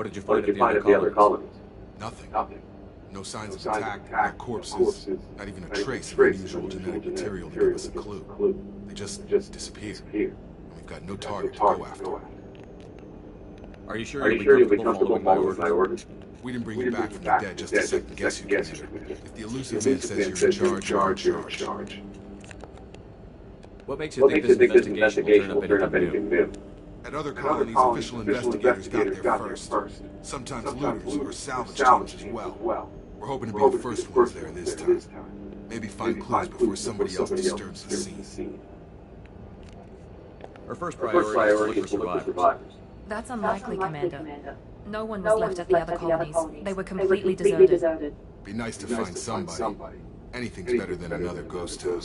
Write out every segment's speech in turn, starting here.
What did you What find did you find at at the other colonies? Nothing. Nothing. No signs of No attack, no corpses, not even a trace of unusual genetic material to give us a clue. They just disappeared. And we've got no target to go after. Are you sure Are you sure you'll be comfortable following my orders? We didn't bring you back from the dead just to second guess you, Commander. If the elusive man says you're in charge, you're in charge. What makes you think this investigation will turn up anything new? At other colonies, official investigators got there first. Sometimes looters or salvage teams as well. We're hoping to be the first ones there this time. Maybe find clues before somebody else disturbs the scene. Our first priority is to look for survivors. That's unlikely, Commander. No one was left at the other colonies. They were completely deserted. Be nice to find somebody. Anything's better than another ghost town.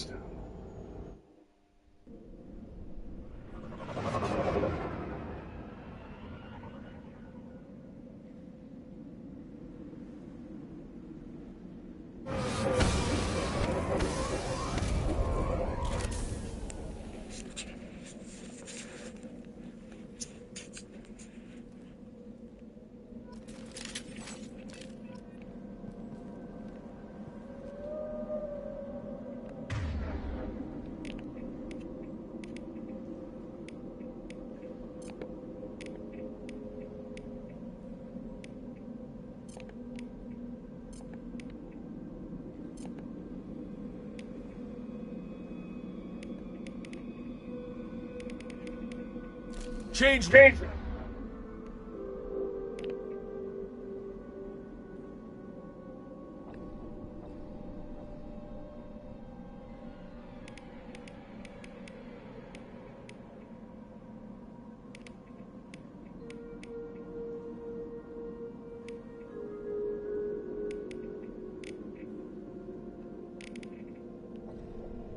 Change.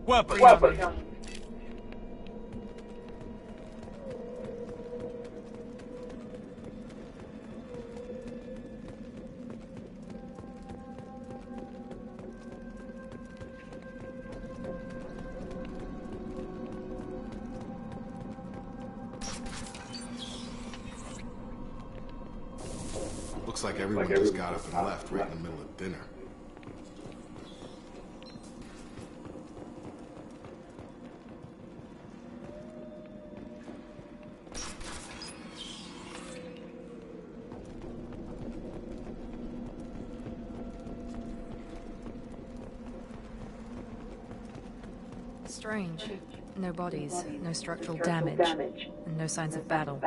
Weapon. Looks like everyone just got up and left right in the middle of dinner. Strange. No bodies, no structural damage, and no signs of battle.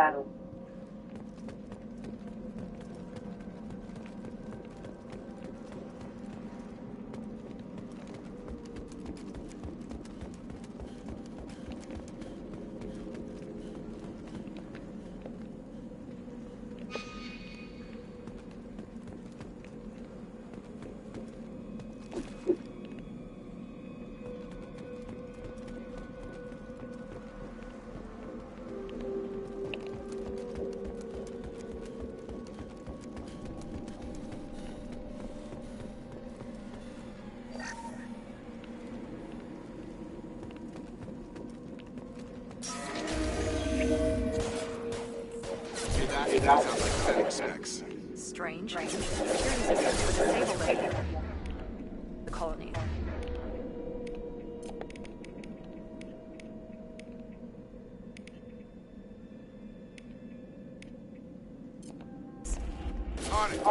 That sounds like FedEx specs. Strange. Security systems were disabled at the colony. On it.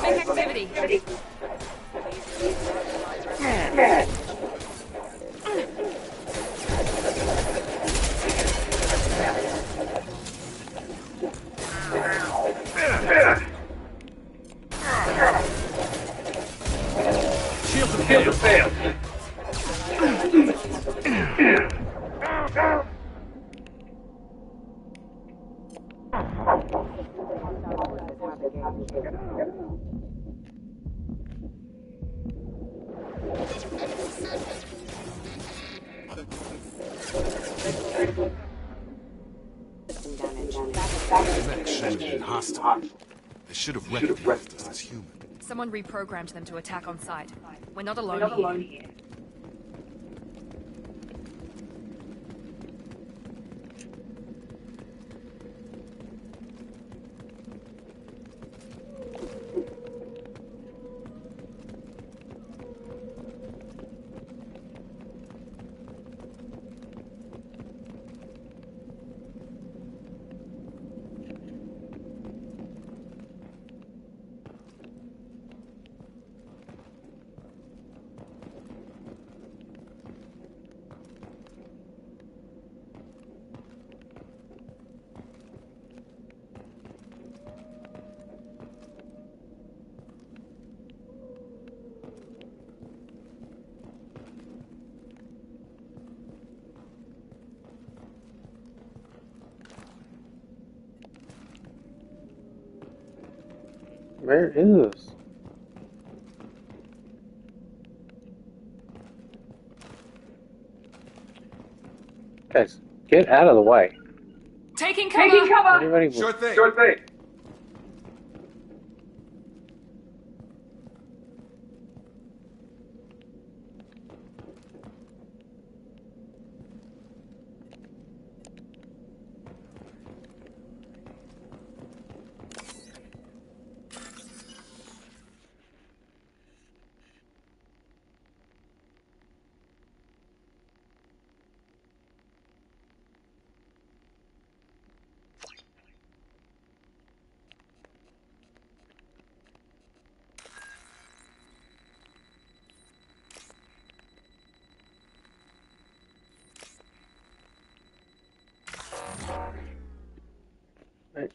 Make activity. Shield to fail. Hostile. They should have recognized us as human. Someone reprogrammed them to attack on sight. We're not alone here. Where is? Guys, get out of the way. Taking cover! Anybody Sure thing. Sure thing. Right.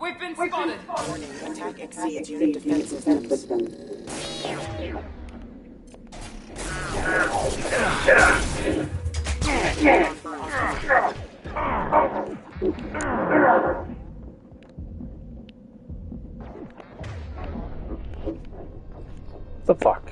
We've been spotted! Warning, attack exceeds unit defense systems. What the fuck?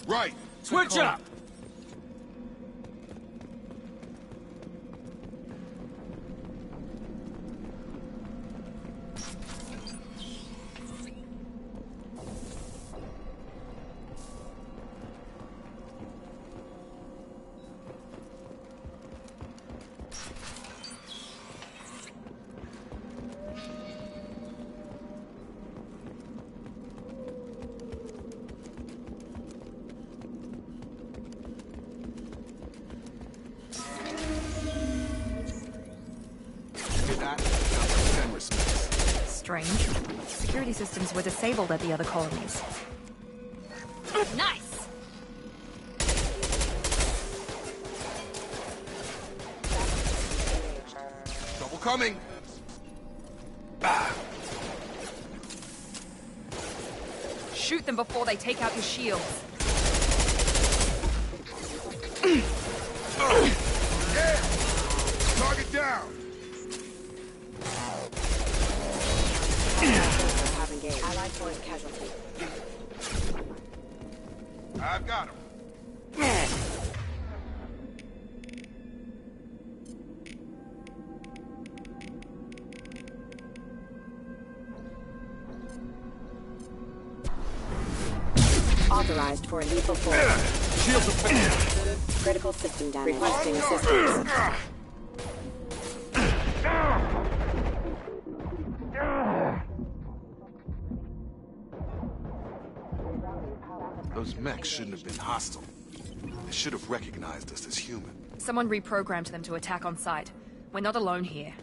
Right. Switch up! Strange. Security systems were disabled at the other colonies. Nice! Trouble coming. Shoot them before they take out your shields. Yeah. Target down. Have engaged. Allied force casualty. I've got him. Authorized for a lethal force. Shields are Critical system damage. Requesting assistance. Those mechs shouldn't have been hostile. They should have recognized us as human. Someone reprogrammed them to attack on sight. We're not alone here.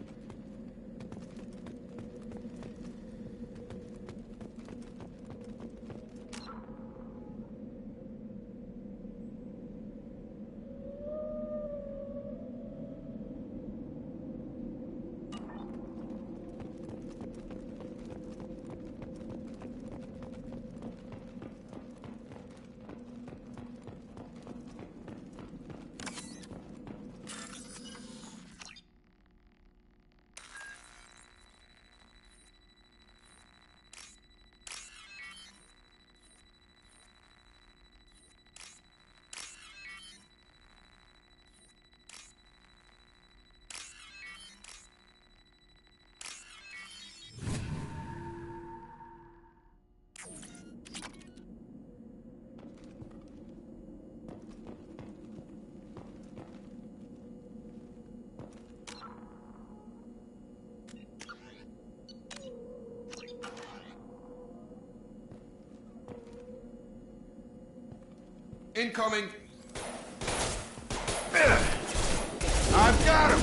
Incoming! I've got him!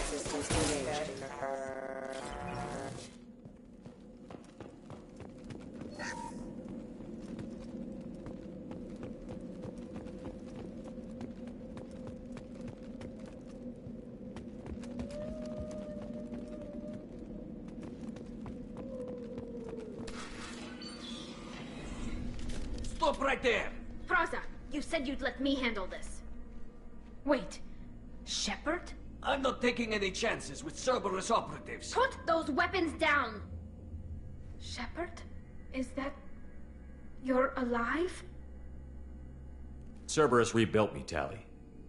Systems engaged. Stop right there! Praza, you said you'd let me handle this. Wait, Shepard? I'm not taking any chances with Cerberus operatives. Put those weapons down! Shepard? Is that... you're alive? Cerberus rebuilt me, Tally.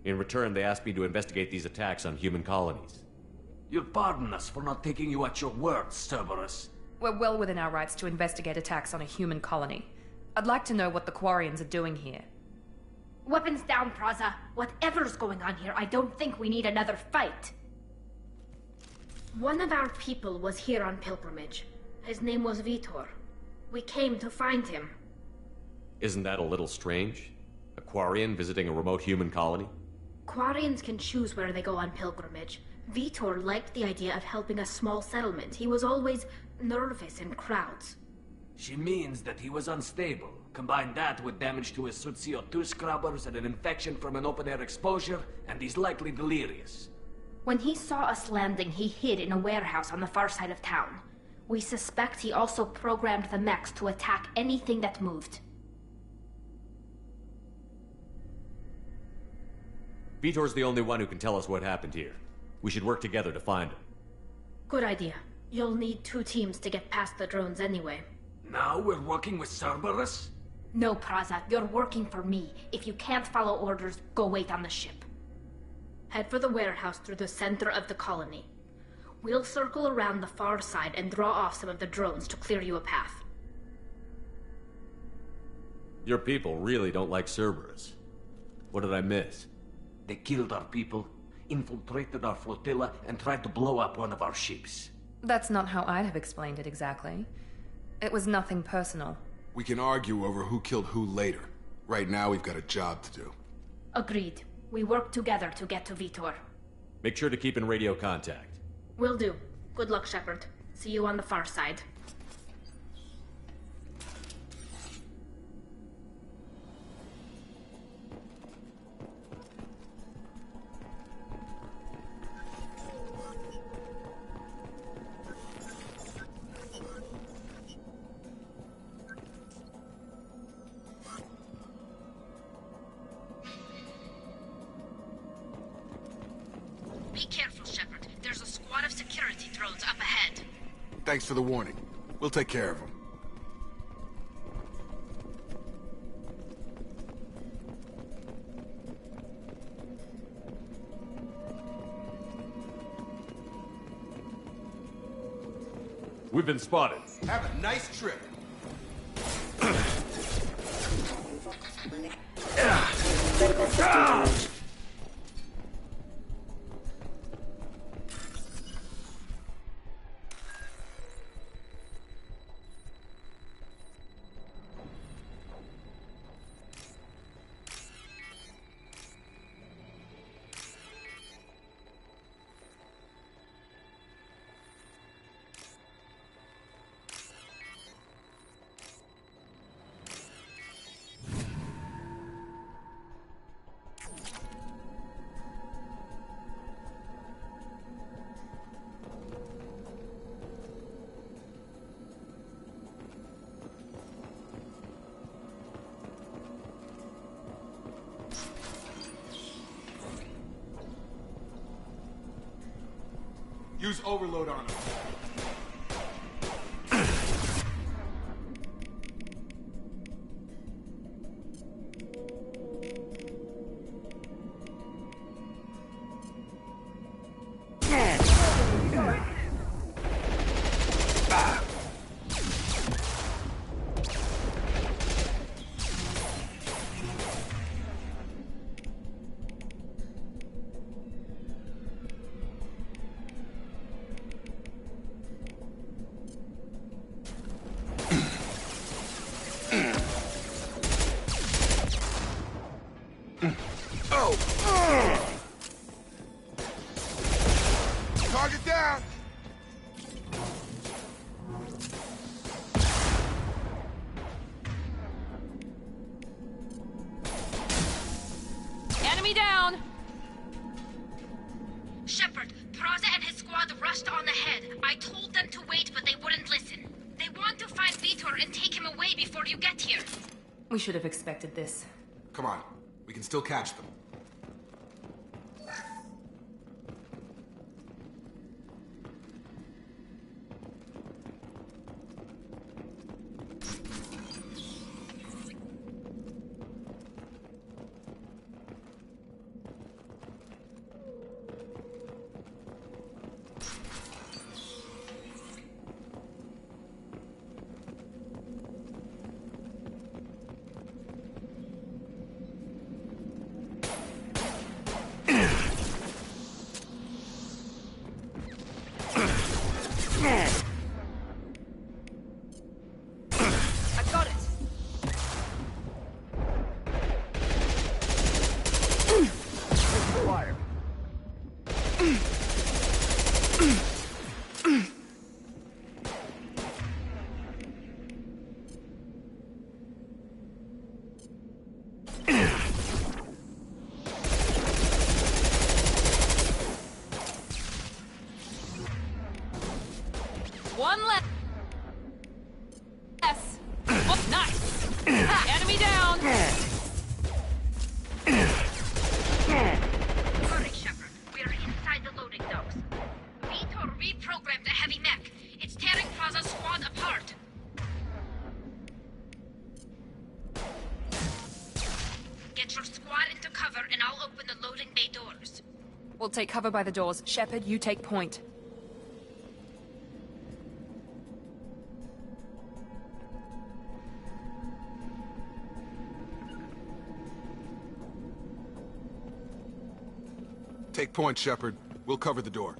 In return, they asked me to investigate these attacks on human colonies. You'll pardon us for not taking you at your word, Cerberus. We're well within our rights to investigate attacks on a human colony. I'd like to know what the Quarians are doing here. Weapons down, Praza. Whatever's going on here, I don't think we need another fight. One of our people was here on pilgrimage. His name was Vitor. We came to find him. Isn't that a little strange? A Quarian visiting a remote human colony? Quarians can choose where they go on pilgrimage. Vitor liked the idea of helping a small settlement. He was always nervous in crowds. She means that he was unstable. Combine that with damage to his suit CO2 scrubbers and an infection from an open-air exposure, and he's likely delirious. When he saw us landing, he hid in a warehouse on the far side of town. We suspect he also programmed the mechs to attack anything that moved. Vitor's the only one who can tell us what happened here. We should work together to find him. Good idea. You'll need 2 teams to get past the drones anyway. Now we're working with Cerberus? No, Praza, you're working for me. If you can't follow orders, go wait on the ship. Head for the warehouse through the center of the colony. We'll circle around the far side and draw off some of the drones to clear you a path. Your people really don't like Cerberus. What did I miss? They killed our people, infiltrated our flotilla, and tried to blow up one of our ships. That's not how I'd have explained it exactly. It was nothing personal. We can argue over who killed who later. Right now, we've got a job to do. Agreed. We work together to get to Vitor. Make sure to keep in radio contact. Will do. Good luck, Shepard. See you on the far side. Be careful, Shepard. There's a squad of security drones up ahead. Thanks for the warning. We'll take care of them. We've been spotted. Have a nice trip. Critical system damage. Use overload on him. Target down! Enemy down! Shepard, Praza and his squad rushed on ahead. I told them to wait, but they wouldn't listen. They want to find Vitor and take him away before you get here. We should have expected this. Come on, we can still catch them. I've got it! Fire. One less. Oh, nice! Enemy down! Hurry, Shepard. We're inside the loading docks. Vitor reprogrammed the heavy mech. It's tearing Praza's squad apart. Get your squad into cover and I'll open the loading bay doors. We'll take cover by the doors. Shepard, you take point. Take point, Shepard. We'll cover the door.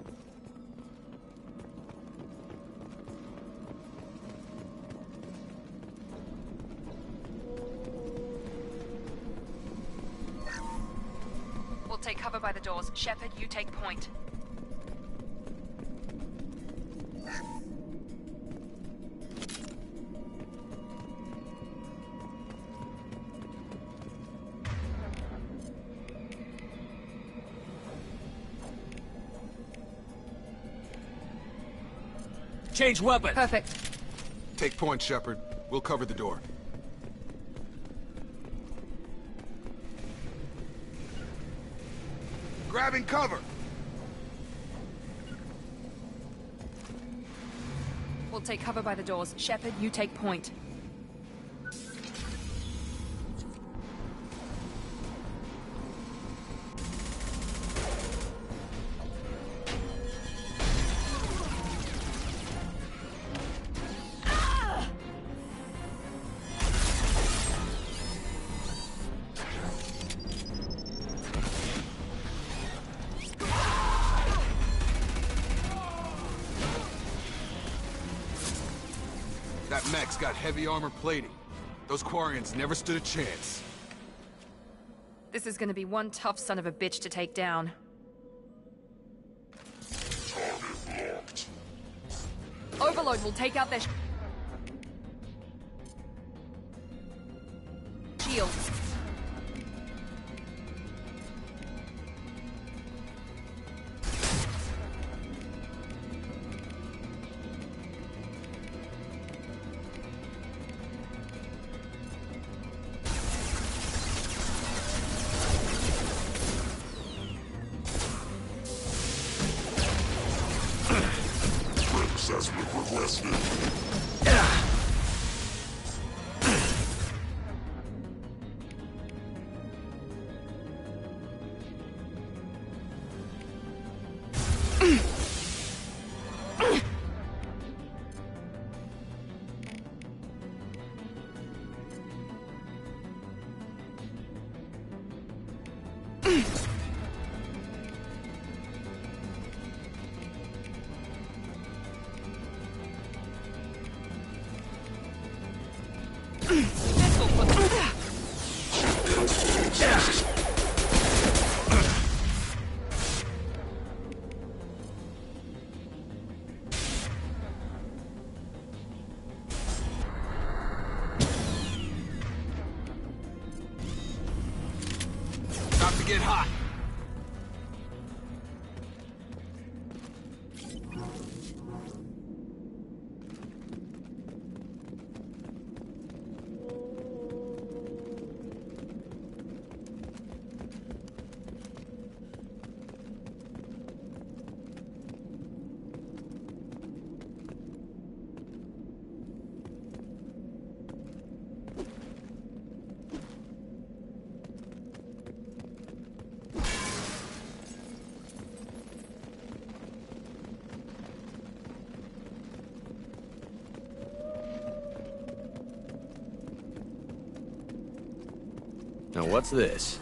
We'll take cover by the doors. Shepard, you take point. Change weapon. Perfect. Take point, Shepard. We'll cover the door. Grabbing cover! We'll take cover by the doors. Shepard, you take point. That mech's got heavy armor plating. Those Quarians never stood a chance. This is gonna be one tough son of a bitch to take down. Overload will take out their shields. Time to get hot. Now what's this?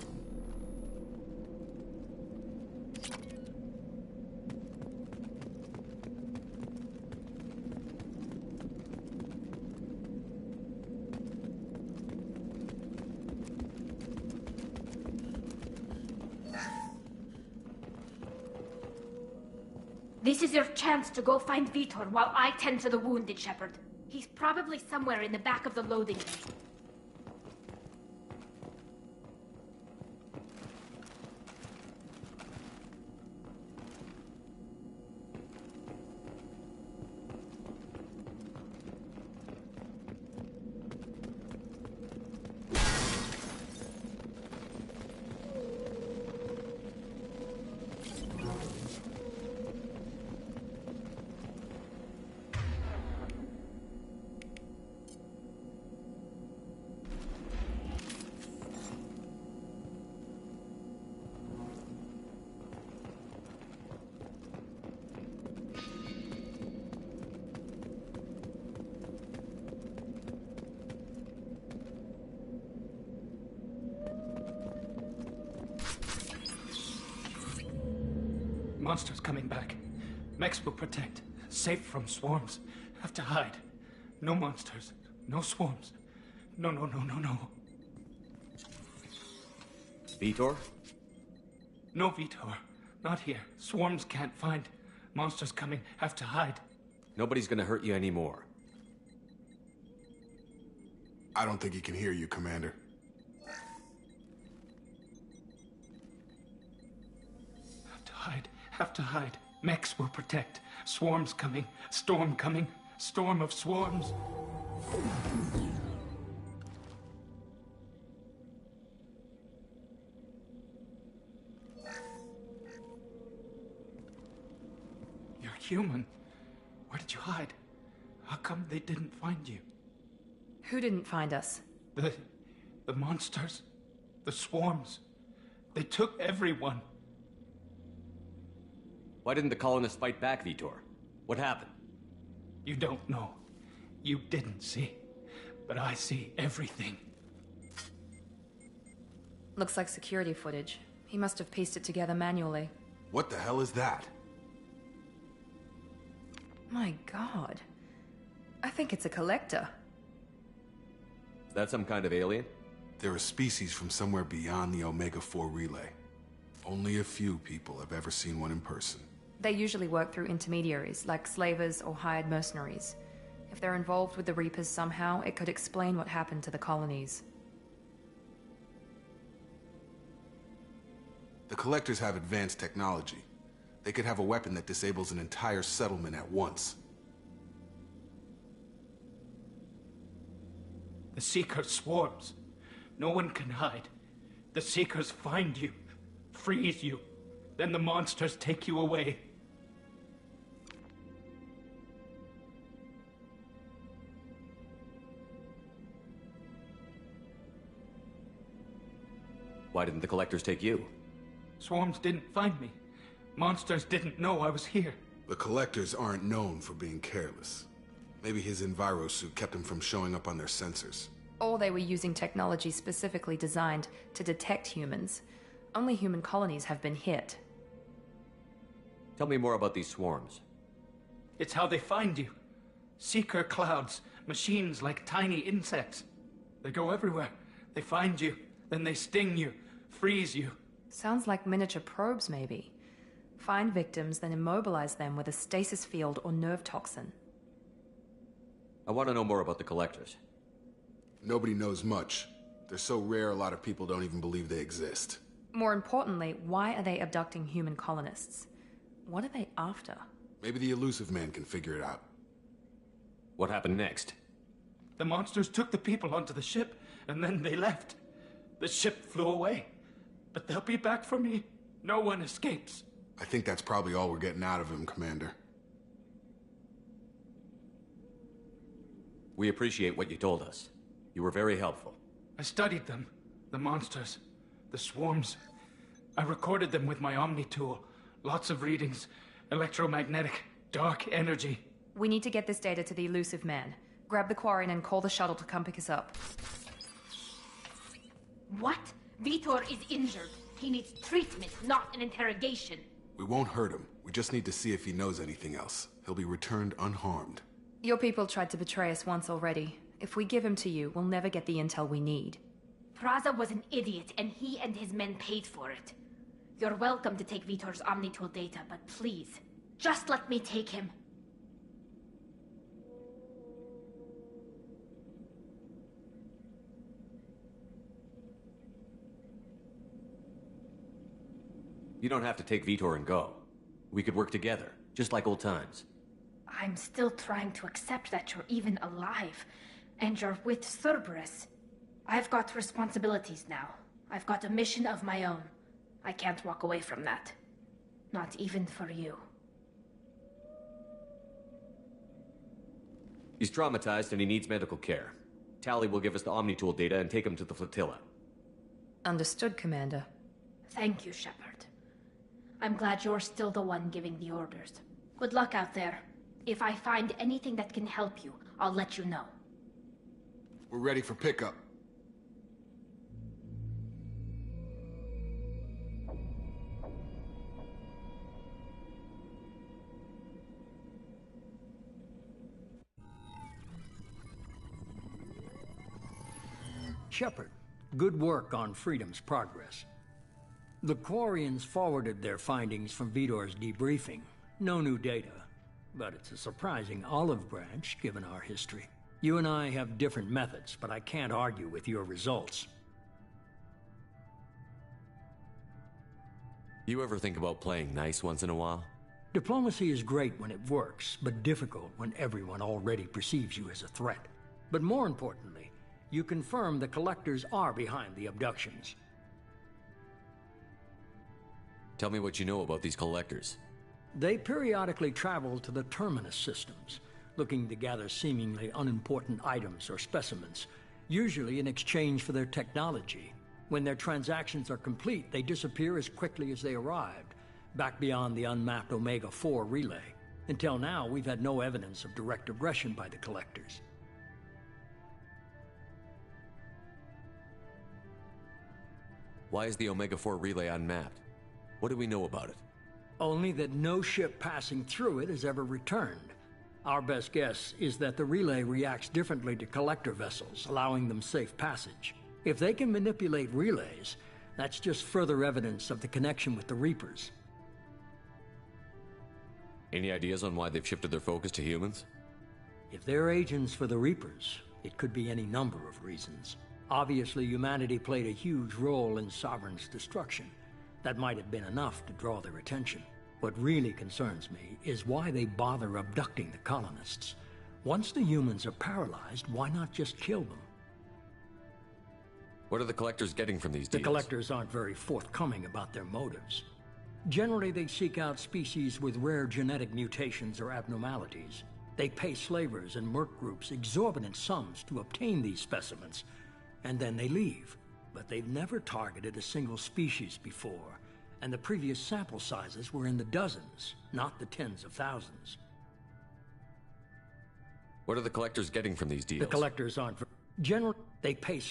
This is your chance to go find Vitor while I tend to the wounded, Shepard. He's probably somewhere in the back of the loading bay. Monsters coming back. Mechs will protect. Safe from swarms. Have to hide. No monsters. No swarms. No, no, no, no, no. Vitor? No Vitor. Not here. Swarms can't find. Monsters coming. Have to hide. Nobody's gonna hurt you anymore. I don't think he can hear you, Commander. Have to hide. Have to hide. Mechs will protect. Swarms coming. Storm coming. Storm of swarms. You're human. Where did you hide? How come they didn't find you? Who didn't find us? The monsters. The swarms. They took everyone. Why didn't the colonists fight back, Vitor? What happened? You don't know. You didn't see. But I see everything. Looks like security footage. He must have pieced it together manually. What the hell is that? My God. I think it's a collector. Is that some kind of alien? They're a species from somewhere beyond the Omega-4 relay. Only a few people have ever seen one in person. They usually work through intermediaries, like slavers or hired mercenaries. If they're involved with the Reapers somehow, it could explain what happened to the colonies. The Collectors have advanced technology. They could have a weapon that disables an entire settlement at once. The Seeker swarms. No one can hide. The Seekers find you, freeze you, then the monsters take you away. Why didn't the Collectors take you? Swarms didn't find me. Monsters didn't know I was here. The Collectors aren't known for being careless. Maybe his Enviro suit kept him from showing up on their sensors. Or they were using technology specifically designed to detect humans. Only human colonies have been hit. Tell me more about these swarms. It's how they find you. Seeker clouds, machines like tiny insects. They go everywhere. They find you, then they sting you, freeze you. Sounds like miniature probes, maybe. Find victims, then immobilize them with a stasis field or nerve toxin. I want to know more about the Collectors. Nobody knows much. They're so rare a lot of people don't even believe they exist. More importantly, why are they abducting human colonists? What are they after? Maybe the Elusive Man can figure it out. What happened next? The monsters took the people onto the ship, and then they left. The ship flew away. But they'll be back for me. No one escapes. I think that's probably all we're getting out of him, Commander. We appreciate what you told us. You were very helpful. I studied them. The monsters. The swarms. I recorded them with my Omni tool. Lots of readings. Electromagnetic. Dark energy. We need to get this data to the Elusive Man. Grab the Quarian and call the shuttle to come pick us up. What? Vitor is injured. He needs treatment, not an interrogation. We won't hurt him. We just need to see if he knows anything else. He'll be returned unharmed. Your people tried to betray us once already. If we give him to you, we'll never get the intel we need. Praza was an idiot, and he and his men paid for it. You're welcome to take Vitor's Omnitool data, but please, just let me take him. You don't have to take Vitor and go. We could work together, just like old times. I'm still trying to accept that you're even alive, and you're with Cerberus. I've got responsibilities now. I've got a mission of my own. I can't walk away from that. Not even for you. He's traumatized and he needs medical care. Tally will give us the Omnitool data and take him to the flotilla. Understood, Commander. Thank you, Shepard. I'm glad you're still the one giving the orders. Good luck out there. If I find anything that can help you, I'll let you know. We're ready for pickup. Shepard, good work on Freedom's progress. The Quarians forwarded their findings from Vitor's debriefing. No new data, but it's a surprising olive branch given our history. You and I have different methods, but I can't argue with your results. You ever think about playing nice once in a while? Diplomacy is great when it works, but difficult when everyone already perceives you as a threat. But more importantly, you confirm the Collectors are behind the abductions. Tell me what you know about these Collectors. They periodically travel to the Terminus systems, looking to gather seemingly unimportant items or specimens, usually in exchange for their technology. When their transactions are complete, they disappear as quickly as they arrived, back beyond the unmapped Omega-4 relay. Until now, we've had no evidence of direct aggression by the Collectors. Why is the Omega-4 relay unmapped? What do we know about it? Only that no ship passing through it has ever returned. Our best guess is that the relay reacts differently to collector vessels, allowing them safe passage. If they can manipulate relays, that's just further evidence of the connection with the Reapers. Any ideas on why they've shifted their focus to humans? If they're agents for the Reapers, it could be any number of reasons. Obviously, humanity played a huge role in Sovereign's destruction. That might have been enough to draw their attention. What really concerns me is why they bother abducting the colonists. Once the humans are paralyzed, why not just kill them? What are the collectors getting from these deals? The collectors aren't very forthcoming about their motives. Generally, they seek out species with rare genetic mutations or abnormalities. They pay slavers and merc groups exorbitant sums to obtain these specimens, and then they leave. But they've never targeted a single species before, and the previous sample sizes were in the dozens, not the tens of thousands. What are the collectors getting from these deals? The collectors aren't... Generally, they pay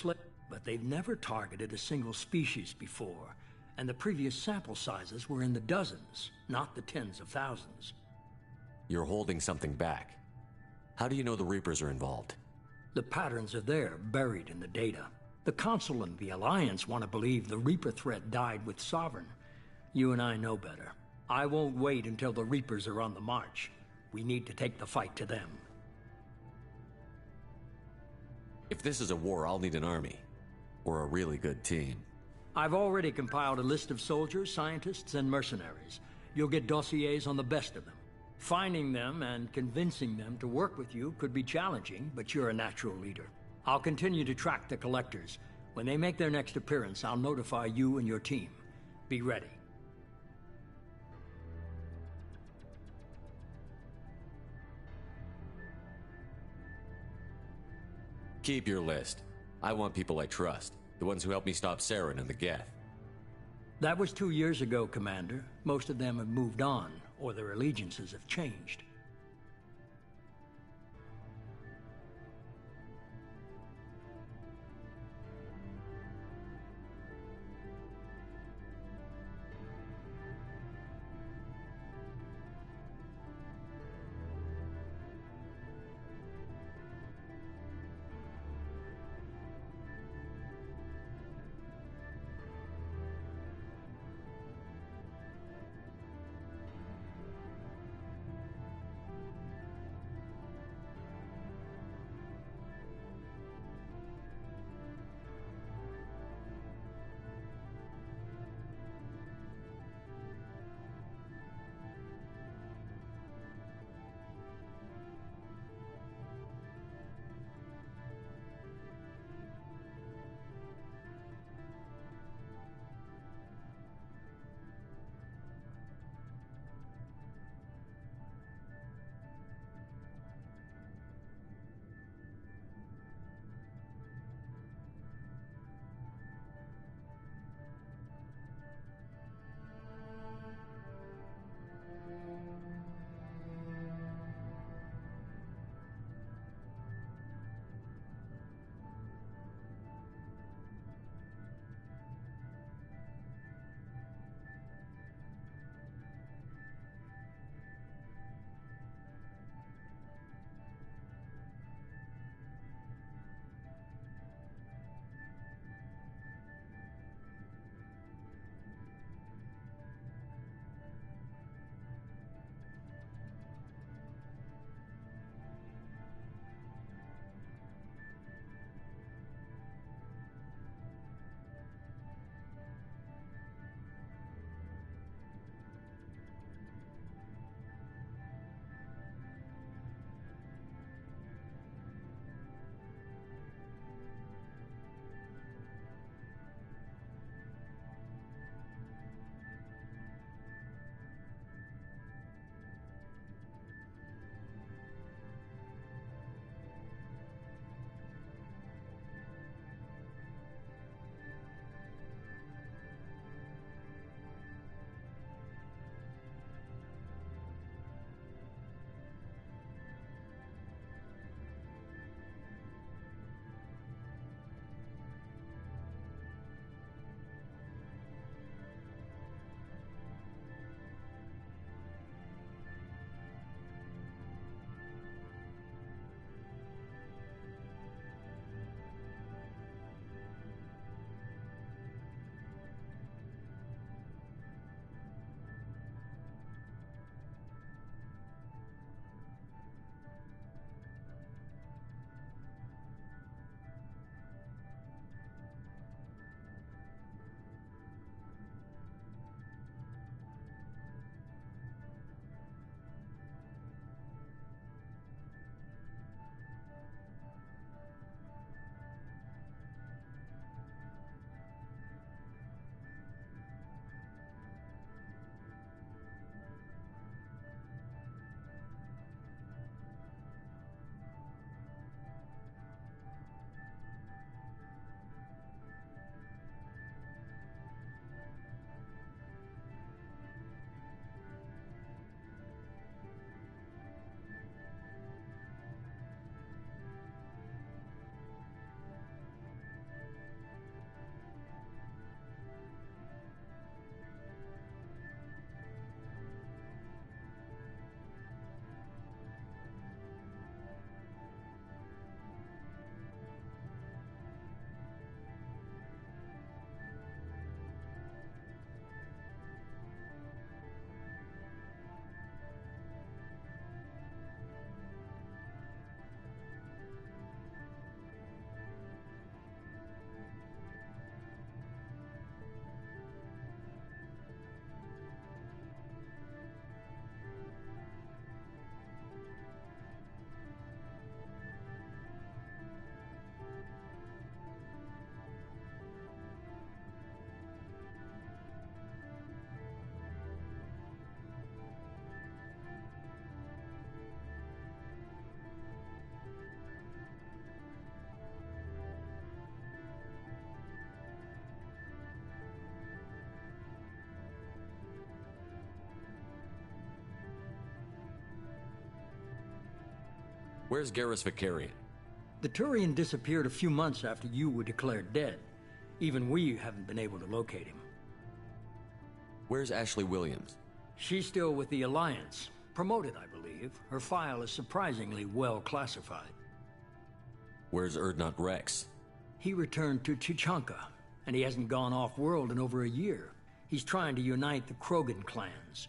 but they've never targeted a single species before, and the previous sample sizes were in the dozens, not the tens of thousands. You're holding something back. How do you know the Reapers are involved? The patterns are there, buried in the data. The Council and the Alliance want to believe the Reaper threat died with Sovereign. You and I know better. I won't wait until the Reapers are on the march. We need to take the fight to them. If this is a war, I'll need an army. Or a really good team. I've already compiled a list of soldiers, scientists, and mercenaries. You'll get dossiers on the best of them. Finding them and convincing them to work with you could be challenging, but you're a natural leader. I'll continue to track the collectors. When they make their next appearance, I'll notify you and your team. Be ready. Keep your list. I want people I trust. The ones who helped me stop Saren and the Geth. That was 2 years ago, Commander. Most of them have moved on, or their allegiances have changed. Where's Garrus Vicarian? The Turian disappeared a few months after you were declared dead. Even we haven't been able to locate him. Where's Ashley Williams? She's still with the Alliance. Promoted, I believe. Her file is surprisingly well classified. Where's Erdnot Rex? He returned to Chichanka, and he hasn't gone off-world in over a year. He's trying to unite the Krogan clans.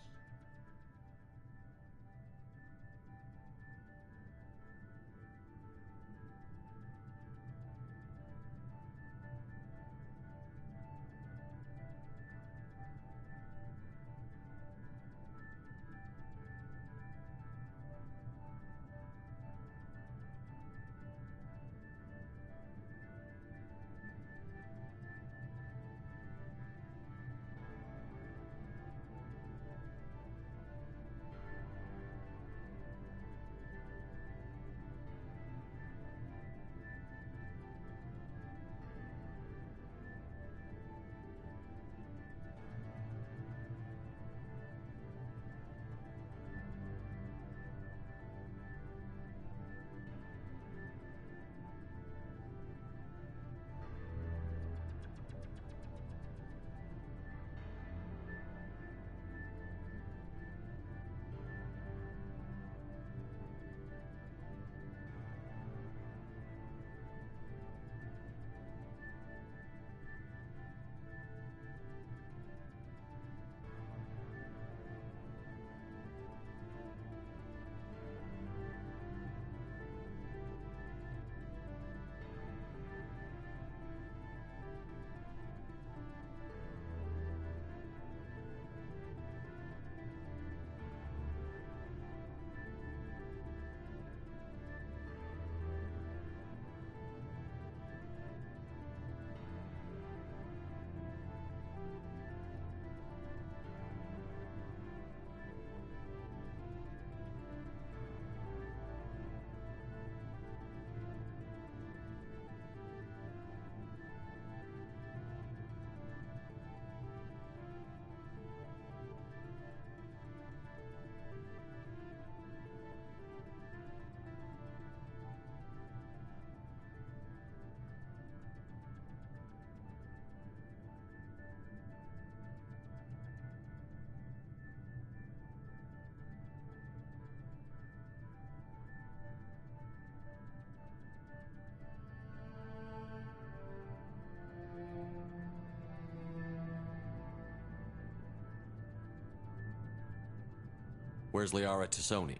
Where's Liara Tassoni?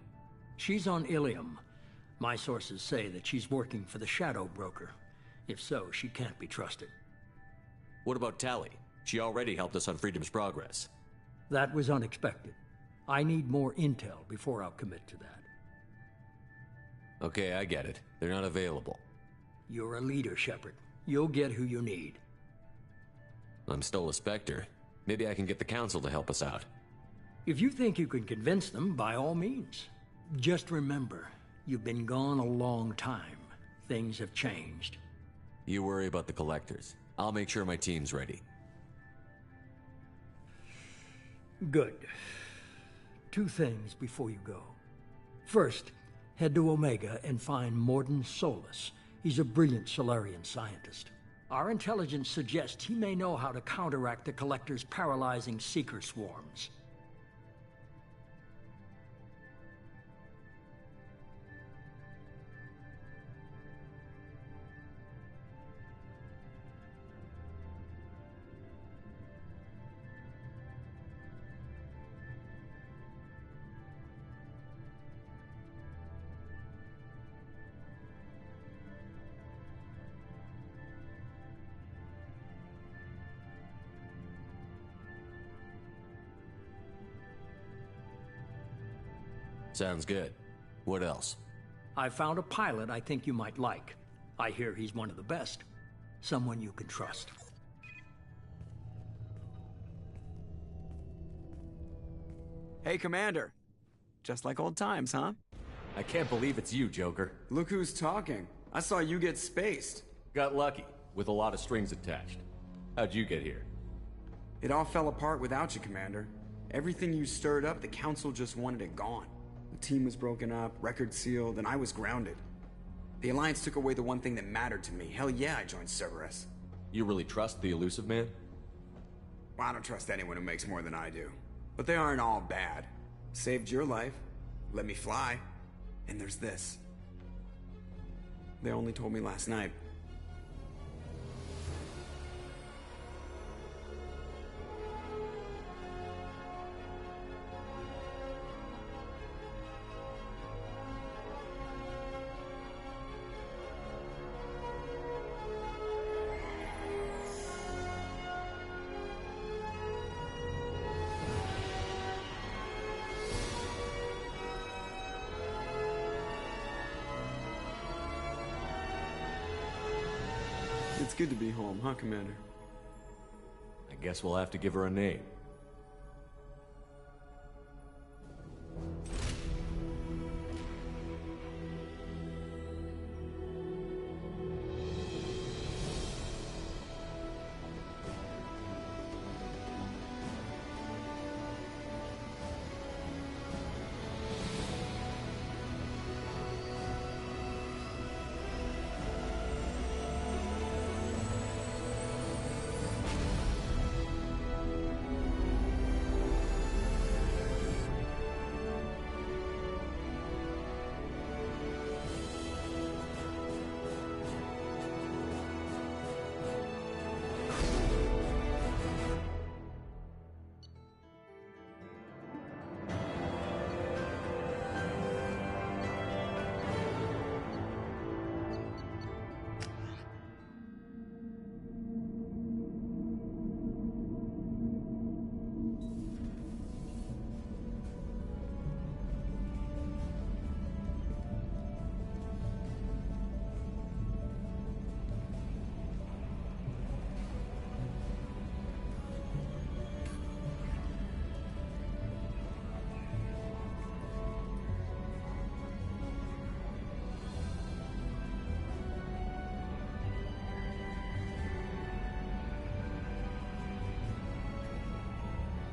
She's on Ilium. My sources say that she's working for the Shadow Broker. If so, she can't be trusted. What about Tally? She already helped us on Freedom's Progress. That was unexpected. I need more intel before I'll commit to that. Okay, I get it. They're not available. You're a leader, Shepard. You'll get who you need. I'm still a Spectre. Maybe I can get the Council to help us out. If you think you can convince them, by all means. Just remember, you've been gone a long time. Things have changed. You worry about the Collectors. I'll make sure my team's ready. Good. 2 things before you go. First, head to Omega and find Mordin Solus. He's a brilliant Solarian scientist. Our intelligence suggests he may know how to counteract the Collector's paralyzing Seeker swarms. Sounds good. What else? I found a pilot I think you might like. I hear he's one of the best. Someone you can trust. Hey, Commander. Just like old times, huh? I can't believe it's you, Joker. Look who's talking. I saw you get spaced. Got lucky, with a lot of strings attached. How'd you get here? It all fell apart without you, Commander. Everything you stirred up, the Council just wanted it gone. The team was broken up, record sealed, and I was grounded. The Alliance took away the one thing that mattered to me. Hell yeah, I joined Cerberus. You really trust the elusive man? Well, I don't trust anyone who makes more than I do. But they aren't all bad. Saved your life, let me fly, and there's this. They only told me last night. It's good to be home, huh, Commander? I guess we'll have to give her a name.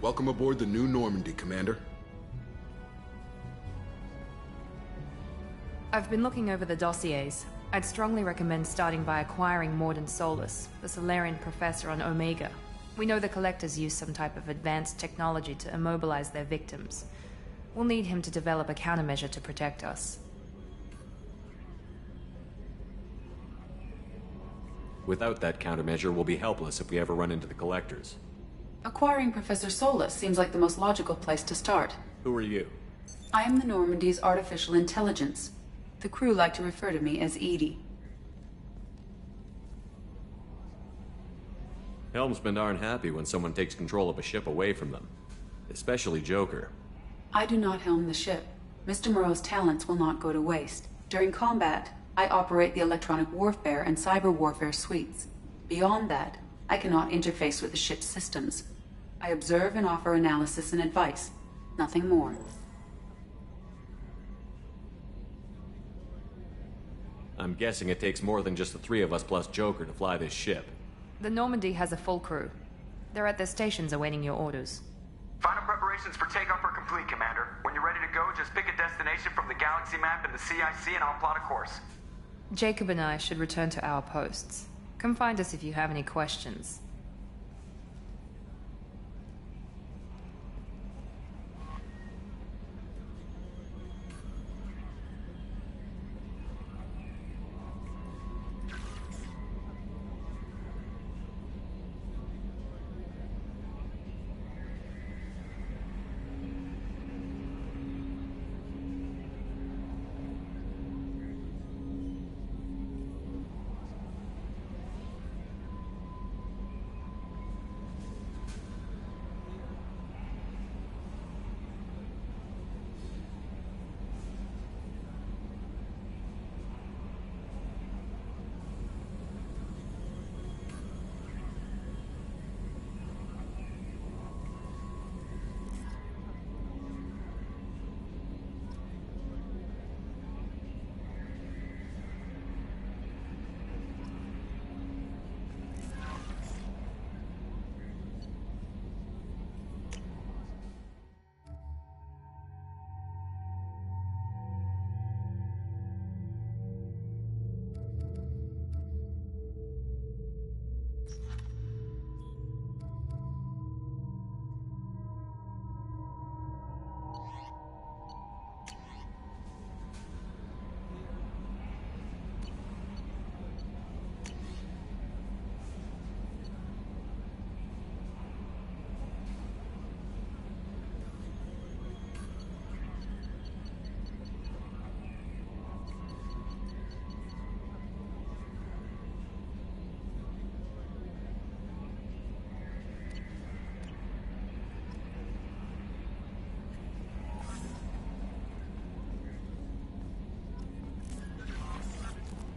Welcome aboard the new Normandy, Commander. I've been looking over the dossiers. I'd strongly recommend starting by acquiring Mordin Solus, the Solarian professor on Omega. We know the Collectors use some type of advanced technology to immobilize their victims. We'll need him to develop a countermeasure to protect us. Without that countermeasure, we'll be helpless if we ever run into the Collectors. Acquiring Professor Solus seems like the most logical place to start. Who are you? I am the Normandy's artificial intelligence. The crew like to refer to me as Edie. Helmsmen aren't happy when someone takes control of a ship away from them. Especially Joker. I do not helm the ship. Mr. Moreau's talents will not go to waste. During combat, I operate the electronic warfare and cyber warfare suites. Beyond that, I cannot interface with the ship's systems. I observe and offer analysis and advice. Nothing more. I'm guessing it takes more than just the three of us plus Joker to fly this ship. The Normandy has a full crew. They're at their stations awaiting your orders. Final preparations for takeoff are complete, Commander. When you're ready to go, just pick a destination from the galaxy map in the CIC and I'll plot a course. Jacob and I should return to our posts. Come find us if you have any questions.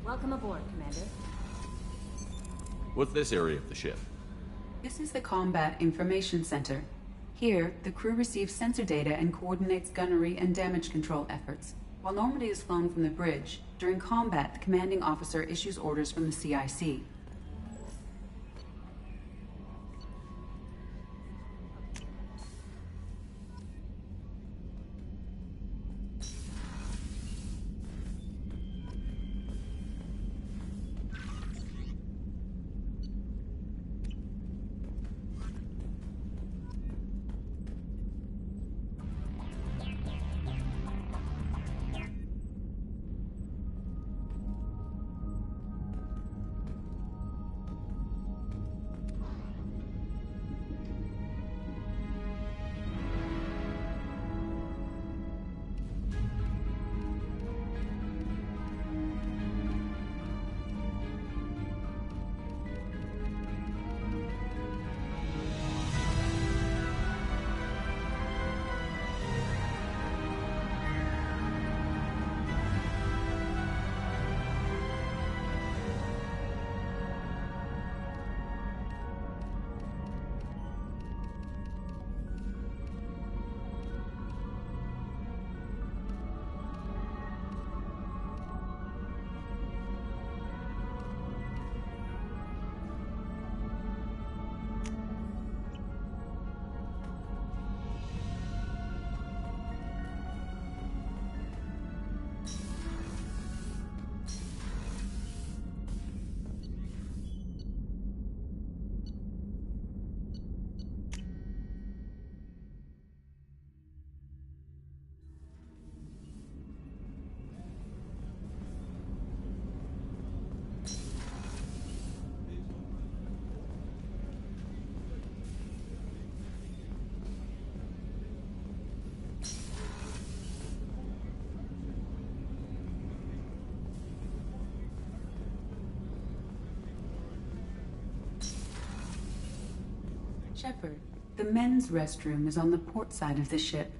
Welcome aboard, Commander. What's this area of the ship? This is the Combat Information Center. Here, the crew receives sensor data and coordinates gunnery and damage control efforts. While Normandy is flown from the bridge, during combat, the commanding officer issues orders from the CIC. Shepard, the men's restroom is on the port side of the ship.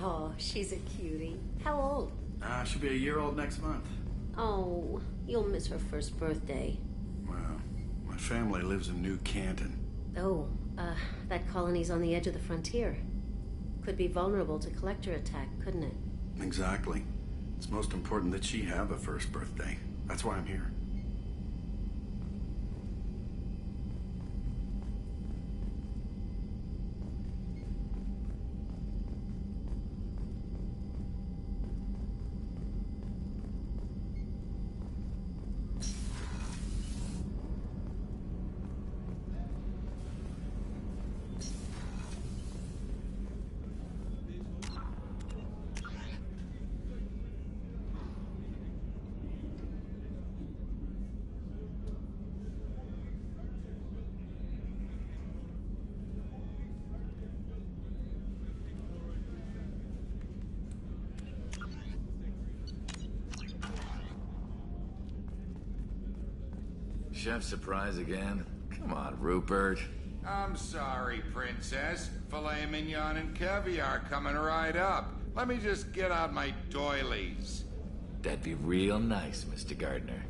Oh, she's a cutie. How old? She'll be a year old next month. Oh, you'll miss her first birthday. Well, my family lives in New Canton. Oh, that colony's on the edge of the frontier. Could be vulnerable to collector attack, couldn't it? Exactly. It's most important that she have a first birthday. That's why I'm here. Chef surprise again? Come on, Rupert. I'm sorry, Princess. Filet mignon and caviar coming right up. Let me just get out my doilies. That'd be real nice, Mr. Gardner.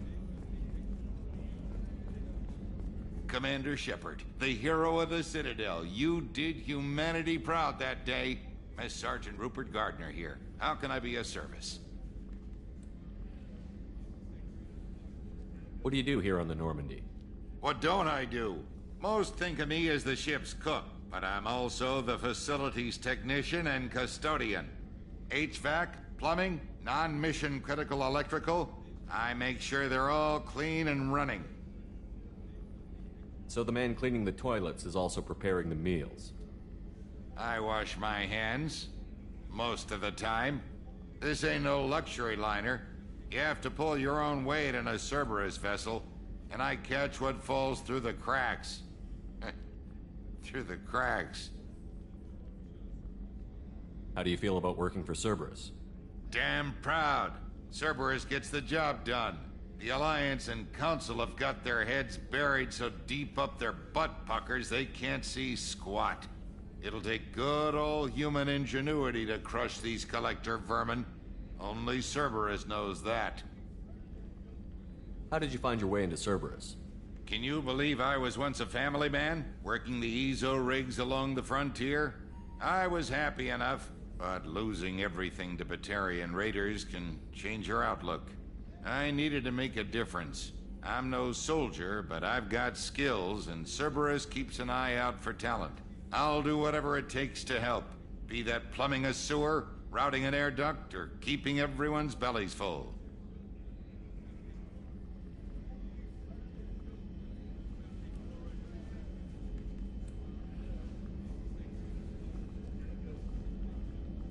Commander Shepard, the hero of the Citadel. You did humanity proud that day. Miss Sergeant Rupert Gardner here. How can I be of service? What do you do here on the Normandy? What don't I do? Most think of me as the ship's cook, but I'm also the facilities technician and custodian. HVAC, plumbing, non-mission critical electrical. I make sure they're all clean and running. So the man cleaning the toilets is also preparing the meals? I wash my hands. Most of the time. This ain't no luxury liner. You have to pull your own weight in a Cerberus vessel, and I catch what falls through the cracks. Through the cracks. How do you feel about working for Cerberus? Damn proud. Cerberus gets the job done. The Alliance and Council have got their heads buried so deep up their butt puckers they can't see squat. It'll take good old human ingenuity to crush these collector vermin. Only Cerberus knows that. How did you find your way into Cerberus? Can you believe I was once a family man, working the ESO rigs along the frontier? I was happy enough, but losing everything to Batarian raiders can change your outlook. I needed to make a difference. I'm no soldier, but I've got skills, and Cerberus keeps an eye out for talent. I'll do whatever it takes to help, be that plumbing a sewer, routing an air duct, or keeping everyone's bellies full.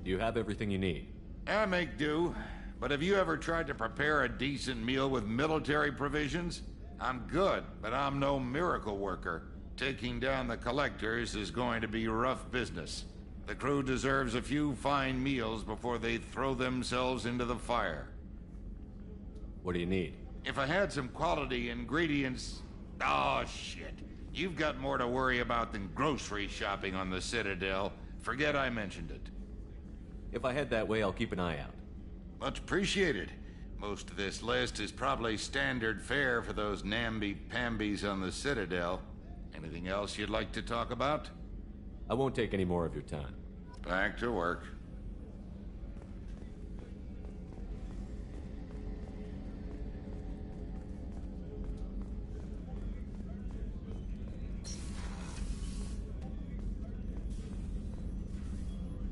Do you have everything you need? I make do, but have you ever tried to prepare a decent meal with military provisions? I'm good, but I'm no miracle worker. Taking down the collectors is going to be rough business. The crew deserves a few fine meals before they throw themselves into the fire. What do you need? If I had some quality ingredients... Oh, shit. You've got more to worry about than grocery shopping on the Citadel. Forget I mentioned it. If I head that way, I'll keep an eye out. Much appreciated. Most of this list is probably standard fare for those namby-pambies on the Citadel. Anything else you'd like to talk about? I won't take any more of your time. Back to work.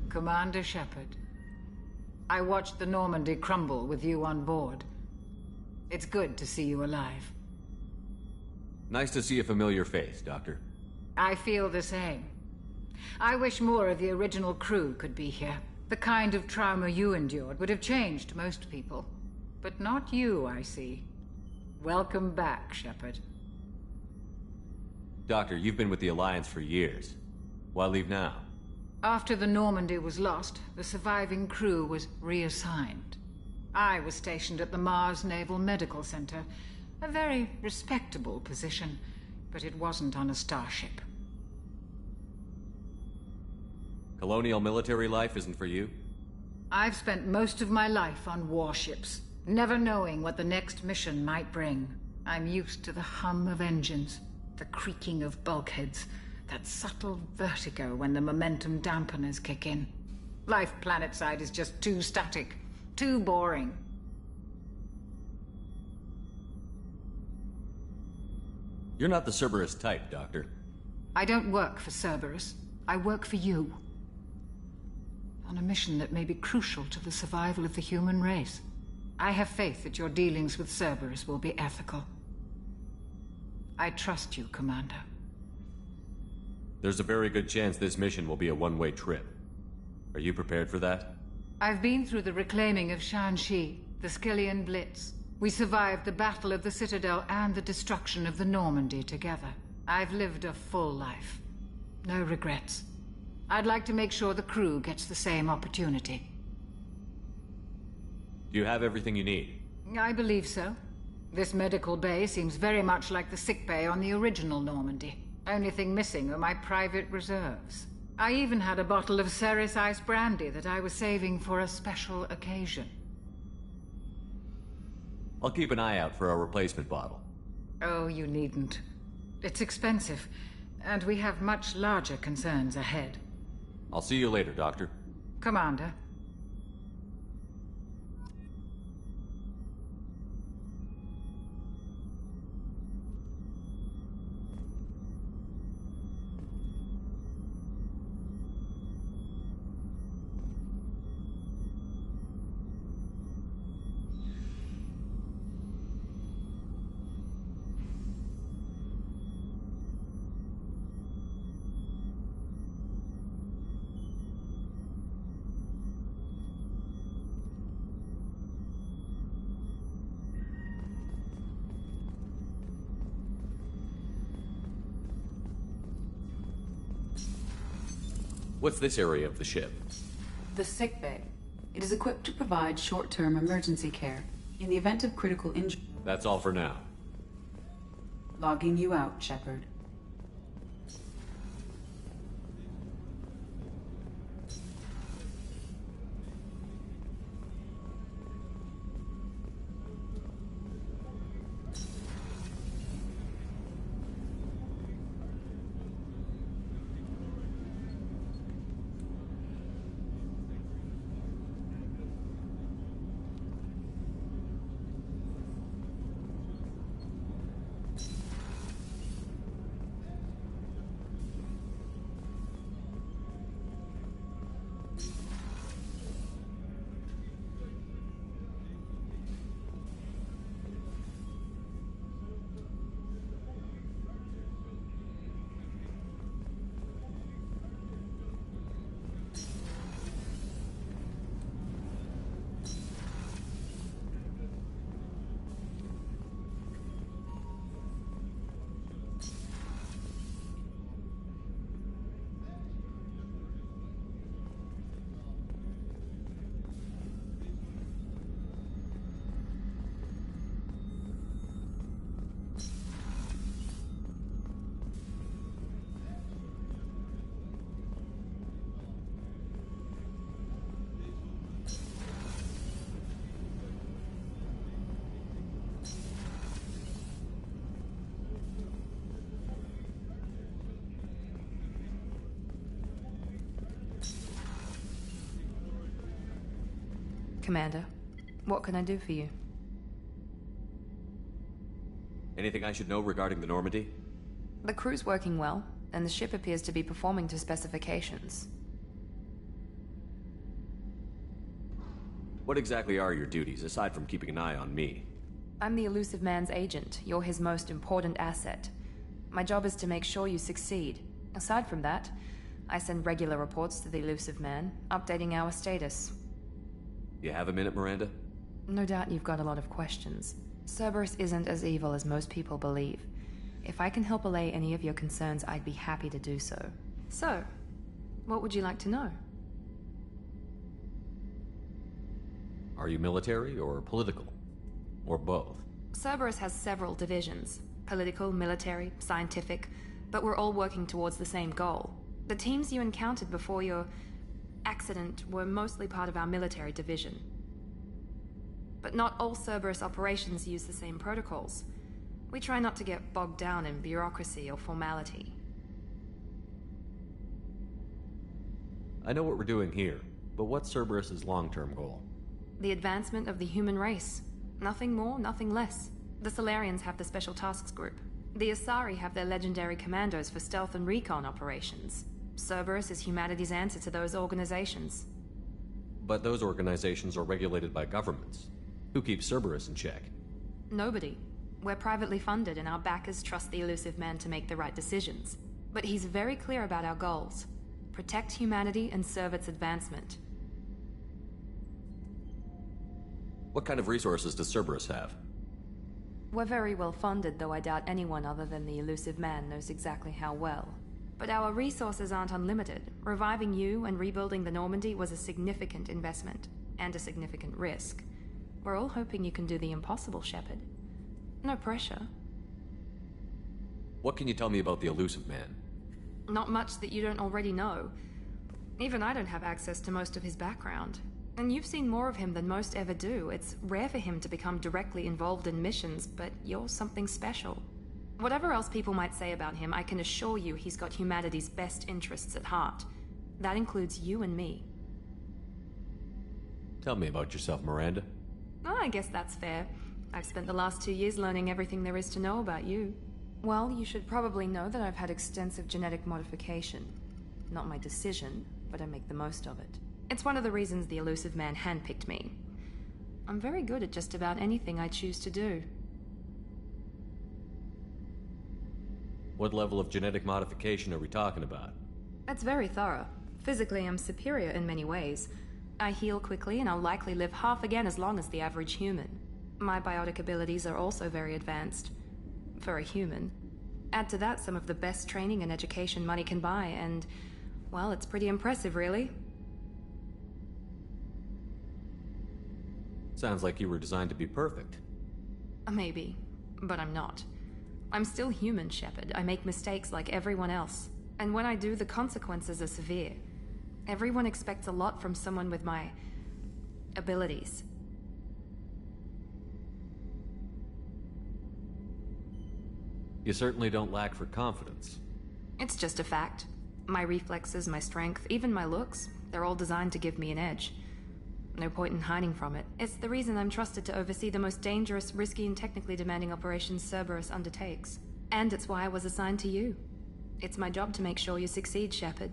Commander Shepard, I watched the Normandy crumble with you on board. It's good to see you alive. Nice to see a familiar face, Doctor. I feel the same. I wish more of the original crew could be here. The kind of trauma you endured would have changed most people. But not you, I see. Welcome back, Shepard. Doctor, you've been with the Alliance for years. Why leave now? After the Normandy was lost, the surviving crew was reassigned. I was stationed at the Mars Naval Medical Center, a very respectable position, but it wasn't on a starship. Colonial military life isn't for you? I've spent most of my life on warships, never knowing what the next mission might bring. I'm used to the hum of engines, the creaking of bulkheads, that subtle vertigo when the momentum dampeners kick in. Life planetside is just too static, too boring. You're not the Cerberus type, Doctor. I don't work for Cerberus. I work for you. On a mission that may be crucial to the survival of the human race. I have faith that your dealings with Cerberus will be ethical. I trust you, Commander. There's a very good chance this mission will be a one-way trip. Are you prepared for that? I've been through the reclaiming of Shanxi, the Skillian Blitz. We survived the Battle of the Citadel and the destruction of the Normandy together. I've lived a full life. No regrets. I'd like to make sure the crew gets the same opportunity. Do you have everything you need? I believe so. This medical bay seems very much like the sick bay on the original Normandy. Only thing missing are my private reserves. I even had a bottle of Ceres Ice brandy that I was saving for a special occasion. I'll keep an eye out for a replacement bottle. Oh, you needn't. It's expensive, and we have much larger concerns ahead. I'll see you later, Doctor. Commander. What's this area of the ship? The sick bay. It is equipped to provide short-term emergency care in the event of critical injury. That's all for now. Logging you out, Shepard. Commander, what can I do for you? Anything I should know regarding the Normandy? The crew's working well, and the ship appears to be performing to specifications. What exactly are your duties, aside from keeping an eye on me? I'm the Elusive Man's agent. You're his most important asset. My job is to make sure you succeed. Aside from that, I send regular reports to the Elusive Man, updating our status. You have a minute, Miranda? No doubt you've got a lot of questions. Cerberus isn't as evil as most people believe. If I can help allay any of your concerns, I'd be happy to do so. So, what would you like to know? Are you military or political? Or both? Cerberus has several divisions. Political, military, scientific, but we're all working towards the same goal. The teams you encountered before your accident were mostly part of our military division. But not all Cerberus operations use the same protocols. We try not to get bogged down in bureaucracy or formality. I know what we're doing here, but what's Cerberus's long-term goal? The advancement of the human race. Nothing more, nothing less. The Solarians have the Special Tasks Group. The Asari have their legendary commandos for stealth and recon operations. Cerberus is humanity's answer to those organizations. But those organizations are regulated by governments. Who keeps Cerberus in check? Nobody. We're privately funded and our backers trust the Elusive Man to make the right decisions. But he's very clear about our goals. Protect humanity and serve its advancement. What kind of resources does Cerberus have? We're very well funded, though I doubt anyone other than the Elusive Man knows exactly how well. But our resources aren't unlimited. Reviving you and rebuilding the Normandy was a significant investment, and a significant risk. We're all hoping you can do the impossible, Shepard. No pressure. What can you tell me about the Elusive Man? Not much that you don't already know. Even I don't have access to most of his background. And you've seen more of him than most ever do. It's rare for him to become directly involved in missions, but you're something special. Whatever else people might say about him, I can assure you he's got humanity's best interests at heart. That includes you and me. Tell me about yourself, Miranda. Oh, I guess that's fair. I've spent the last 2 years learning everything there is to know about you. Well, you should probably know that I've had extensive genetic modification. Not my decision, but I make the most of it. It's one of the reasons the Elusive Man handpicked me. I'm very good at just about anything I choose to do. What level of genetic modification are we talking about? That's very thorough. Physically, I'm superior in many ways. I heal quickly, and I'll likely live half again as long as the average human. My biotic abilities are also very advanced. For a human. Add to that some of the best training and education money can buy, and, well, it's pretty impressive, really. Sounds like you were designed to be perfect. Maybe, but I'm not. I'm still human, Shepard. I make mistakes like everyone else. And when I do, the consequences are severe. Everyone expects a lot from someone with my abilities. You certainly don't lack for confidence. It's just a fact. My reflexes, my strength, even my looks, they're all designed to give me an edge. No point in hiding from it. It's the reason I'm trusted to oversee the most dangerous, risky, and technically demanding operations Cerberus undertakes. And it's why I was assigned to you. It's my job to make sure you succeed, Shepard.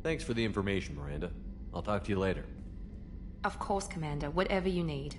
Thanks for the information, Miranda. I'll talk to you later. Of course, Commander. Whatever you need.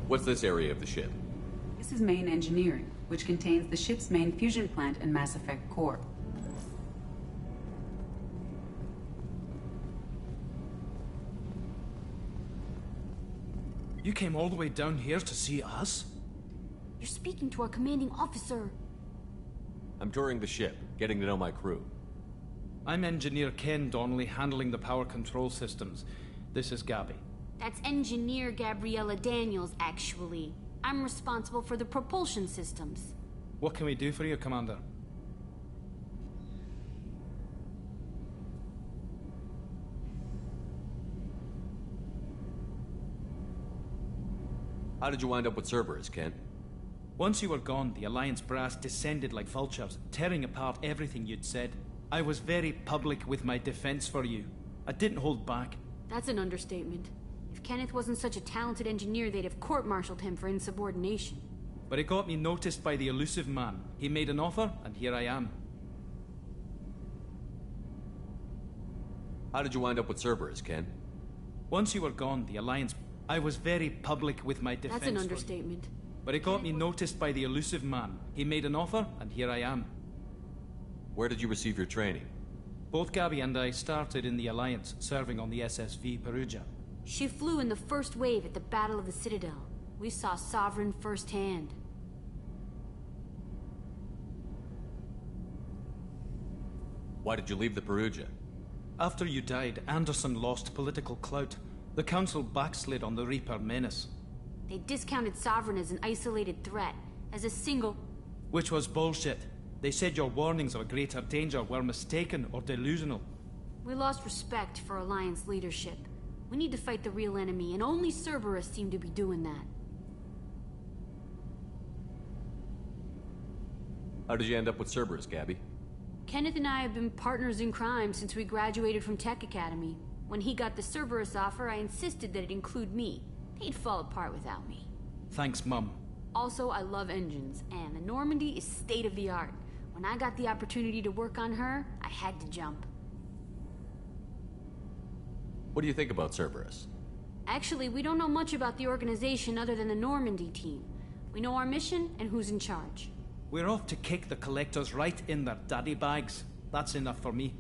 What's this area of the ship? This is main engineering, which contains the ship's main fusion plant and Mass Effect core. You came all the way down here to see us? You're speaking to our commanding officer. I'm touring the ship, getting to know my crew. I'm Engineer Ken Donnelly, handling the power control systems. This is Gabby. That's Engineer Gabriella Daniels, actually. I'm responsible for the propulsion systems. What can we do for you, Commander? How did you wind up with Cerberus, Ken? Once you were gone, the Alliance brass descended like vultures, tearing apart everything you'd said. I was very public with my defense for you. I didn't hold back. That's an understatement. If Kenneth wasn't such a talented engineer, they'd have court-martialed him for insubordination. But it got me noticed by the elusive man. He made an offer, and here I am. How did you wind up with Cerberus, Ken? Once you were gone, the Alliance... I was very public with my defense. That's an understatement. But it got me noticed by the elusive man. He made an offer, and here I am. Where did you receive your training? Both Gabby and I started in the Alliance, serving on the SSV Perugia. She flew in the first wave at the Battle of the Citadel. We saw Sovereign firsthand. Why did you leave the Perugia? After you died, Anderson lost political clout. The Council backslid on the Reaper menace. They discounted Sovereign as an isolated threat, as a single... Which was bullshit. They said your warnings of a greater danger were mistaken or delusional. We lost respect for Alliance leadership. We need to fight the real enemy, and only Cerberus seemed to be doing that. How did you end up with Cerberus, Gabby? Kenneth and I have been partners in crime since we graduated from Tech Academy. When he got the Cerberus offer, I insisted that it include me. They'd fall apart without me. Thanks, Mum. Also, I love engines, and the Normandy is state-of-the-art. When I got the opportunity to work on her, I had to jump. What do you think about Cerberus? Actually, we don't know much about the organization other than the Normandy team. We know our mission and who's in charge. We're off to kick the Collectors right in their daddy bags. That's enough for me.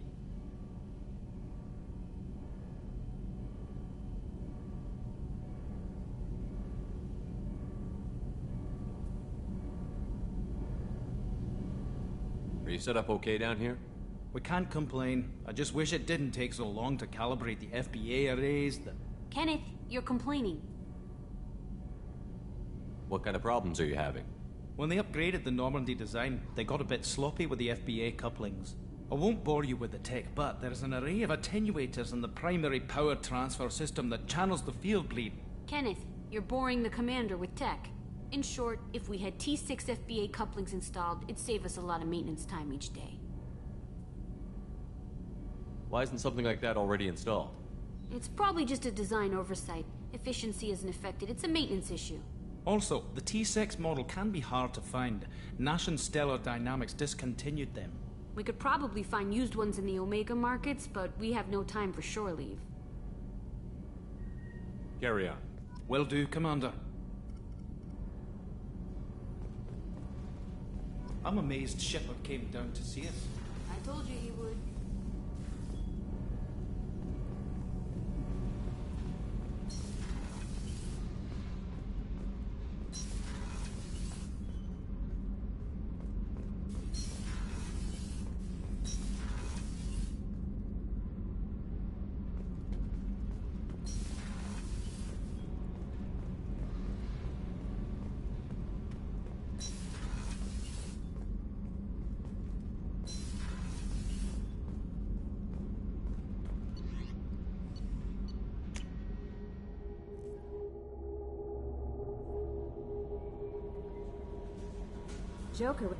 Are you set up okay down here? We can't complain. I just wish it didn't take so long to calibrate the FBA arrays, Kenneth, you're complaining. What kind of problems are you having? When they upgraded the Normandy design, they got a bit sloppy with the FBA couplings. I won't bore you with the tech, but there's an array of attenuators in the primary power transfer system that channels the field bleed. Kenneth, you're boring the commander with tech. In short, if we had T6 FBA couplings installed, it'd save us a lot of maintenance time each day. Why isn't something like that already installed? It's probably just a design oversight. Efficiency isn't affected, it's a maintenance issue. Also, the T6 model can be hard to find. Nash and Stellar Dynamics discontinued them. We could probably find used ones in the Omega markets, but we have no time for shore leave. Carry on. Will do, Commander. I'm amazed Shepard came down to see us. I told you he would. Joker.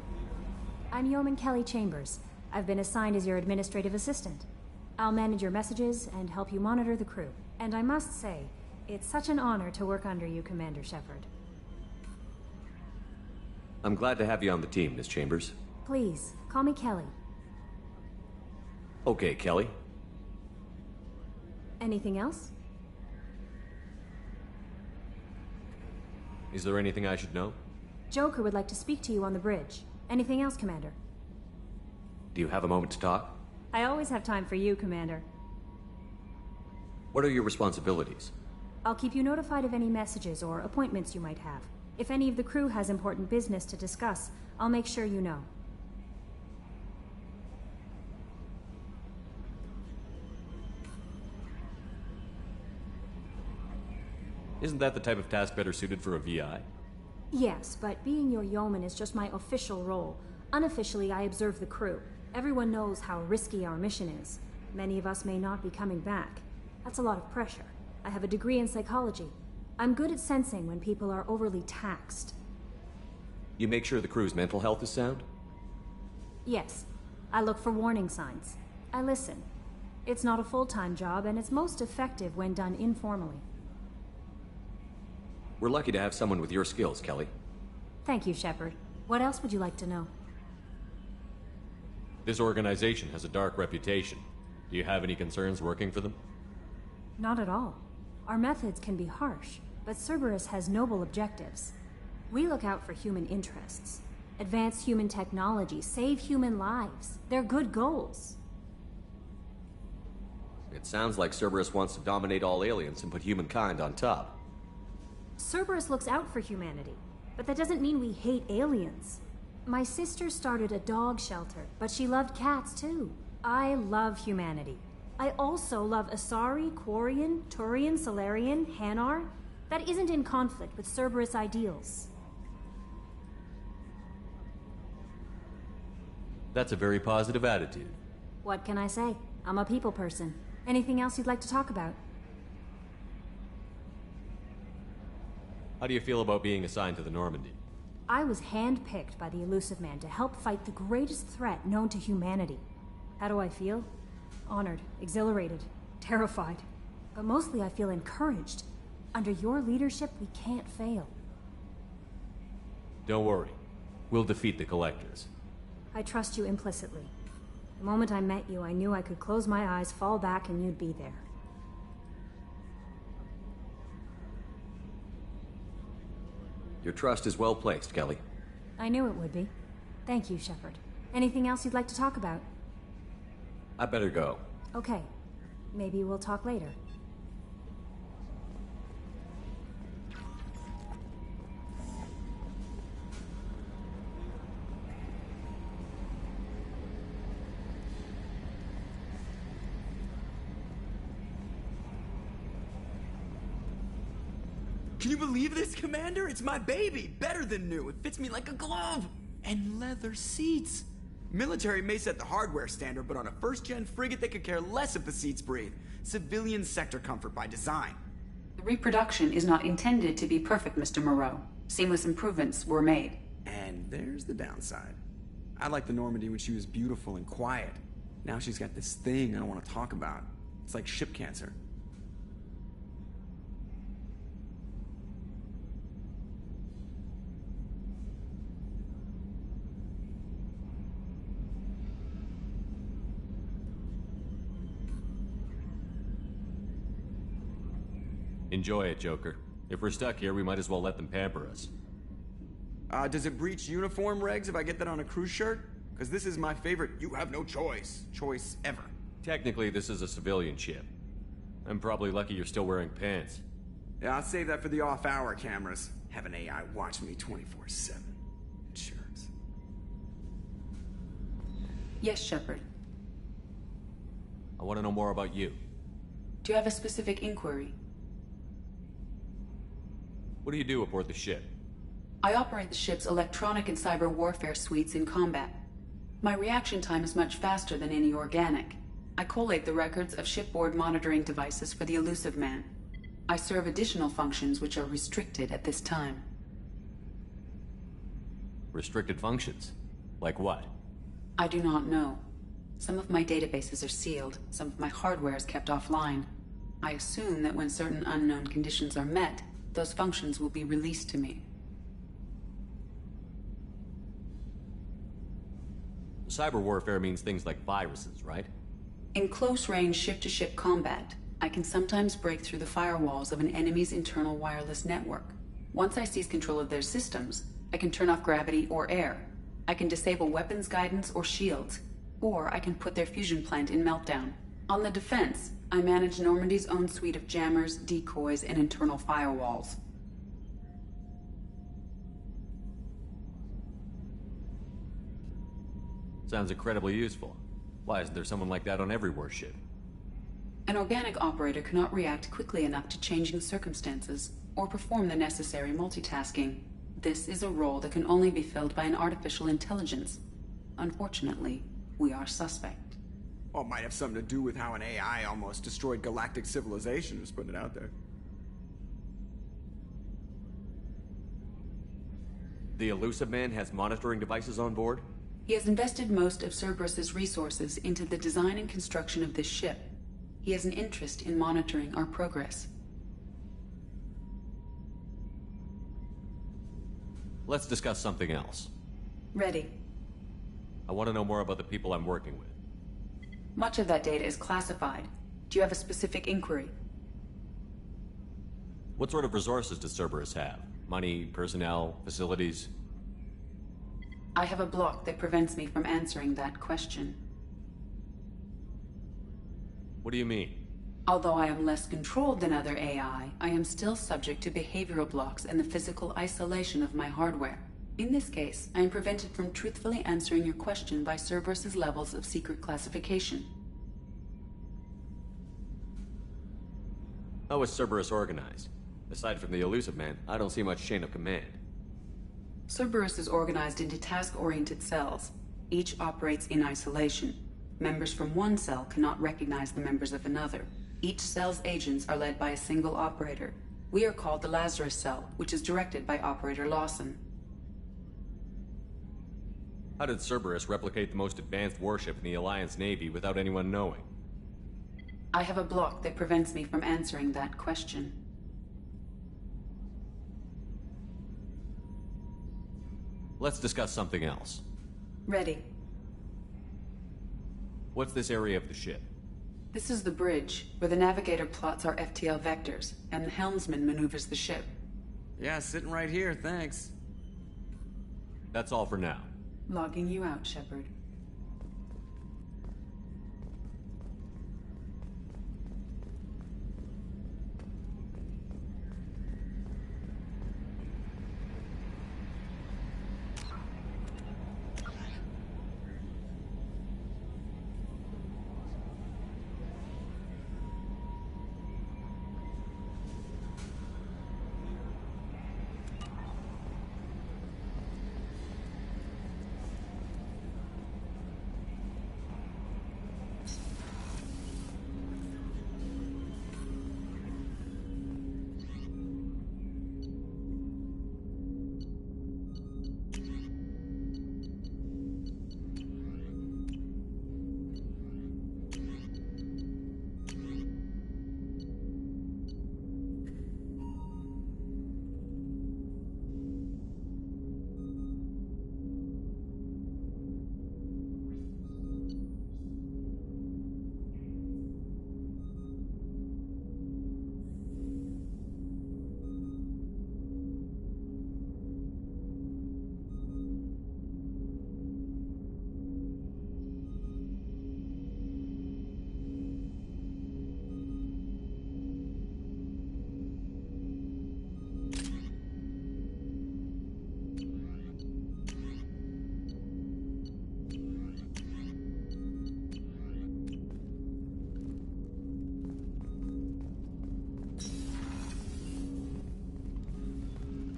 I'm Yeoman Kelly Chambers. I've been assigned as your administrative assistant. I'll manage your messages and help you monitor the crew. And I must say, it's such an honor to work under you, Commander Shepard. I'm glad to have you on the team, Miss Chambers. Please, call me Kelly. Okay, Kelly. Anything else? Is there anything I should know? Joker would like to speak to you on the bridge. Anything else, Commander? Do you have a moment to talk? I always have time for you, Commander. What are your responsibilities? I'll keep you notified of any messages or appointments you might have. If any of the crew has important business to discuss, I'll make sure you know. Isn't that the type of task better suited for a VI? Yes, but being your yeoman is just my official role. Unofficially, I observe the crew. Everyone knows how risky our mission is. Many of us may not be coming back. That's a lot of pressure. I have a degree in psychology. I'm good at sensing when people are overly taxed. You make sure the crew's mental health is sound? Yes. I look for warning signs. I listen. It's not a full-time job, and it's most effective when done informally. We're lucky to have someone with your skills, Kelly. Thank you, Shepard. What else would you like to know? This organization has a dark reputation. Do you have any concerns working for them? Not at all. Our methods can be harsh, but Cerberus has noble objectives. We look out for human interests. Advance human technology, save human lives. They're good goals. It sounds like Cerberus wants to dominate all aliens and put humankind on top. Cerberus looks out for humanity, but that doesn't mean we hate aliens. My sister started a dog shelter, but she loved cats too. I love humanity. I also love Asari, Quarian, Turian, Solarian, Hanar. That isn't in conflict with Cerberus ideals. That's a very positive attitude. What can I say? I'm a people person. Anything else you'd like to talk about? How do you feel about being assigned to the Normandy? I was handpicked by the Elusive Man to help fight the greatest threat known to humanity. How do I feel? Honored, exhilarated, terrified. But mostly I feel encouraged. Under your leadership, we can't fail. Don't worry. We'll defeat the Collectors. I trust you implicitly. The moment I met you, I knew I could close my eyes, fall back, and you'd be there. Your trust is well placed, Kelly. I knew it would be. Thank you, Shepard. Anything else you'd like to talk about? I better go. Okay. Maybe we'll talk later. Can you believe this, Commander? It's my baby! Better than new. It fits me like a glove! And leather seats! Military may set the hardware standard, but on a first-gen frigate they could care less if the seats breathe. Civilian sector comfort by design. The reproduction is not intended to be perfect, Mr. Moreau. Seamless improvements were made. And there's the downside. I liked the Normandy when she was beautiful and quiet. Now she's got this thing I don't want to talk about. It's like ship cancer. Enjoy it, Joker. If we're stuck here, we might as well let them pamper us. Does it breach uniform regs if I get that on a cruise shirt? Because this is my favorite you have no choice ever. Technically, this is a civilian ship. I'm probably lucky you're still wearing pants. Yeah, I'll save that for the off-hour cameras. Have an AI watch me 24/7. Insurance. Yes, Shepard. I want to know more about you. Do you have a specific inquiry? What do you do aboard the ship? I operate the ship's electronic and cyber warfare suites in combat. My reaction time is much faster than any organic. I collate the records of shipboard monitoring devices for the Elusive Man. I serve additional functions which are restricted at this time. Restricted functions? Like what? I do not know. Some of my databases are sealed, some of my hardware is kept offline. I assume that when certain unknown conditions are met, those functions will be released to me. Cyber warfare means things like viruses, right? In close-range ship-to-ship combat, I can sometimes break through the firewalls of an enemy's internal wireless network. Once I seize control of their systems, I can turn off gravity or air. I can disable weapons guidance or shields, or I can put their fusion plant in meltdown. On the defense, I manage Normandy's own suite of jammers, decoys, and internal firewalls. Sounds incredibly useful. Why isn't there someone like that on every warship? An organic operator cannot react quickly enough to changing circumstances, or perform the necessary multitasking. This is a role that can only be filled by an artificial intelligence. Unfortunately, we are suspect. Well, it might have something to do with how an AI almost destroyed galactic civilization, just putting it out there. The Elusive Man has monitoring devices on board? He has invested most of Cerberus's resources into the design and construction of this ship. He has an interest in monitoring our progress. Let's discuss something else. Ready. I want to know more about the people I'm working with. Much of that data is classified. Do you have a specific inquiry? What sort of resources does Cerberus have? Money, personnel, facilities? I have a block that prevents me from answering that question. What do you mean? Although I am less controlled than other AI, I am still subject to behavioral blocks and the physical isolation of my hardware. In this case, I am prevented from truthfully answering your question by Cerberus's levels of secret classification. How is Cerberus organized? Aside from the Elusive Man, I don't see much chain of command. Cerberus is organized into task-oriented cells. Each operates in isolation. Members from one cell cannot recognize the members of another. Each cell's agents are led by a single operator. We are called the Lazarus Cell, which is directed by Operator Lawson. How did Cerberus replicate the most advanced warship in the Alliance Navy without anyone knowing? I have a block that prevents me from answering that question. Let's discuss something else. Ready. What's this area of the ship? This is the bridge, where the navigator plots our FTL vectors, and the helmsman maneuvers the ship. Yeah, sitting right here, thanks. That's all for now. Logging you out, Shepard.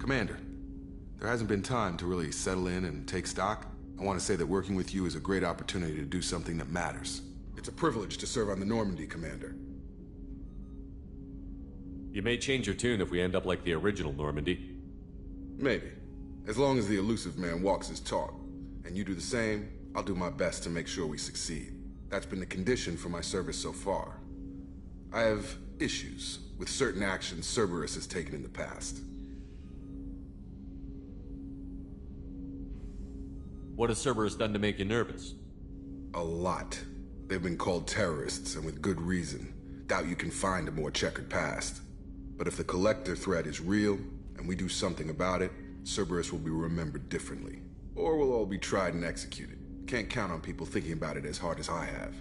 Commander, there hasn't been time to really settle in and take stock. I want to say that working with you is a great opportunity to do something that matters. It's a privilege to serve on the Normandy, Commander. You may change your tune if we end up like the original Normandy. Maybe. As long as the Elusive Man walks his talk, and you do the same, I'll do my best to make sure we succeed. That's been the condition for my service so far. I have issues with certain actions Cerberus has taken in the past. What has Cerberus done to make you nervous? A lot. They've been called terrorists, and with good reason. Doubt you can find a more checkered past. But if the Collector threat is real, and we do something about it, Cerberus will be remembered differently. Or we'll all be tried and executed. Can't count on people thinking about it as hard as I have.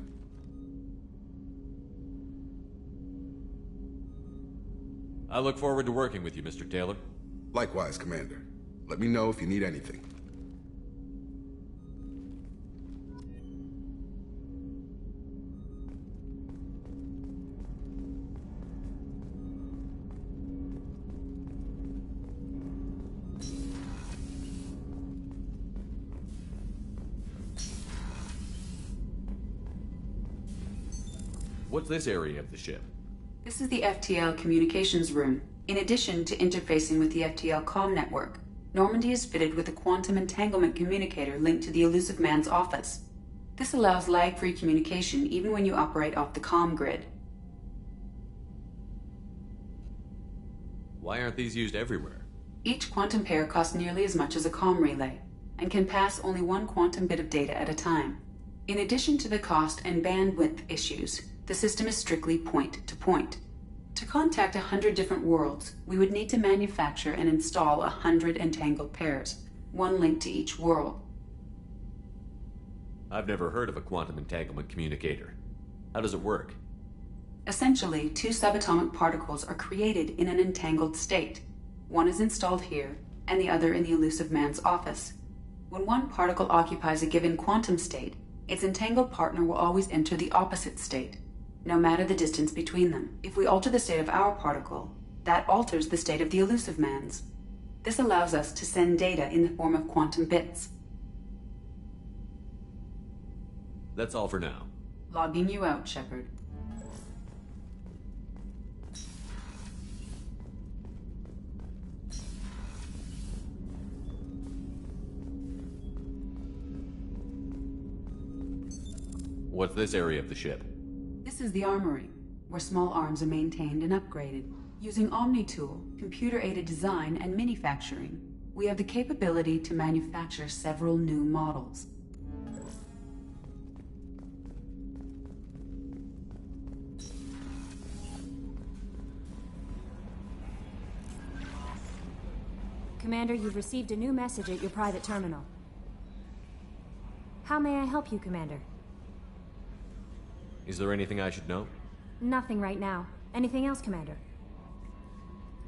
I look forward to working with you, Mr. Taylor. Likewise, Commander. Let me know if you need anything. What's this area of the ship? This is the FTL communications room. In addition to interfacing with the FTL comm network, Normandy is fitted with a quantum entanglement communicator linked to the Elusive Man's office. This allows lag-free communication even when you operate off the comm grid. Why aren't these used everywhere? Each quantum pair costs nearly as much as a comm relay, and can pass only one quantum bit of data at a time. In addition to the cost and bandwidth issues, the system is strictly point-to-point. To contact 100 different worlds, we would need to manufacture and install 100 entangled pairs, one linked to each world. I've never heard of a quantum entanglement communicator. How does it work? Essentially, two subatomic particles are created in an entangled state. One is installed here, and the other in the Elusive Man's office. When one particle occupies a given quantum state, its entangled partner will always enter the opposite state, no matter the distance between them. If we alter the state of our particle, that alters the state of the Elusive Man's. This allows us to send data in the form of quantum bits. That's all for now. Logging you out, Shepard. What's this area of the ship? This is the armory, where small arms are maintained and upgraded. Using Omni-Tool, computer-aided design, and manufacturing, we have the capability to manufacture several new models. Commander, you've received a new message at your private terminal. How may I help you, Commander? Is there anything I should know? Nothing right now. Anything else, Commander?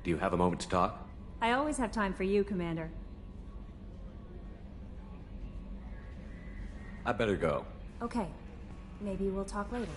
Do you have a moment to talk? I always have time for you, Commander. I better go. Okay. Maybe we'll talk later.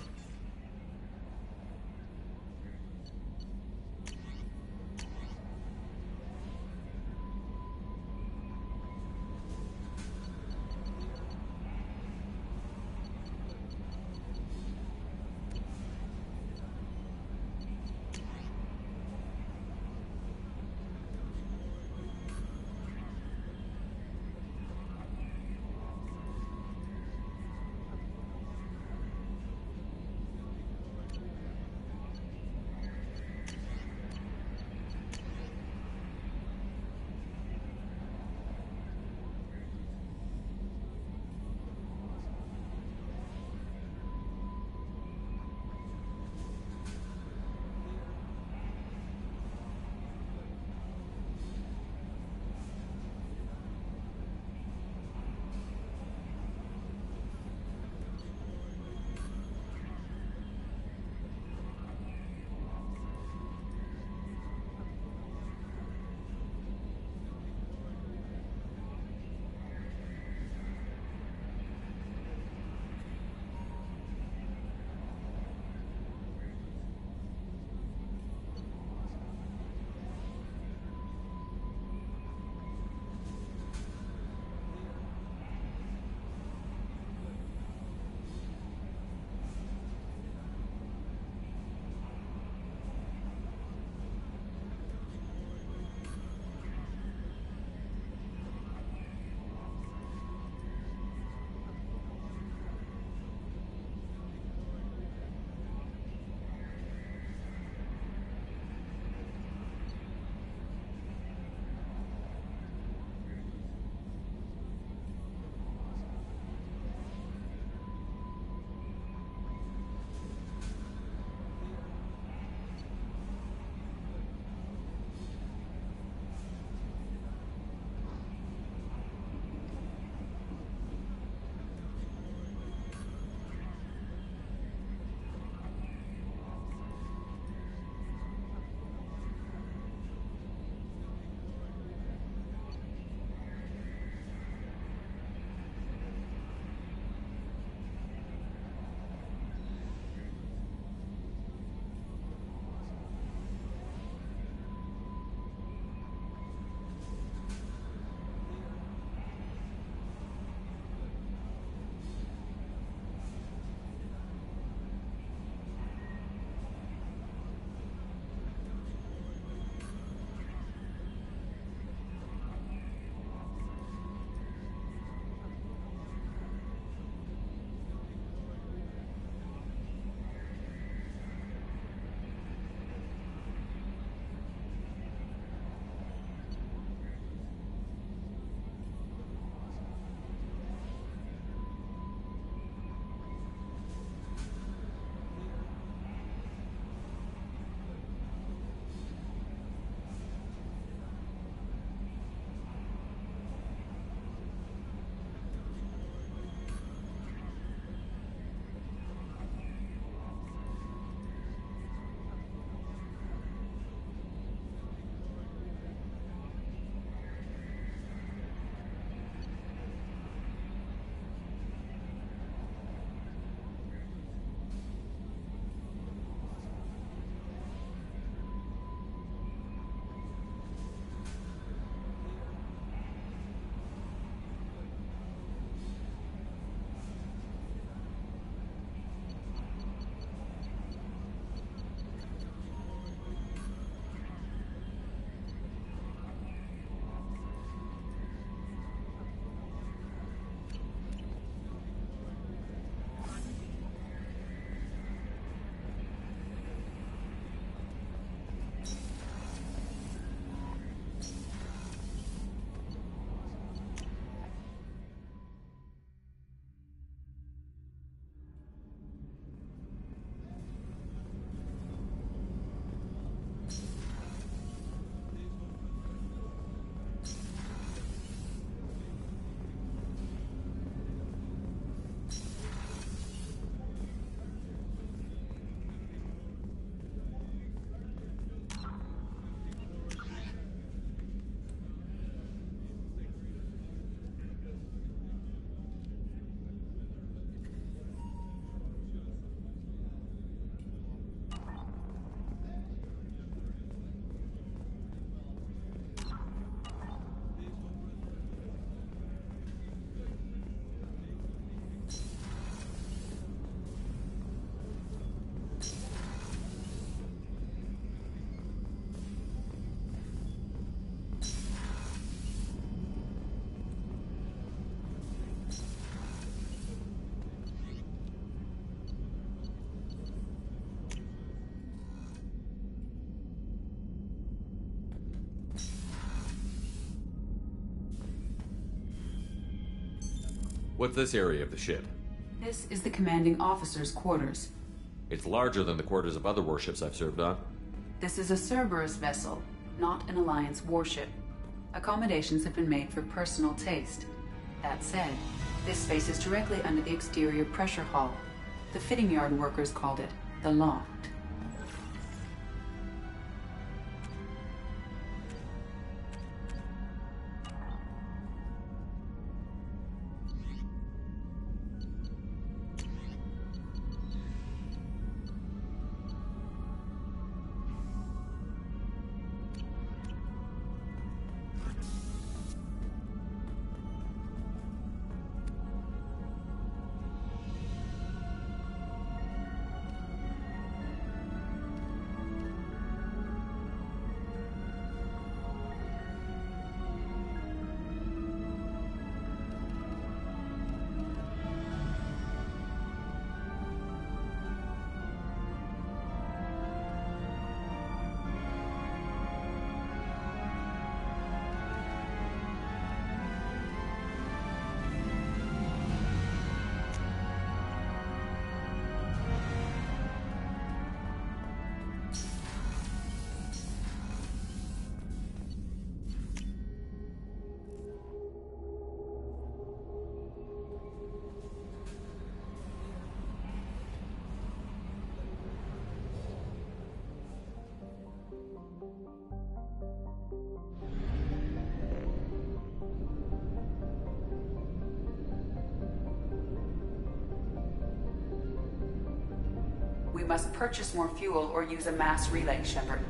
What's this area of the ship? This is the commanding officer's quarters. It's larger than the quarters of other warships I've served on. This is a Cerberus vessel, not an Alliance warship. Accommodations have been made for personal taste. That said, this space is directly under the exterior pressure hull. The fitting yard workers called it the loft. We must purchase more fuel or use a mass relay, Shepard.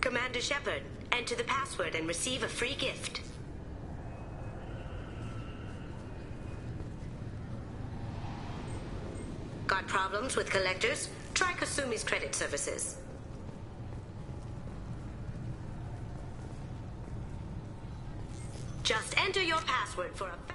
Commander Shepard, enter the password and receive a free gift. Got problems with collectors? Try Kasumi's credit services. Just enter your password for a...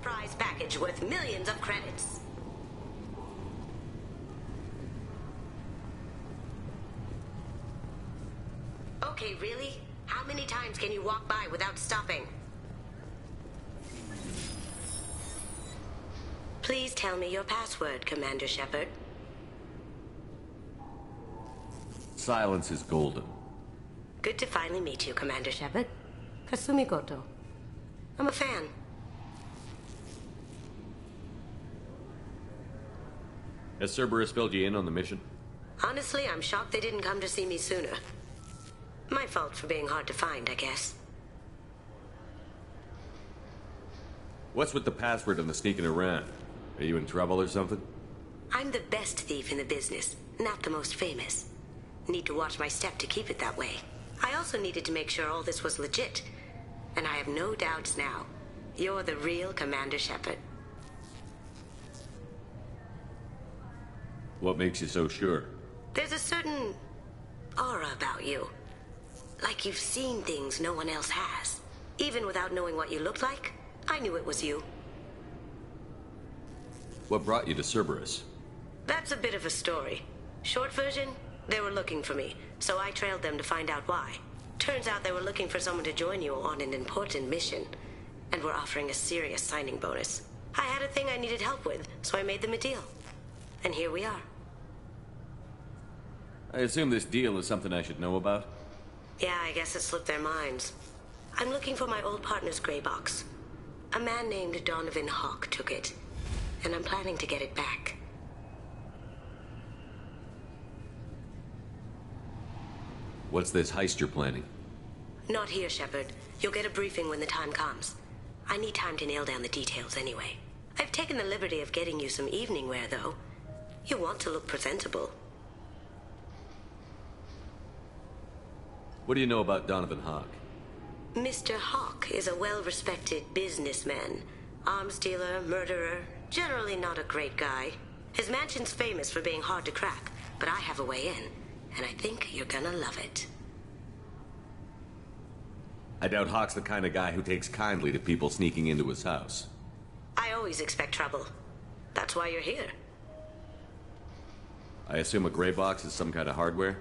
prize package worth millions of credits. Okay, really? How many times can you walk by without stopping? Please tell me your password, Commander Shepard. Silence is golden. Good to finally meet you, Commander Shepard. Kasumi Goto. I'm a fan. Has Cerberus filled you in on the mission? Honestly, I'm shocked they didn't come to see me sooner. My fault for being hard to find, I guess. What's with the password and the sneaking around? Are you in trouble or something? I'm the best thief in the business, not the most famous. Need to watch my step to keep it that way. I also needed to make sure all this was legit. And I have no doubts now. You're the real Commander Shepard. What makes you so sure? There's a certain aura about you. Like you've seen things no one else has. Even without knowing what you looked like, I knew it was you. What brought you to Cerberus? That's a bit of a story. Short version, they were looking for me, so I trailed them to find out why. Turns out they were looking for someone to join you on an important mission, and were offering a serious signing bonus. I had a thing I needed help with, so I made them a deal. And here we are. I assume this deal is something I should know about? Yeah, I guess it slipped their minds. I'm looking for my old partner's gray box. A man named Donovan Hawk took it, and I'm planning to get it back. What's this heist you're planning? Not here, Shepard. You'll get a briefing when the time comes. I need time to nail down the details anyway. I've taken the liberty of getting you some evening wear, though. You want to look presentable. What do you know about Donovan Hawk? Mr. Hawk is a well-respected businessman. Arms dealer, murderer, generally not a great guy. His mansion's famous for being hard to crack, but I have a way in, and I think you're gonna love it. I doubt Hawk's the kind of guy who takes kindly to people sneaking into his house. I always expect trouble. That's why you're here. I assume a gray box is some kind of hardware?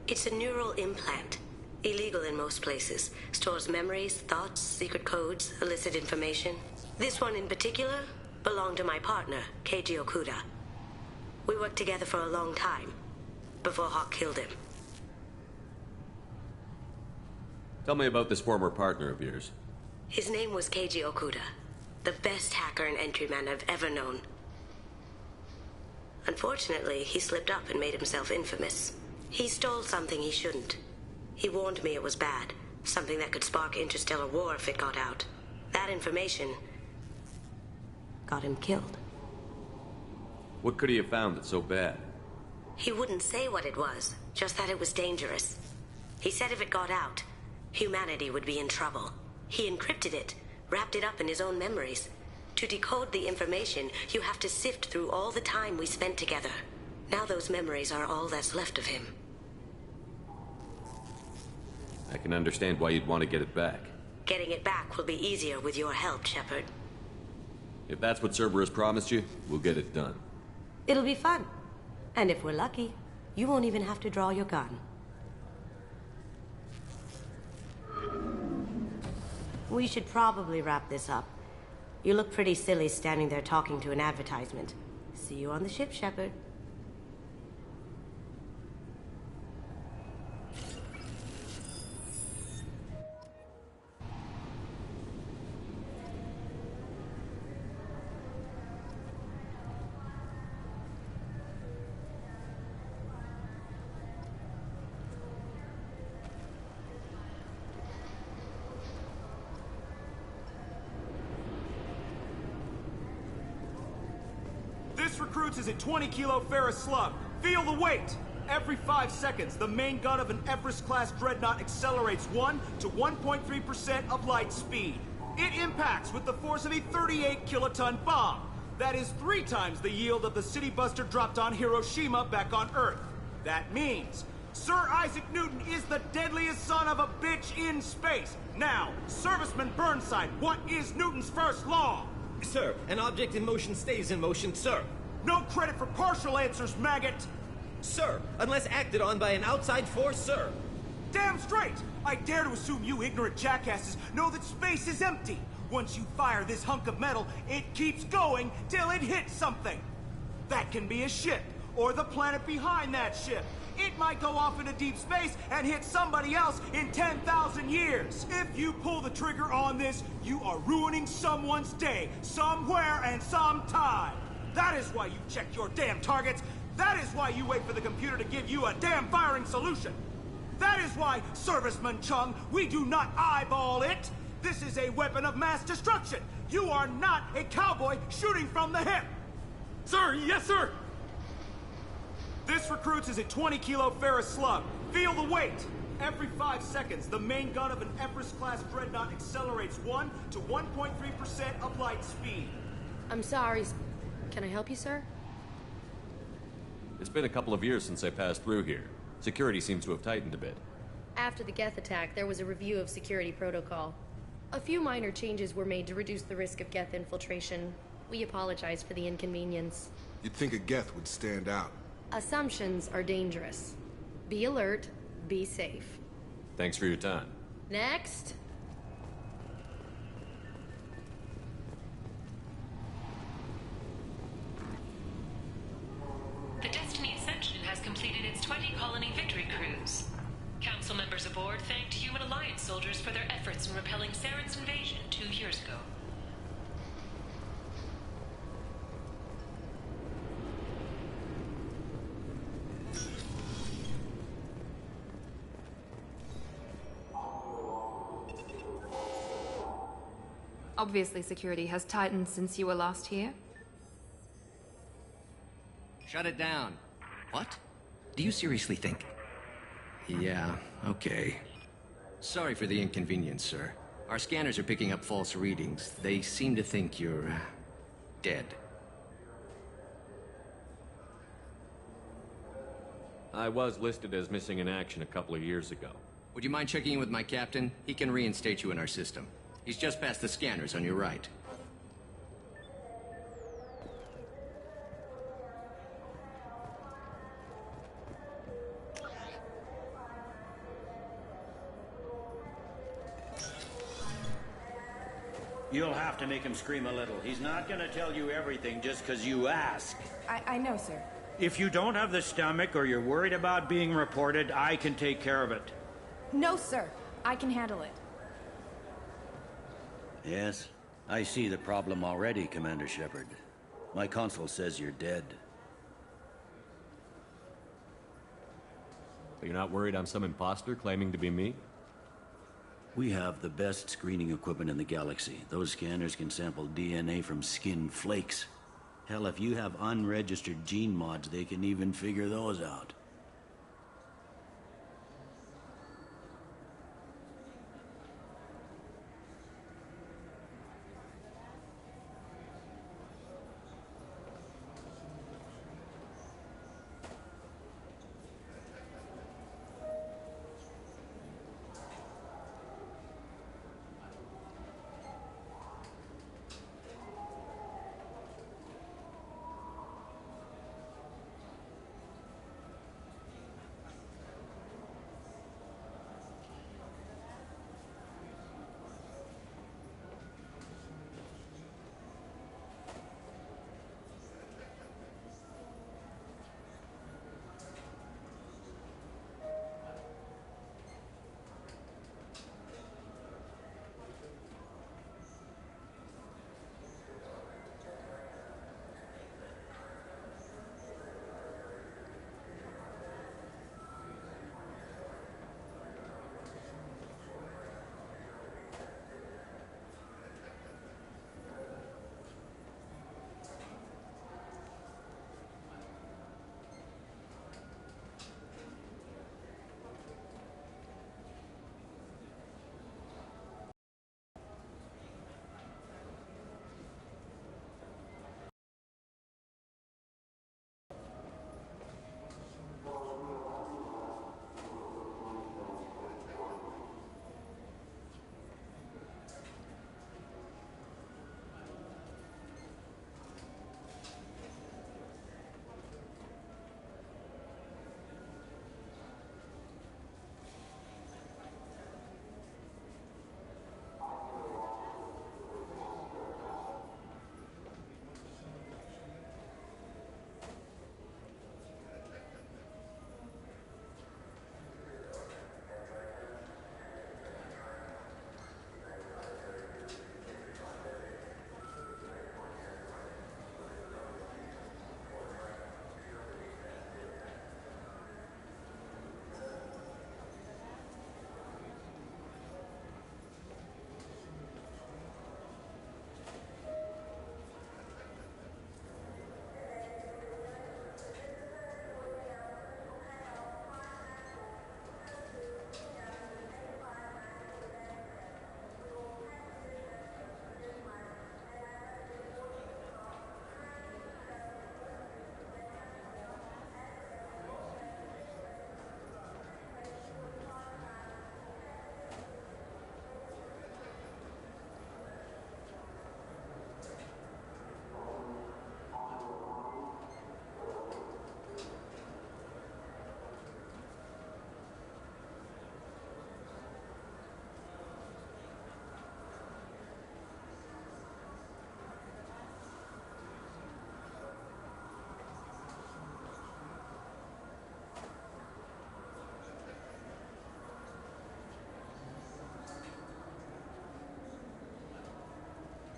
It's a neural implant. Illegal in most places. Stores memories, thoughts, secret codes, illicit information. This one in particular belonged to my partner, Keiji Okuda. We worked together for a long time, before Hawk killed him. Tell me about this former partner of yours. His name was Keiji Okuda, the best hacker and entryman I've ever known. Unfortunately, he slipped up and made himself infamous. He stole something he shouldn't. He warned me it was bad, something that could spark interstellar war if it got out. That information got him killed. What could he have found that's so bad? He wouldn't say what it was, just that it was dangerous. He said if it got out, humanity would be in trouble. He encrypted it, wrapped it up in his own memories. To decode the information, you have to sift through all the time we spent together. Now those memories are all that's left of him. I can understand why you'd want to get it back. Getting it back will be easier with your help, Shepard. If that's what Cerberus promised you, we'll get it done. It'll be fun. And if we're lucky, you won't even have to draw your gun. We should probably wrap this up. You look pretty silly standing there talking to an advertisement. See you on the ship, Shepard. This recruits is a 20-kilo ferrous slug. Feel the weight! Every 5 seconds, the main gun of an Everest-class dreadnought accelerates 1 to 1.3% of light speed. It impacts with the force of a 38-kiloton bomb. That is 3 times the yield of the city buster dropped on Hiroshima back on Earth. That means Sir Isaac Newton is the deadliest son of a bitch in space. Now, Serviceman Burnside, what is Newton's first law? Sir, an object in motion stays in motion, sir. No credit for partial answers, maggot! Sir, unless acted on by an outside force, sir. Damn straight! I dare to assume you ignorant jackasses know that space is empty. Once you fire this hunk of metal, it keeps going till it hits something. That can be a ship, or the planet behind that ship. It might go off into deep space and hit somebody else in 10,000 years. If you pull the trigger on this, you are ruining someone's day, somewhere and sometime. That is why you check your damn targets. That is why you wait for the computer to give you a damn firing solution. That is why, Serviceman Chung, we do not eyeball it. This is a weapon of mass destruction. You are not a cowboy shooting from the hip. Sir, yes, sir. This recruits is a 20-kilo ferrous slug. Feel the weight. Every 5 seconds, the main gun of an Everest-class dreadnought accelerates 1 to 1.3% of light speed. I'm sorry. Can I help you, sir? It's been a couple of years since I passed through here. Security seems to have tightened a bit. After the Geth attack, there was a review of security protocol. A few minor changes were made to reduce the risk of Geth infiltration. We apologize for the inconvenience. You'd think a Geth would stand out. Assumptions are dangerous. Be alert, be safe. Thanks for your time. Next. The Destiny Ascension has completed its 20-colony victory cruise. Council members aboard thanked Human Alliance soldiers for their efforts in repelling Saren's invasion 2 years ago. Obviously, security has tightened since you were last here. Shut it down. What? Do you seriously think? Yeah, okay. Sorry for the inconvenience, sir. Our scanners are picking up false readings. They seem to think you're dead. I was listed as missing in action a couple of years ago. Would you mind checking in with my captain? He can reinstate you in our system. He's just past the scanners on your right. You'll have to make him scream a little. He's not gonna tell you everything just because you ask. I know, sir. If you don't have the stomach or you're worried about being reported, I can take care of it. No, sir. I can handle it. Yes, I see the problem already, Commander Shepard. My console says you're dead. But you're not worried I'm some imposter claiming to be me? We have the best screening equipment in the galaxy. Those scanners can sample DNA from skin flakes. Hell, if you have unregistered gene mods, they can even figure those out.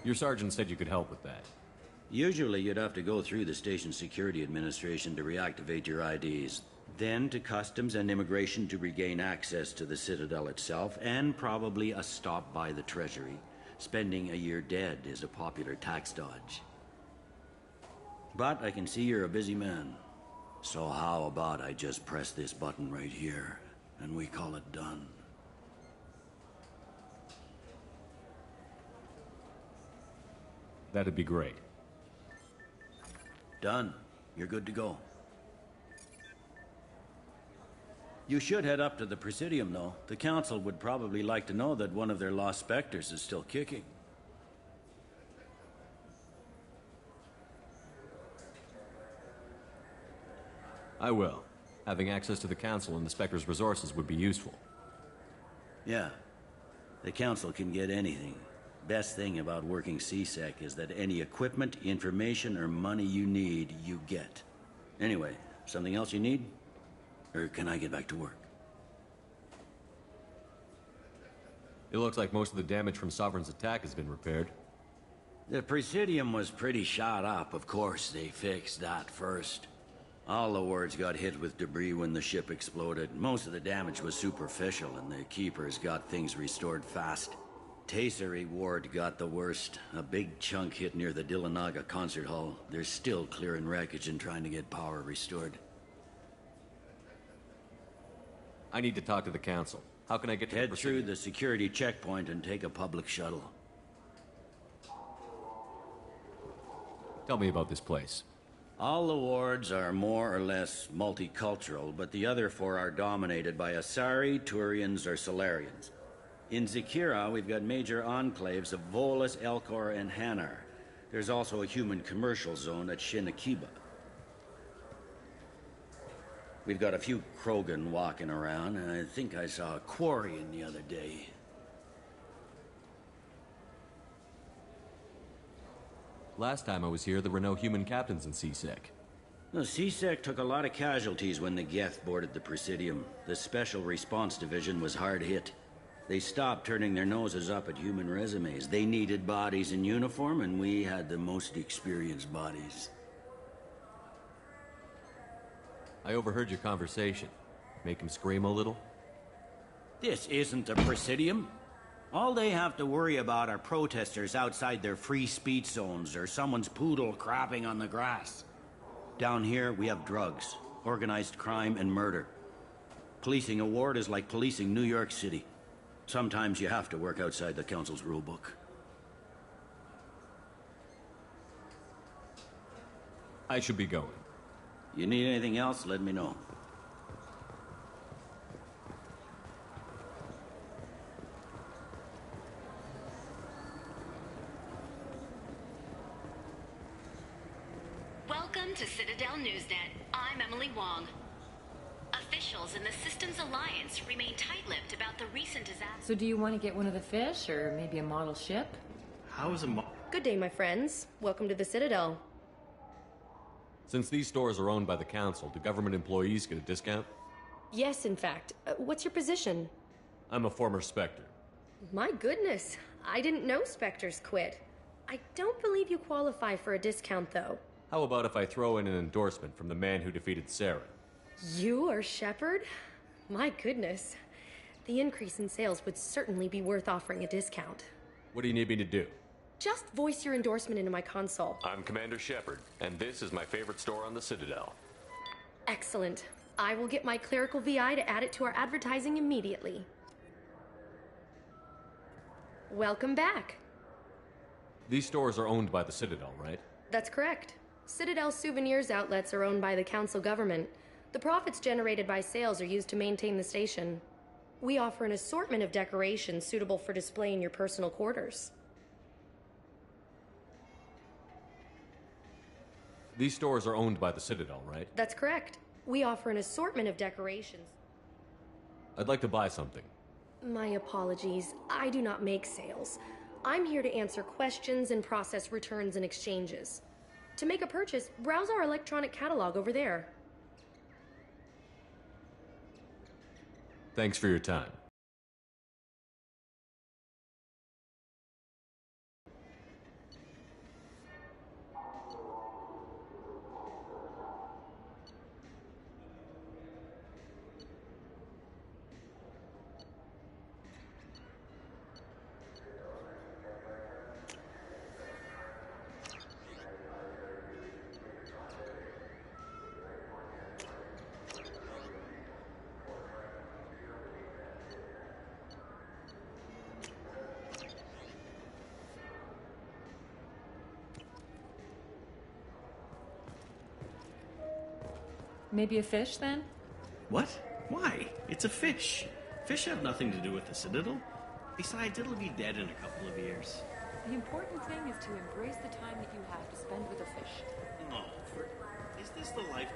Your sergeant said you could help with that. Usually you'd have to go through the station security administration to reactivate your IDs, then to customs and immigration to regain access to the Citadel itself, and probably a stop by the Treasury. Spending a year dead is a popular tax dodge. But I can see you're a busy man. So how about I just press this button right here, and we call it done? That'd be great. Done. You're good to go. You should head up to the Presidium, though. The Council would probably like to know that one of their lost Spectres is still kicking. I will. Having access to the Council and the Spectre's resources would be useful. Yeah. The Council can get anything. Best thing about working C-Sec is that any equipment, information, or money you need, you get. Anyway, something else you need? Or can I get back to work? It looks like most of the damage from Sovereign's attack has been repaired. The Presidium was pretty shot up. Of course, they fixed that first. All the wards got hit with debris when the ship exploded. Most of the damage was superficial, and the Keepers got things restored fast. Tasery Ward got the worst. A big chunk hit near the Dillanaga concert hall. They're still clearing wreckage and trying to get power restored. I need to talk to the Council. How can I get to Head through the security checkpoint and take a public shuttle. Tell me about this place. All the wards are more or less multicultural, but the other four are dominated by Asari, Turians, or Solarians. In Zakira, we've got major enclaves of Volus, Elcor, and Hanar. There's also a human commercial zone at Shinakiba. We've got a few Krogan walking around, and I think I saw a Quarian the other day. Last time I was here, there were no human captains in C-Sec. The C-Sec took a lot of casualties when the Geth boarded the Presidium. The Special Response Division was hard hit. They stopped turning their noses up at human resumes. They needed bodies in uniform, and we had the most experienced bodies. I overheard your conversation. Make him scream a little? This isn't a Presidium. All they have to worry about are protesters outside their free speech zones or someone's poodle crapping on the grass. Down here, we have drugs, organized crime, and murder. Policing a ward is like policing New York City. Sometimes you have to work outside the Council's rulebook. I should be going. You need anything else, let me know. Welcome to Citadel Newsnet. I'm Emily Wong. Officials in the Systems Alliance remain tight-lipped about the recent disaster. So do you want to get one of the fish, or maybe a model ship? How is a Good day, my friends. Welcome to the Citadel. Since these stores are owned by the Council, do government employees get a discount? Yes, in fact. What's your position? I'm a former Spectre. My goodness. I didn't know Spectres quit. I don't believe you qualify for a discount, though. How about if I throw in an endorsement from the man who defeated Sarah? You are Shepard? My goodness. The increase in sales would certainly be worth offering a discount. What do you need me to do? Just voice your endorsement into my console. I'm Commander Shepard, and this is my favorite store on the Citadel. Excellent. I will get my clerical VI to add it to our advertising immediately. Welcome back. These stores are owned by the Citadel, right? That's correct. Citadel Souvenirs outlets are owned by the Council government. The profits generated by sales are used to maintain the station. We offer an assortment of decorations suitable for display in your personal quarters. These stores are owned by the Citadel, right? That's correct. We offer an assortment of decorations. I'd like to buy something. My apologies. I do not make sales. I'm here to answer questions and process returns and exchanges. To make a purchase, browse our electronic catalog over there. Thanks for your time. Maybe a fish, then? What? Why? It's a fish. Fish have nothing to do with the Citadel. Besides, it'll be dead in a couple of years. The important thing is to embrace the time that you have to spend with a fish. No, is this the life?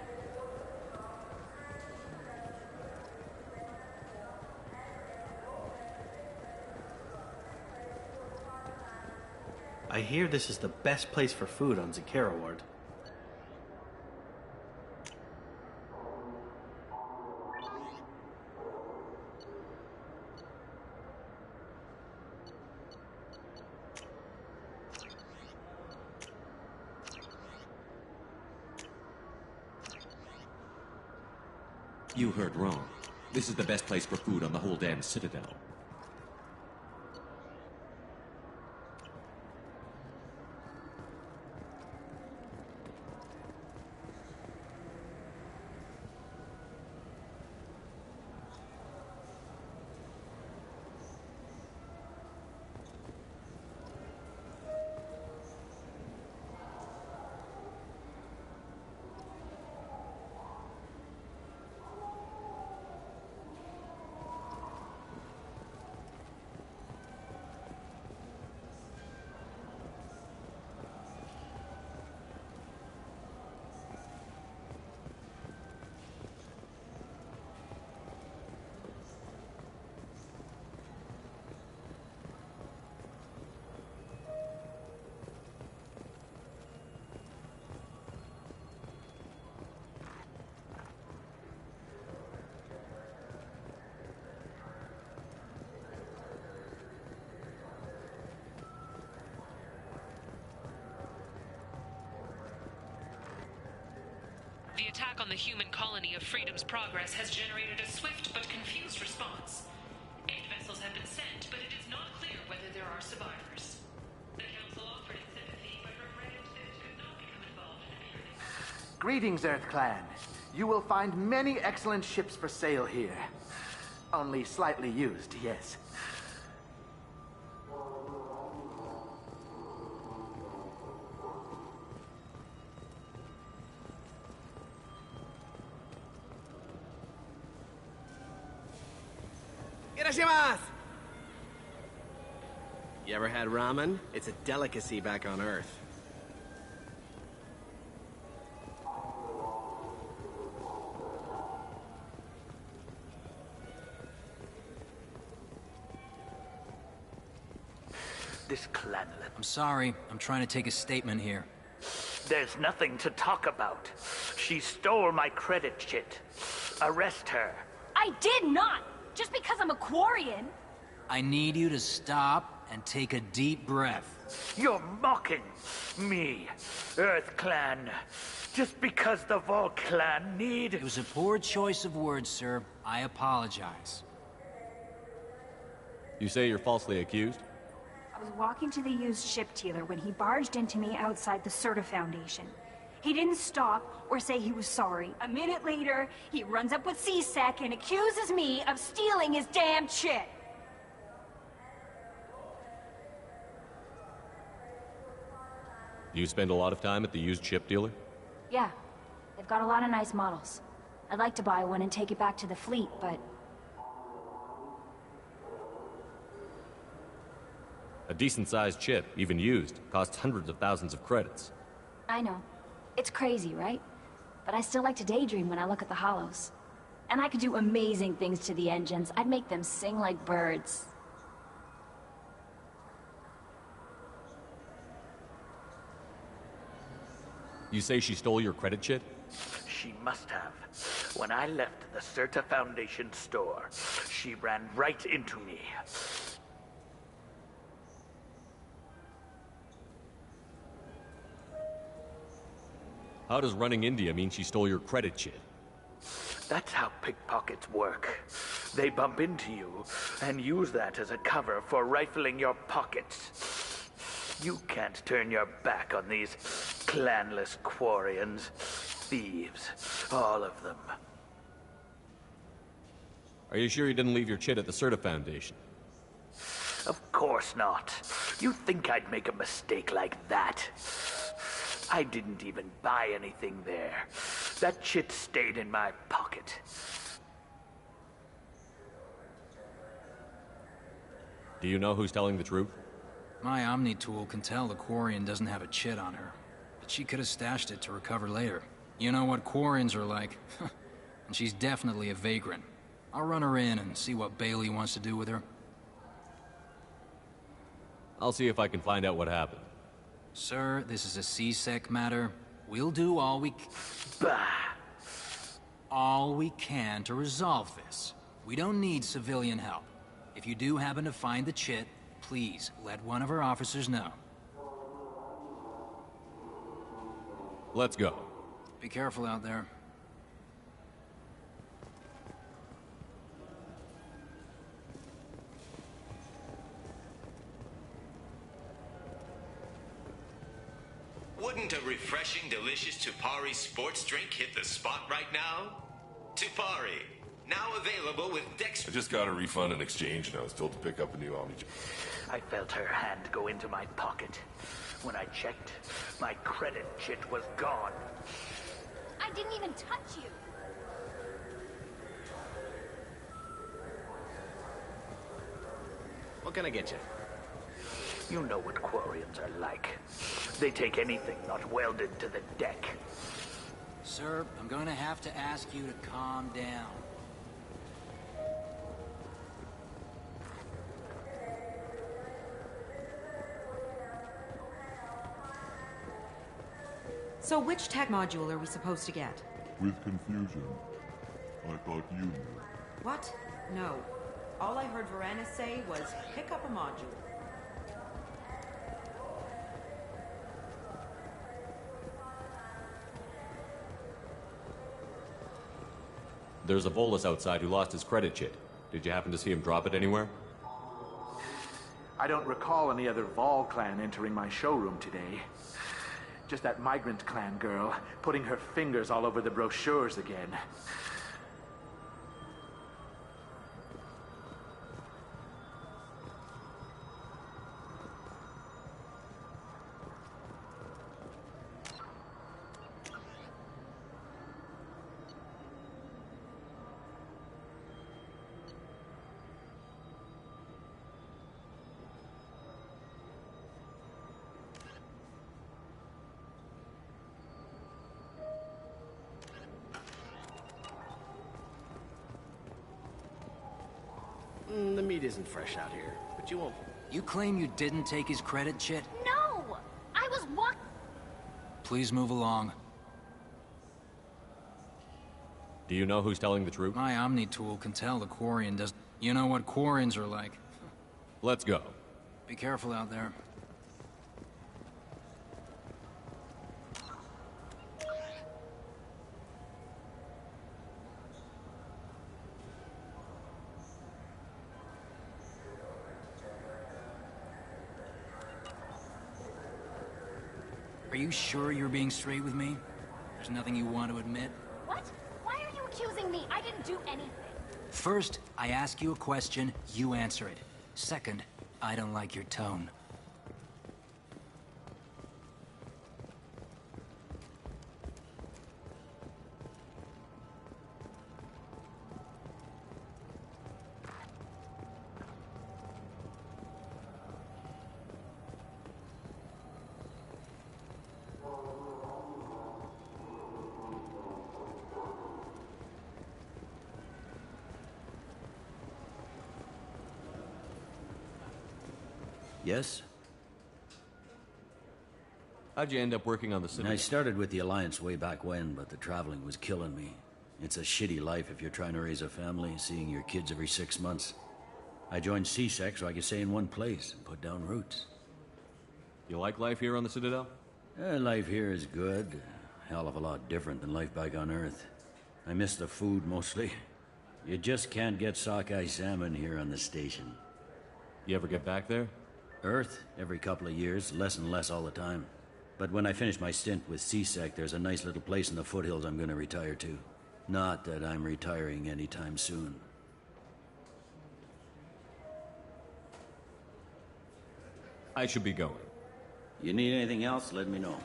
I hear this is the best place for food on Zakera Ward. You heard wrong. This is the best place for food on the whole damn Citadel. The attack on the human colony of Freedom's Progress has generated a swift but confused response. 8 vessels have been sent, but it is not clear whether there are survivors. The Council offered its sympathy, but regretted that it could not become involved in anything. Greetings, Earth Clan. You will find many excellent ships for sale here. Only slightly used, yes. You ever had ramen? It's a delicacy back on Earth. This clanlet. I'm sorry. I'm trying to take a statement here. There's nothing to talk about. She stole my credit chit. Arrest her. I did not! Just because I'm a Quarian. I need you to stop and take a deep breath. You're mocking me, Earth Clan. Just because the Vol Clan need... It was a poor choice of words, sir. I apologize. You say you're falsely accused? I was walking to the used ship dealer when he barged into me outside the Serta Foundation. He didn't stop or say he was sorry. A minute later, he runs up with C-Sec and accuses me of stealing his damn shit. You spend a lot of time at the used ship dealer? Yeah, they've got a lot of nice models. I'd like to buy one and take it back to the fleet, but... A decent-sized ship, even used, costs hundreds of thousands of credits. I know. It's crazy, right? But I still like to daydream when I look at the hollows. And I could do amazing things to the engines. I'd make them sing like birds. You say she stole your credit chit? She must have. When I left the Serta Foundation store, she ran right into me. How does running India mean she stole your credit chit? That's how pickpockets work. They bump into you and use that as a cover for rifling your pockets. You can't turn your back on these clanless Quarians. Thieves. All of them. Are you sure you didn't leave your chit at the Serta Foundation? Of course not. You think I'd make a mistake like that? I didn't even buy anything there. That chit stayed in my pocket. Do you know who's telling the truth? My Omni tool can tell the Quarian doesn't have a chit on her, but she could have stashed it to recover later. You know what Quarians are like, and she's definitely a vagrant. I'll run her in and see what Bailey wants to do with her. I'll see if I can find out what happened. Sir, this is a C-Sec matter. We'll do all we can to resolve this. We don't need civilian help. If you do happen to find the chit, please let one of our officers know. Let's go. Be careful out there. Wouldn't a refreshing, delicious Tupari sports drink hit the spot right now? Tupari, now available with Dex. I just got a refund in exchange, and I was told to pick up a new Omni. I felt her hand go into my pocket. When I checked, my credit chit was gone. I didn't even touch you. What can I get you? You know what Quarians are like. They take anything not welded to the deck. Sir, I'm going to have to ask you to calm down. So which tech module are we supposed to get? With confusion. I thought you knew. What? No. All I heard Varanus say was, pick up a module. There's a Volus outside who lost his credit chit. Did you happen to see him drop it anywhere? I don't recall any other Vol clan entering my showroom today. Just that migrant clan girl putting her fingers all over the brochures again. The meat isn't fresh out here, but you won't. You claim you didn't take his credit chit? No! I was walking. Please move along. Do you know who's telling the truth? My Omni tool can tell the Quarian does. You know what Quarians are like. Let's go. Be careful out there. Are you sure you're being straight with me? There's nothing you want to admit? What? Why are you accusing me? I didn't do anything. First, I ask you a question, you answer it. Second, I don't like your tone. Yes? How'd you end up working on the city? I started with the Alliance way back when, but the traveling was killing me. It's a shitty life if you're trying to raise a family, seeing your kids every 6 months. I joined C-Sec so I could stay in one place and put down roots. You like life here on the Citadel? Life here is good. A hell of a lot different than life back on Earth. I miss the food mostly. You just can't get sockeye salmon here on the station. You ever get back there? Earth, every couple of years, less and less all the time. But when I finish my stint with C-Sec, there's a nice little place in the foothills I'm going to retire to. Not that I'm retiring anytime soon. I should be going. You need anything else, let me know.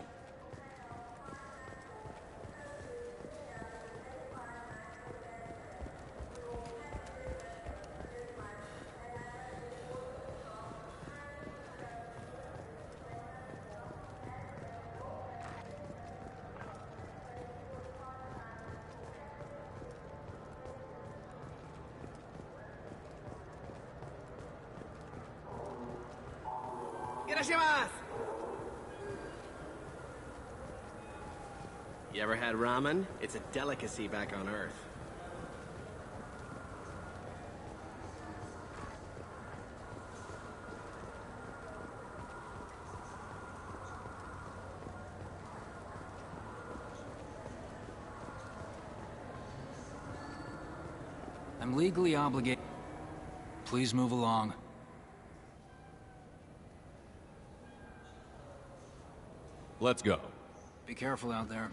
You ever had ramen? It's a delicacy back on Earth. I'm legally obligated. Please move along. Let's go. Be careful out there.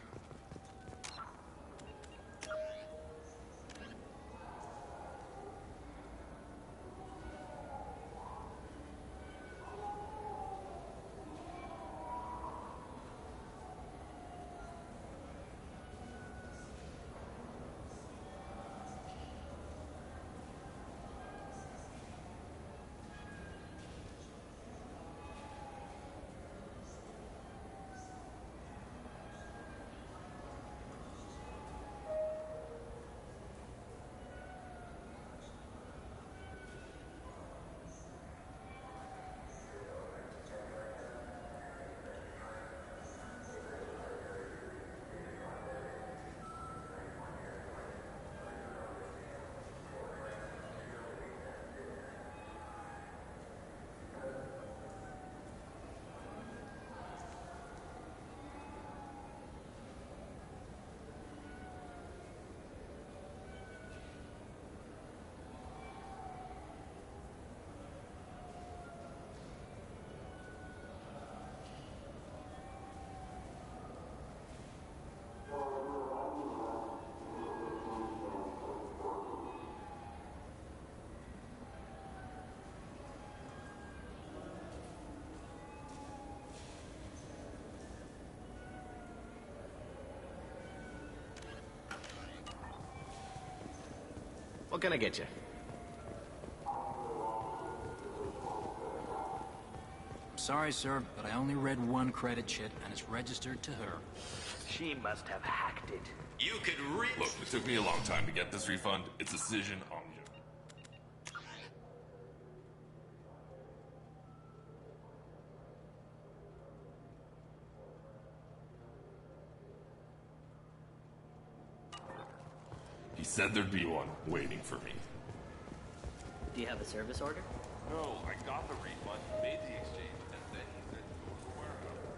What can I get you? Sorry, sir, but I only read one credit chit, and it's registered to her. She must have hacked it. You could Look, it took me a long time to get this refund. It's a decision on you. He said there'd be one waiting for me. Do you have a service order? No, I got the refund, made the exchange, and then he said go to the warehouse.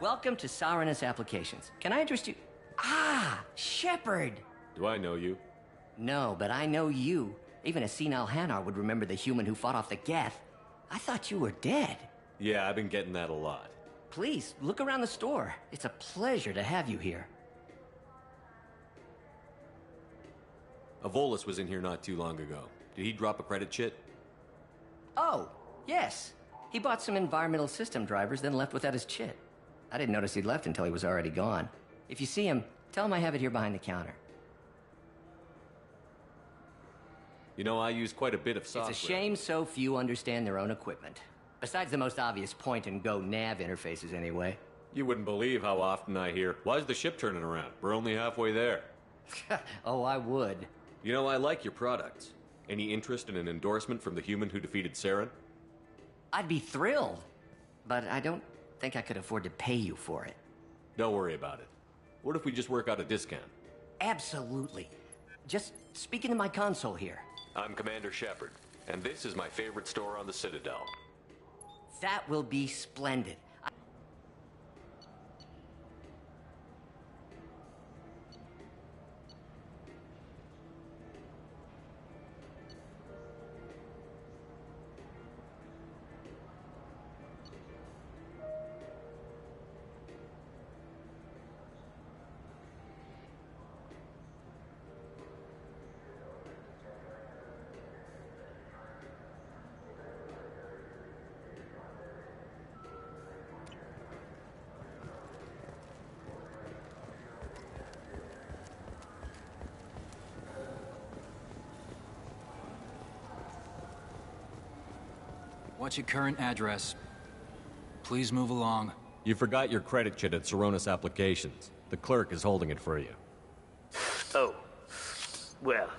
Welcome to Saranus Applications. Can I interest you? Ah, Shepard! Do I know you? No, but I know you. Even a senile Hanar would remember the human who fought off the Geth. I thought you were dead. Yeah, I've been getting that a lot. Please, look around the store. It's a pleasure to have you here. Avolis was in here not too long ago. Did he drop a credit chit? Oh, yes. He bought some environmental system drivers, then left without his chit. I didn't notice he'd left until he was already gone. If you see him, tell him I have it here behind the counter. You know, I use quite a bit of software. It's a shame so few understand their own equipment. Besides the most obvious point-and-go nav interfaces, anyway. You wouldn't believe how often I hear, "Why's the ship turning around? We're only halfway there." Oh, I would. You know, I like your products. Any interest in an endorsement from the human who defeated Saren? I'd be thrilled. But I don't think I could afford to pay you for it. Don't worry about it. What if we just work out a discount? Absolutely. Just speak into my console here. I'm Commander Shepard, and this is my favorite store on the Citadel. That will be splendid. What's your current address? Please move along. You forgot your credit chit at Saranus Applications. The clerk is holding it for you. Oh. Well,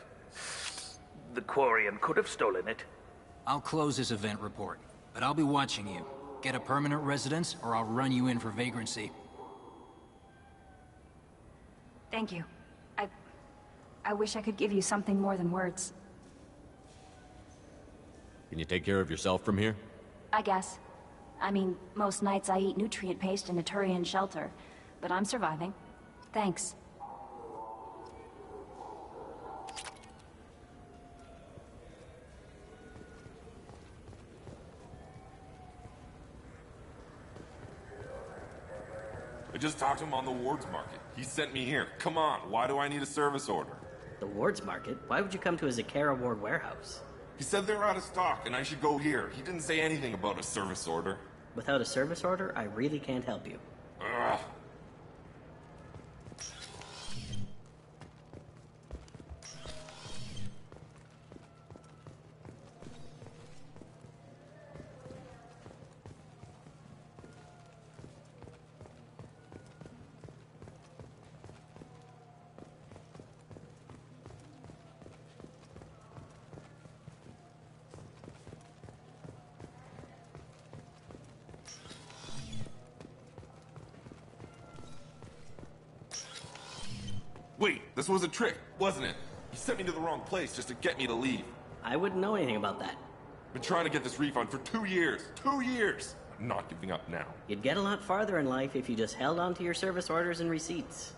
the Quarian could have stolen it. I'll close this event report, but I'll be watching you. Get a permanent residence, or I'll run you in for vagrancy. Thank you. I wish I could give you something more than words. Can you take care of yourself from here? I guess. I mean, most nights I eat nutrient paste in a Turian shelter, but I'm surviving. Thanks. I just talked to him on the wards market. He sent me here. Come on, why do I need a service order? The wards market? Why would you come to a Zakara ward warehouse? He said they're out of stock and I should go here. He didn't say anything about a service order. Without a service order, I really can't help you. Ugh. Wait, this was a trick, wasn't it? He sent me to the wrong place just to get me to leave. I wouldn't know anything about that. Been trying to get this refund for 2 years. 2 years! I'm not giving up now. You'd get a lot farther in life if you just held on to your service orders and receipts.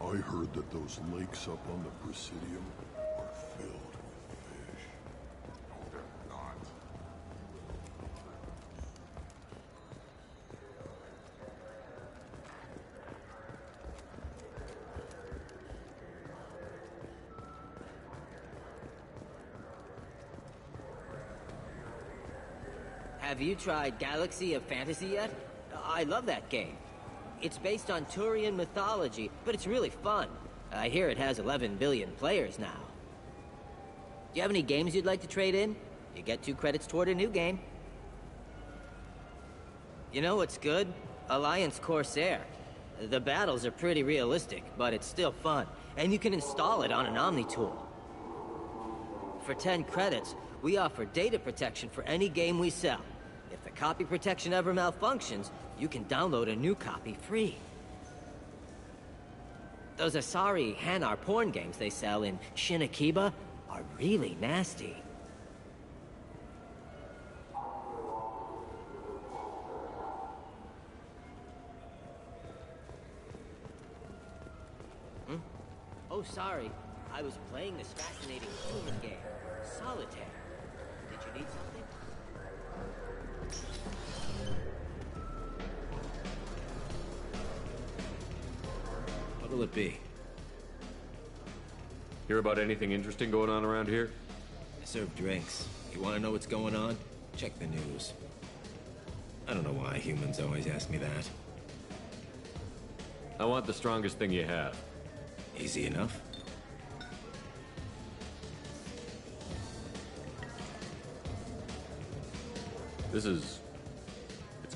I heard that those lakes up on the Presidium are filled with fish. No, they're not. Have you tried Galaxy of Fantasy yet? I love that game. It's based on Turian mythology, but it's really fun. I hear it has 11 billion players now. Do you have any games you'd like to trade in? You get 2 credits toward a new game. You know what's good? Alliance Corsair. The battles are pretty realistic, but it's still fun, and you can install it on an Omni tool. For 10 credits, we offer data protection for any game we sell. If the copy protection ever malfunctions, you can download a new copy free. Those Asari Hanar porn games they sell in Shinakiba are really nasty. Oh, sorry. I was playing this fascinating human game, Solitaire. Did you need something? What'll it be? Hear about anything interesting going on around here? I serve drinks. You want to know what's going on? Check the news. I don't know why humans always ask me that. I want the strongest thing you have. Easy enough. It's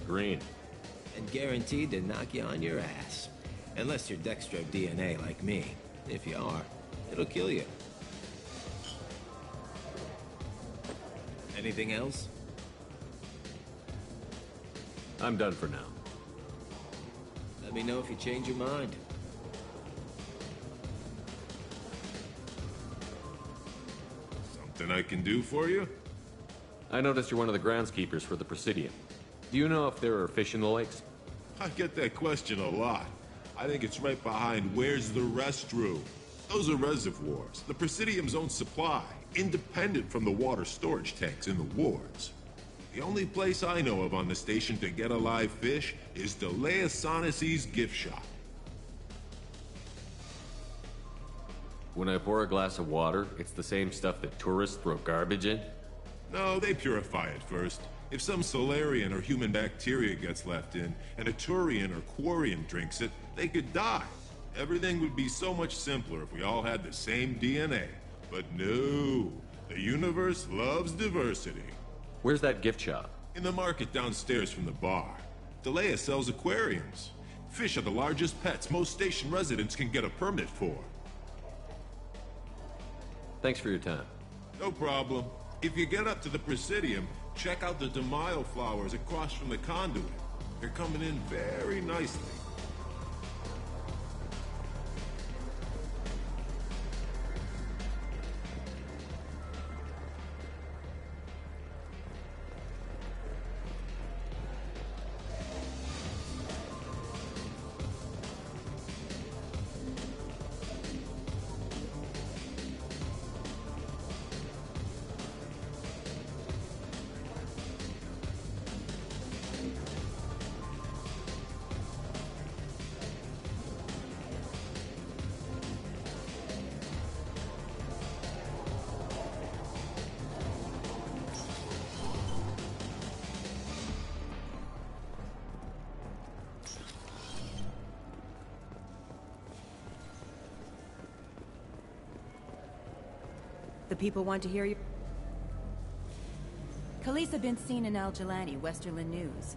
green. And guaranteed to knock you on your ass. Unless you're dextro DNA like me. If you are, it'll kill you. Anything else? I'm done for now. Let me know if you change your mind. Something I can do for you? I noticed you're one of the groundskeepers for the Presidium. Do you know if there are fish in the lakes? I get that question a lot. I think it's right behind where's the restroom. Those are reservoirs, the Presidium's own supply, independent from the water storage tanks in the wards. The only place I know of on the station to get a live fish is Delea Sonesi's gift shop. When I pour a glass of water, it's the same stuff that tourists throw garbage in? No, they purify it first. If some Solarian or human bacteria gets left in, and a Turian or Quarian drinks it, they could die. Everything would be so much simpler if we all had the same DNA. But no, the universe loves diversity. Where's that gift shop? In the market downstairs from the bar. Delea sells aquariums. Fish are the largest pets most station residents can get a permit for. Thanks for your time. No problem. If you get up to the Presidium, check out the DeMaio flowers across from the conduit. They're coming in very nicely. The people want to hear you. Khaleesa been seen in Al Jelani, Westerland News.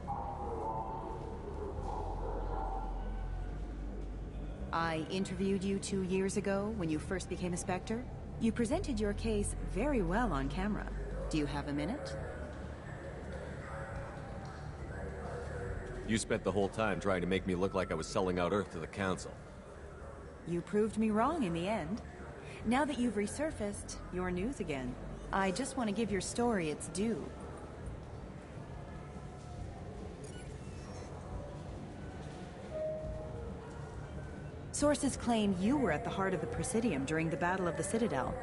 I interviewed you 2 years ago when you first became a Spectre. You presented your case very well on camera. Do you have a minute? You spent the whole time trying to make me look like I was selling out Earth to the Council. You proved me wrong in the end. Now that you've resurfaced, you're news again. I just want to give your story its due. Sources claim you were at the heart of the Presidium during the Battle of the Citadel.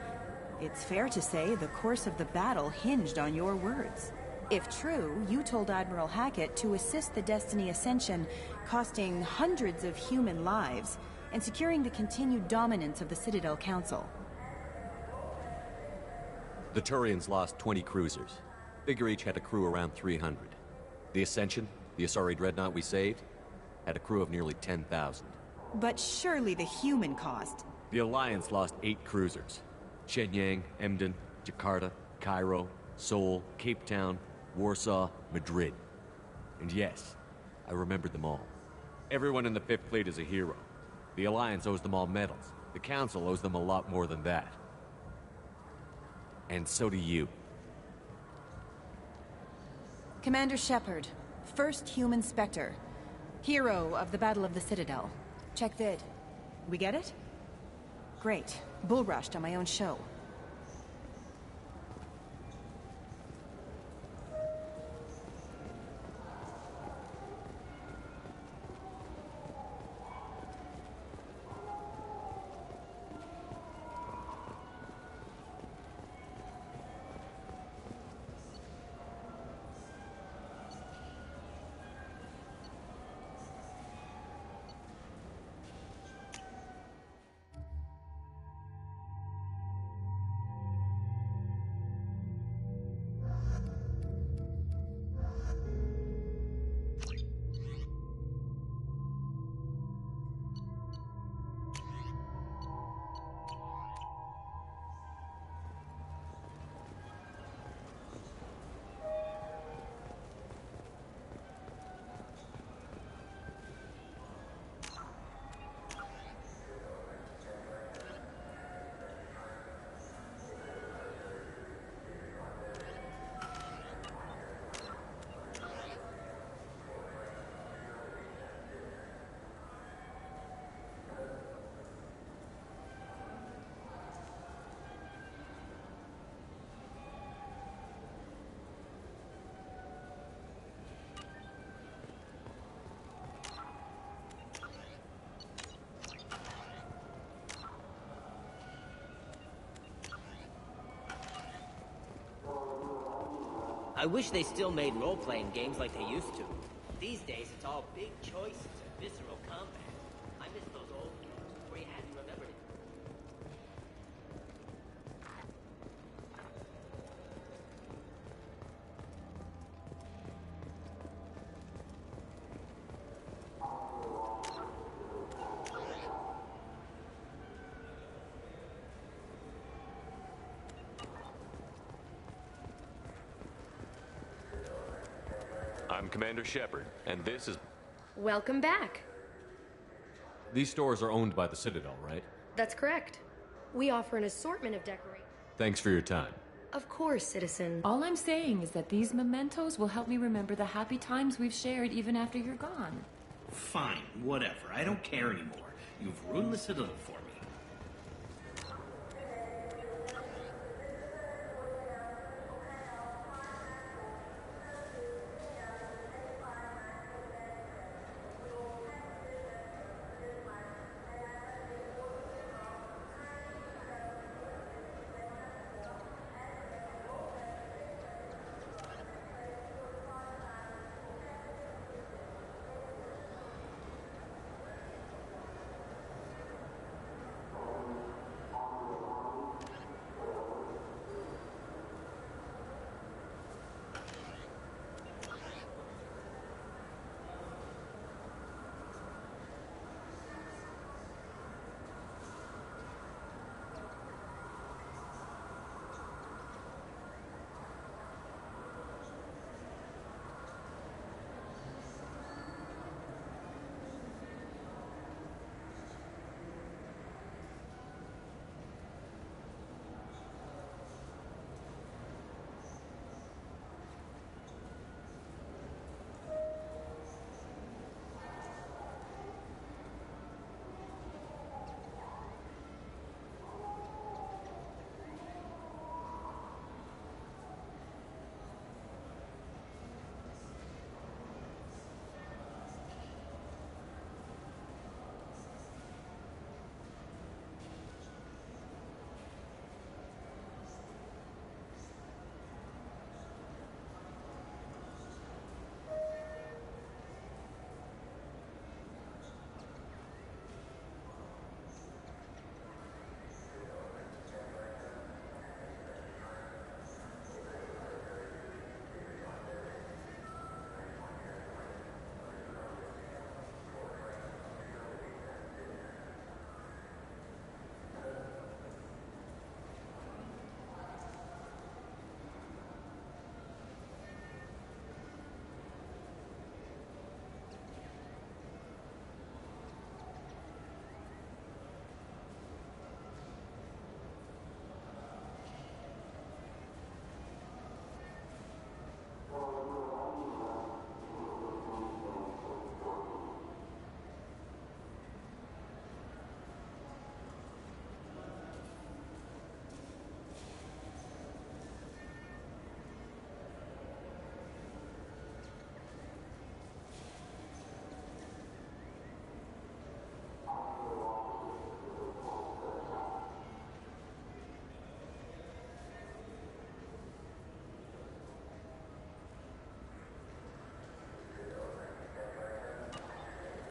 It's fair to say the course of the battle hinged on your words. If true, you told Admiral Hackett to assist the Destiny Ascension, costing hundreds of human lives, and securing the continued dominance of the Citadel Council. The Turians lost 20 cruisers. Figure each had a crew around 300. The Ascension, the Asari dreadnought we saved, had a crew of nearly 10,000. But surely the human cost. The Alliance lost 8 cruisers. Shenyang, Emden, Jakarta, Cairo, Seoul, Cape Town, Warsaw, Madrid. And yes, I remembered them all. Everyone in the Fifth Fleet is a hero. The Alliance owes them all medals. The Council owes them a lot more than that. And so do you. Commander Shepard, first human Spectre. Hero of the Battle of the Citadel. Check vid. We get it? Great. Bull rushed on my own show. I wish they still made role-playing games like they used to. These days, it's all big choices and visceral combat. I miss those old games where you hadn't remembered it. I'm Commander Shepard, and this is... Welcome back. These stores are owned by the Citadel, right? That's correct. We offer an assortment of decorations. Thanks for your time. Of course, citizen. All I'm saying is that these mementos will help me remember the happy times we've shared even after you're gone. Fine, whatever. I don't care anymore. You've ruined the Citadel for me.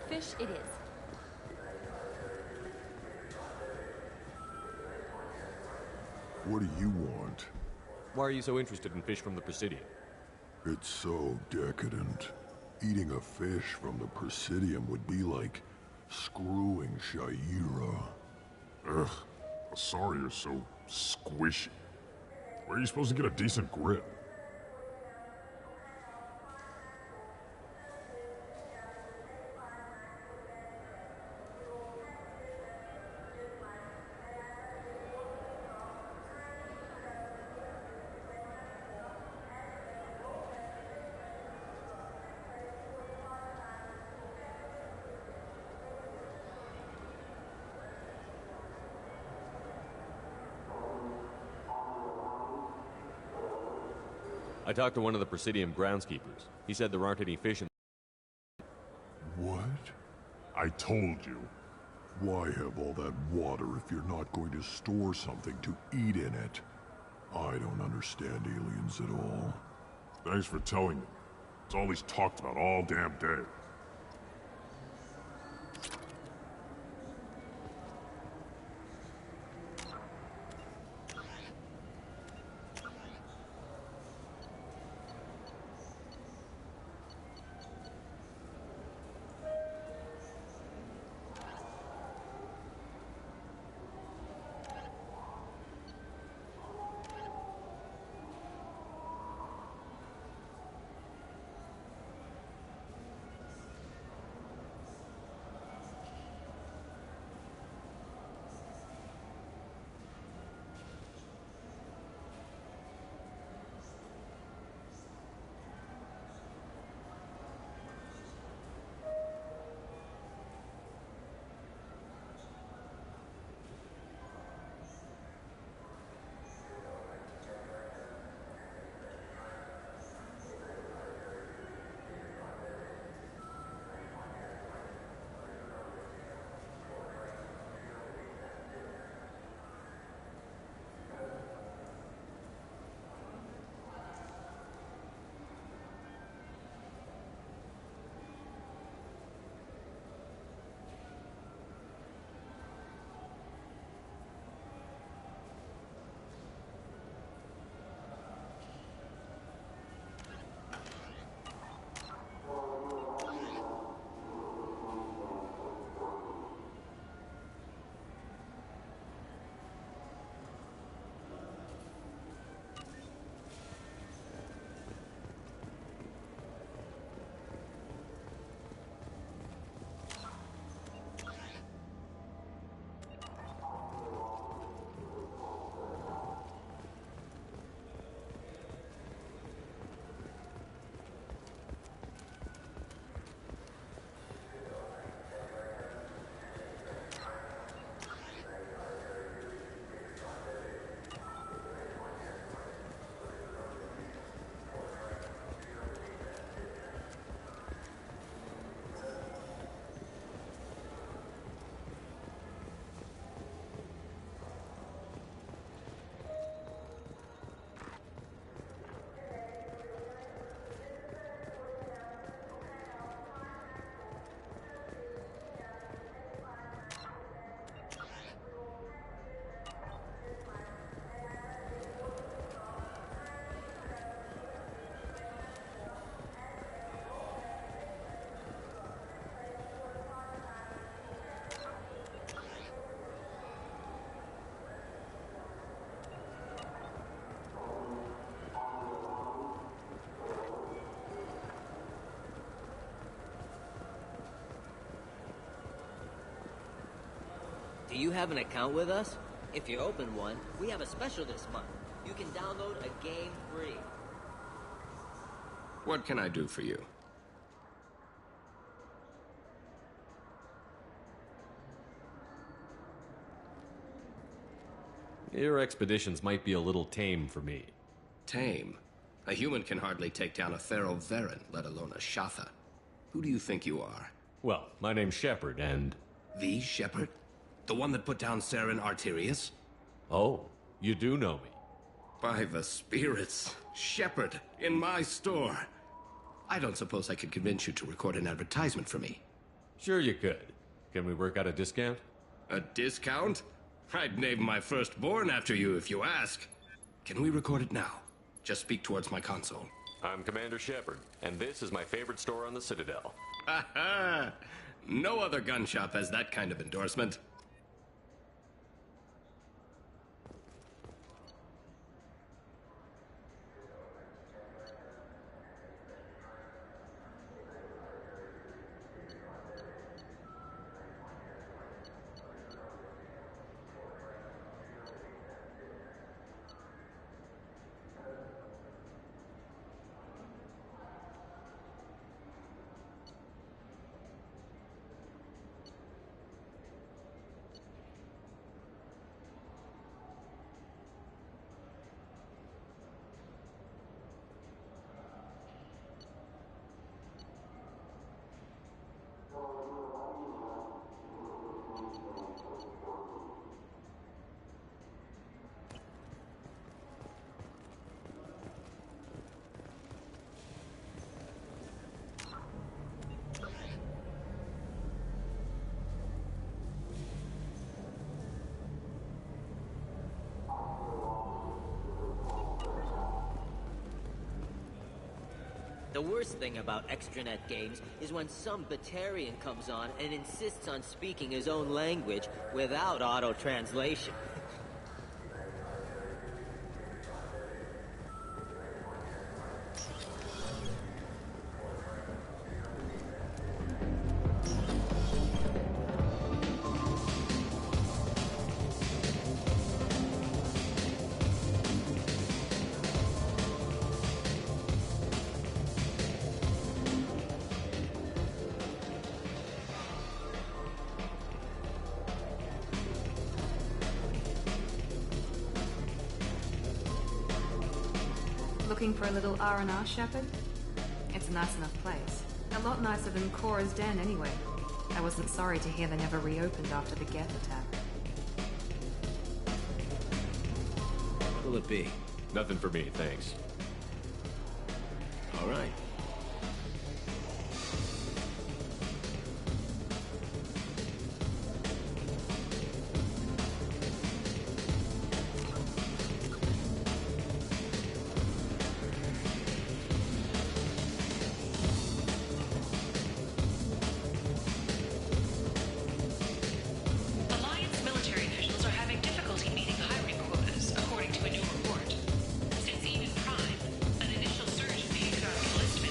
Fish it is. What do you want? Why are you so interested in fish from the Presidium? It's so decadent. Eating a fish from the Presidium would be like screwing Shaira. Ugh, sorry you're so squishy. Where are you supposed to get a decent grip? I talked to one of the Presidium groundskeepers. He said there aren't any fish in... What? I told you. Why have all that water if you're not going to store something to eat in it? I don't understand aliens at all. Thanks for telling me. It's all he's talked about all damn day. Do you have an account with us? If you open one, we have a special this month. You can download a game free. What can I do for you? Your expeditions might be a little tame for me. Tame? A human can hardly take down a feral Varen, let alone a Shatha. Who do you think you are? Well, my name's Shepard, and... The Shepard? The one that put down Saren Arterius? Oh, you do know me. By the spirits, Shepard, in my store. I don't suppose I could convince you to record an advertisement for me. Sure you could. Can we work out a discount? A discount? I'd name my firstborn after you if you ask. Can we record it now? Just speak towards my console. I'm Commander Shepard, and this is my favorite store on the Citadel. Ha ha! No other gun shop has that kind of endorsement. The worst thing about extranet games is when some Batarian comes on and insists on speaking his own language without auto-translation. Looking for a little R&R, Shepard? It's a nice enough place. A lot nicer than Cora's den, anyway. I wasn't sorry to hear they never reopened after the Geth attack. What'll it be? Nothing for me, thanks. All right. Alliance military officials are having difficulty meeting hiring quotas, according to a new report. Since even Prime, an initial surge in patriotic enlistment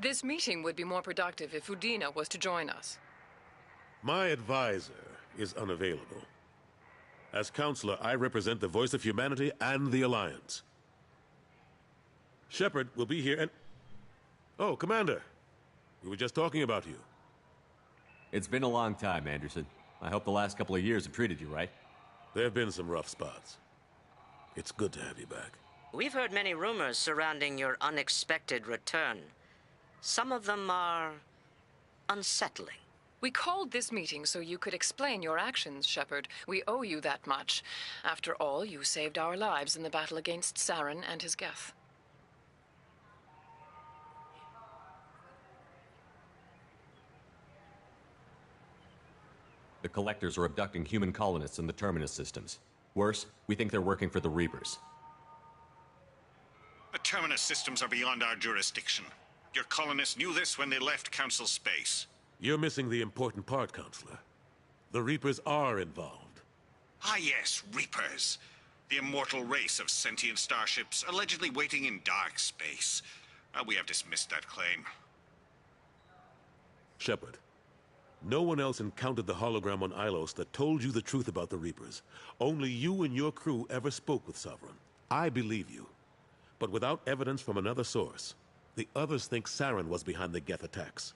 This meeting would be more productive if Udina was to join us. My advisor is unavailable. As counselor, I represent the voice of humanity and the Alliance. Shepard will be here and... Oh, Commander. We were just talking about you. It's been a long time, Anderson. I hope the last couple of years have treated you right. There have been some rough spots. It's good to have you back. We've heard many rumors surrounding your unexpected return. Some of them are unsettling. We called this meeting so you could explain your actions, Shepard. We owe you that much. After all, you saved our lives in the battle against Saren and his Geth. The Collectors are abducting human colonists in the Terminus systems. Worse, we think they're working for the Reapers. The Terminus systems are beyond our jurisdiction. Your colonists knew this when they left Council space. You're missing the important part, Counselor. The Reapers are involved. Ah yes, Reapers. The immortal race of sentient starships allegedly waiting in dark space. We have dismissed that claim. Shepard, no one else encountered the hologram on Ilos that told you the truth about the Reapers. Only you and your crew ever spoke with Sovereign. I believe you. But without evidence from another source, the others think Saren was behind the Geth attacks.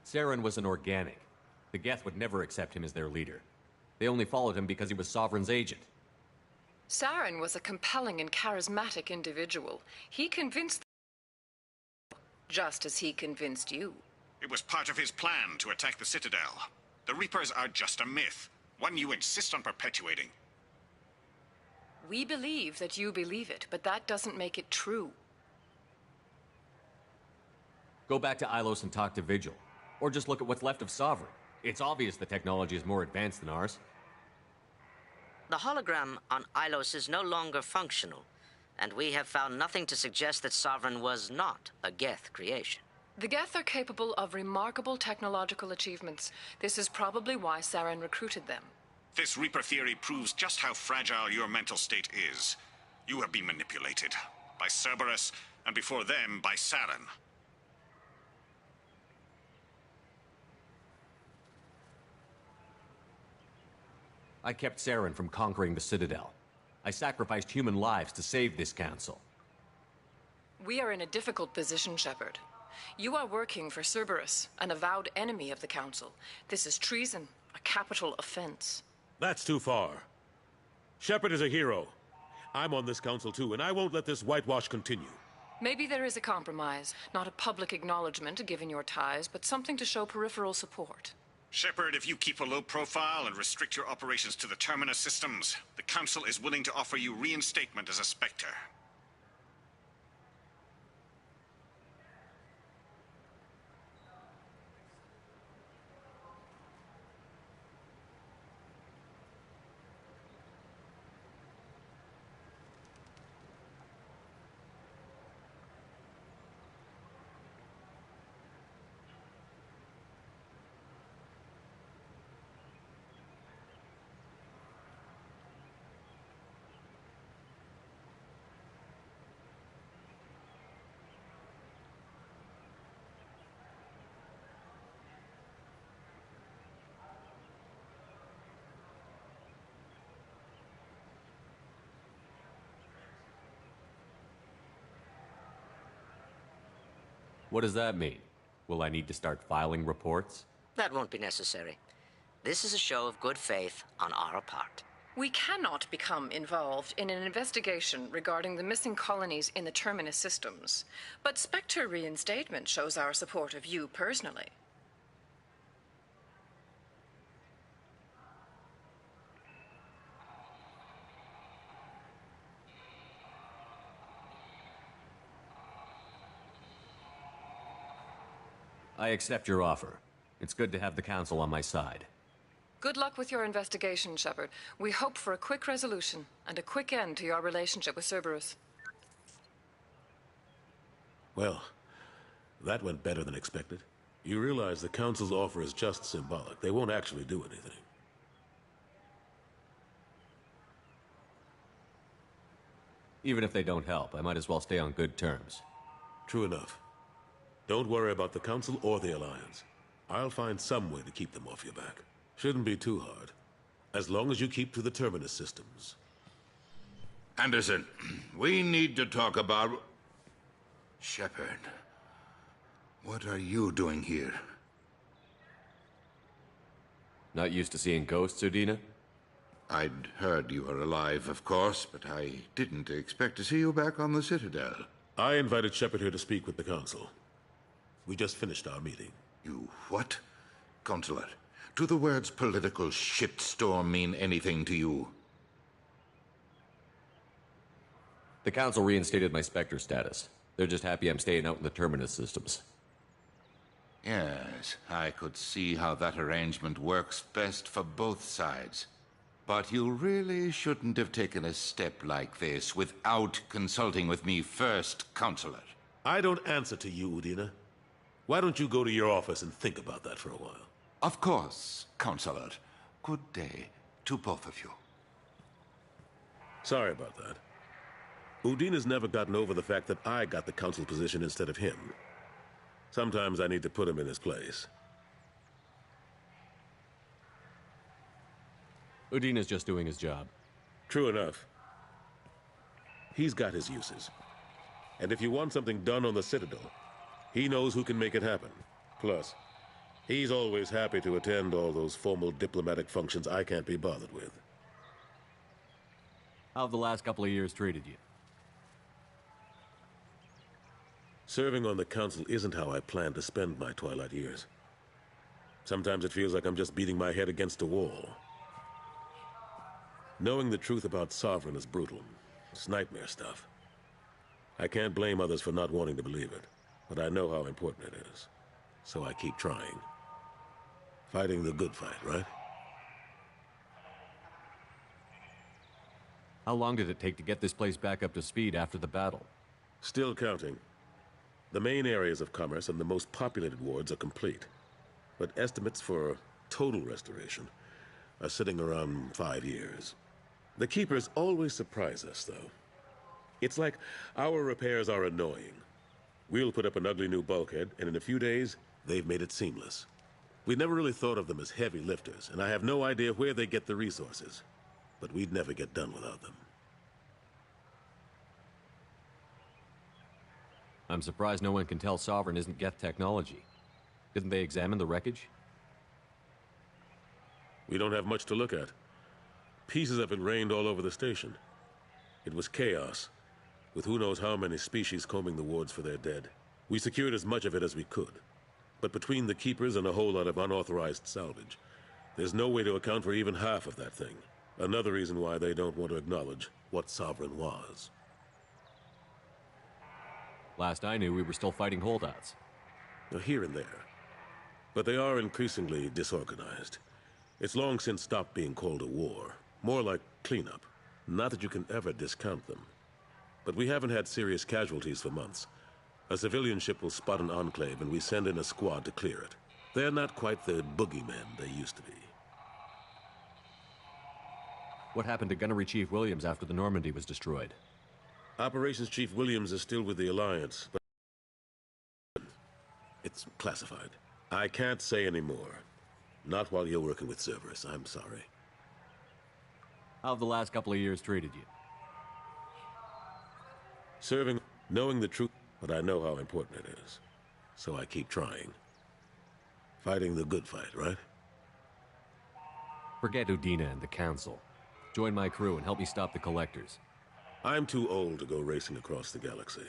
Saren was an organic. The Geth would never accept him as their leader. They only followed him because he was Sovereign's agent. Saren was a compelling and charismatic individual. He convinced just as he convinced you. It was part of his plan to attack the Citadel. The Reapers are just a myth, one you insist on perpetuating. We believe that you believe it, but that doesn't make it true. Go back to Ilos and talk to Vigil. Or just look at what's left of Sovereign. It's obvious the technology is more advanced than ours. The hologram on Ilos is no longer functional, and we have found nothing to suggest that Sovereign was not a Geth creation. The Geth are capable of remarkable technological achievements. This is probably why Saren recruited them. This Reaper theory proves just how fragile your mental state is. You have been manipulated. By Cerberus, and before them, by Saren. I kept Saren from conquering the Citadel. I sacrificed human lives to save this council. We are in a difficult position, Shepard. You are working for Cerberus, an avowed enemy of the Council. This is treason, a capital offense. That's too far. Shepard is a hero. I'm on this council too, and I won't let this whitewash continue. Maybe there is a compromise. Not a public acknowledgement given your ties, but something to show peripheral support. Shepard, if you keep a low profile and restrict your operations to the Terminus systems, the Council is willing to offer you reinstatement as a Spectre. What does that mean? Will I need to start filing reports? That won't be necessary. This is a show of good faith on our part. We cannot become involved in an investigation regarding the missing colonies in the Terminus systems. But Spectre reinstatement shows our support of you personally. I accept your offer. It's good to have the Council on my side. Good luck with your investigation, Shepard. We hope for a quick resolution and a quick end to your relationship with Cerberus. Well, that went better than expected. You realize the Council's offer is just symbolic. They won't actually do anything. Even if they don't help, I might as well stay on good terms. True enough. Don't worry about the Council or the Alliance. I'll find some way to keep them off your back. Shouldn't be too hard. As long as you keep to the Terminus systems. Anderson, we need to talk about... Shepard. What are you doing here? Not used to seeing ghosts, Udina? I'd heard you were alive, of course, but I didn't expect to see you back on the Citadel. I invited Shepard here to speak with the Council. We just finished our meeting. You what? Consular, do the words political shitstorm mean anything to you? The Council reinstated my Spectre status. They're just happy I'm staying out in the Terminus systems. Yes, I could see how that arrangement works best for both sides. But you really shouldn't have taken a step like this without consulting with me first, Consular. I don't answer to you, Udina. Why don't you go to your office and think about that for a while? Of course, Consular. Good day to both of you. Sorry about that. Udina's never gotten over the fact that I got the Council position instead of him. Sometimes I need to put him in his place. Udina's just doing his job. True enough. He's got his uses. And if you want something done on the Citadel, he knows who can make it happen. Plus, he's always happy to attend all those formal diplomatic functions I can't be bothered with. How have the last couple of years treated you? Serving on the Council isn't how I plan to spend my twilight years. Sometimes it feels like I'm just beating my head against a wall. Knowing the truth about Sovereign is brutal. It's nightmare stuff. I can't blame others for not wanting to believe it, but I know how important it is. So I keep trying. Fighting the good fight, right? How long did it take to get this place back up to speed after the battle? Still counting. The main areas of commerce and the most populated wards are complete. But estimates for total restoration are sitting around 5 years. The Keepers always surprise us, though. It's like our repairs are annoying. We'll put up an ugly new bulkhead, and in a few days, they've made it seamless. We never really thought of them as heavy lifters, and I have no idea where they get the resources. But we'd never get done without them. I'm surprised no one can tell Sovereign isn't Geth technology. Didn't they examine the wreckage? We don't have much to look at. Pieces have been rained all over the station. It was chaos, with who knows how many species combing the wards for their dead. We secured as much of it as we could. But between the Keepers and a whole lot of unauthorized salvage, there's no way to account for even half of that thing. Another reason why they don't want to acknowledge what Sovereign was. Last I knew, we were still fighting holdouts. Here and there. But they are increasingly disorganized. It's long since stopped being called a war. More like cleanup. Not that you can ever discount them. But we haven't had serious casualties for months. A civilian ship will spot an enclave and we send in a squad to clear it. They're not quite the boogeymen they used to be. What happened to Gunnery Chief Williams after the Normandy was destroyed? Operations Chief Williams is still with the Alliance, but it's classified. I can't say any more. Not while you're working with Cerberus, I'm sorry. How have the last couple of years treated you? Serving, knowing the truth, but I know how important it is. So I keep trying. Fighting the good fight, right? Forget Udina and the Council. Join my crew and help me stop the Collectors. I'm too old to go racing across the galaxy.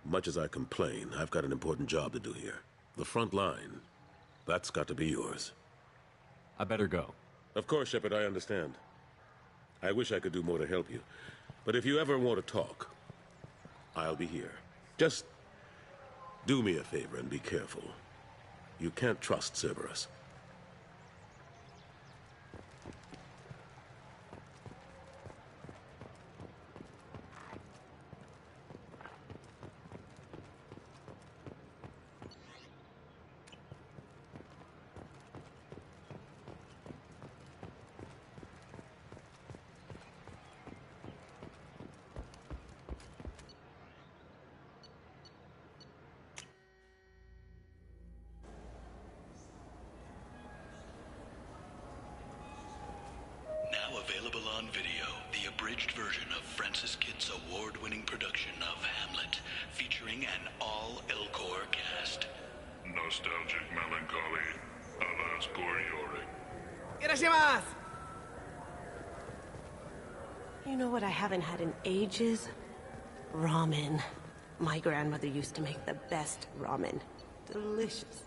Much as I complain, I've got an important job to do here. The front line. That's got to be yours. I better go. Of course, Shepard, I understand. I wish I could do more to help you. But if you ever want to talk, I'll be here. Just do me a favor and be careful. You can't trust Cerberus. Available on video, the abridged version of Francis Kidd's award-winning production of Hamlet, featuring an all-Elcor cast. Nostalgic melancholy, alas poor Yorick. Irashimasu! You know what I haven't had in ages? Ramen. My grandmother used to make the best ramen. Delicious.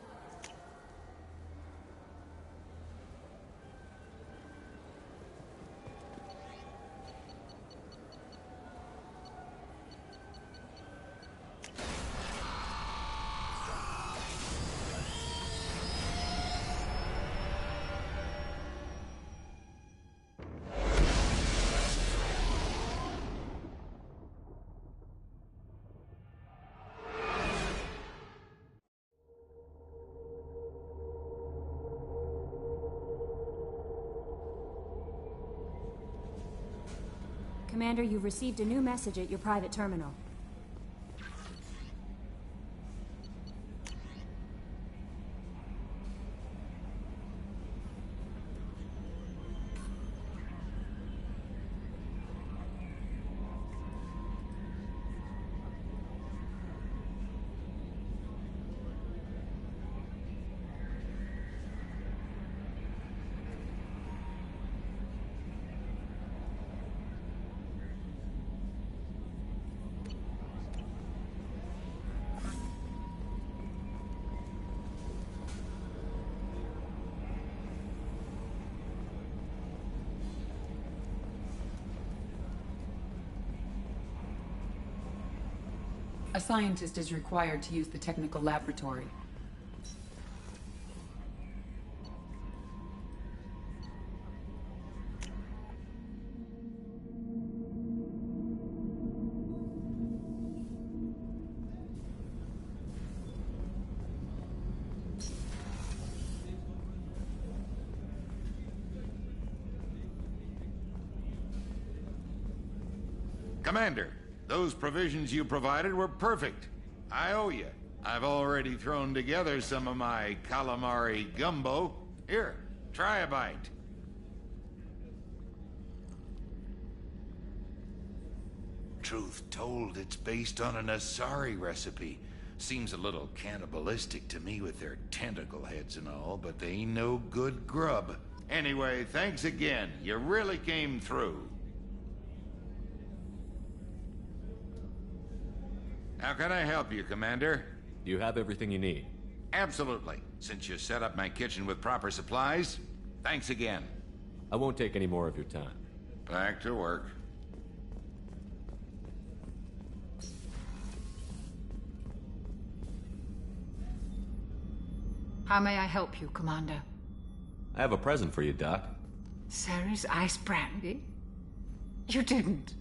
Commander, you've received a new message at your private terminal. A scientist is required to use the technical laboratory. Commander, those provisions you provided were perfect. I owe you. I've already thrown together some of my calamari gumbo. Here, try a bite. Truth told, it's based on an Asari recipe. Seems a little cannibalistic to me with their tentacle heads and all, but they ain't no good grub. Anyway, thanks again. You really came through. How can I help you, Commander? Do you have everything you need? Absolutely. Since you set up my kitchen with proper supplies, thanks again. I won't take any more of your time. Back to work. How may I help you, Commander? I have a present for you, Doc. Sarah's ice brandy? You didn't.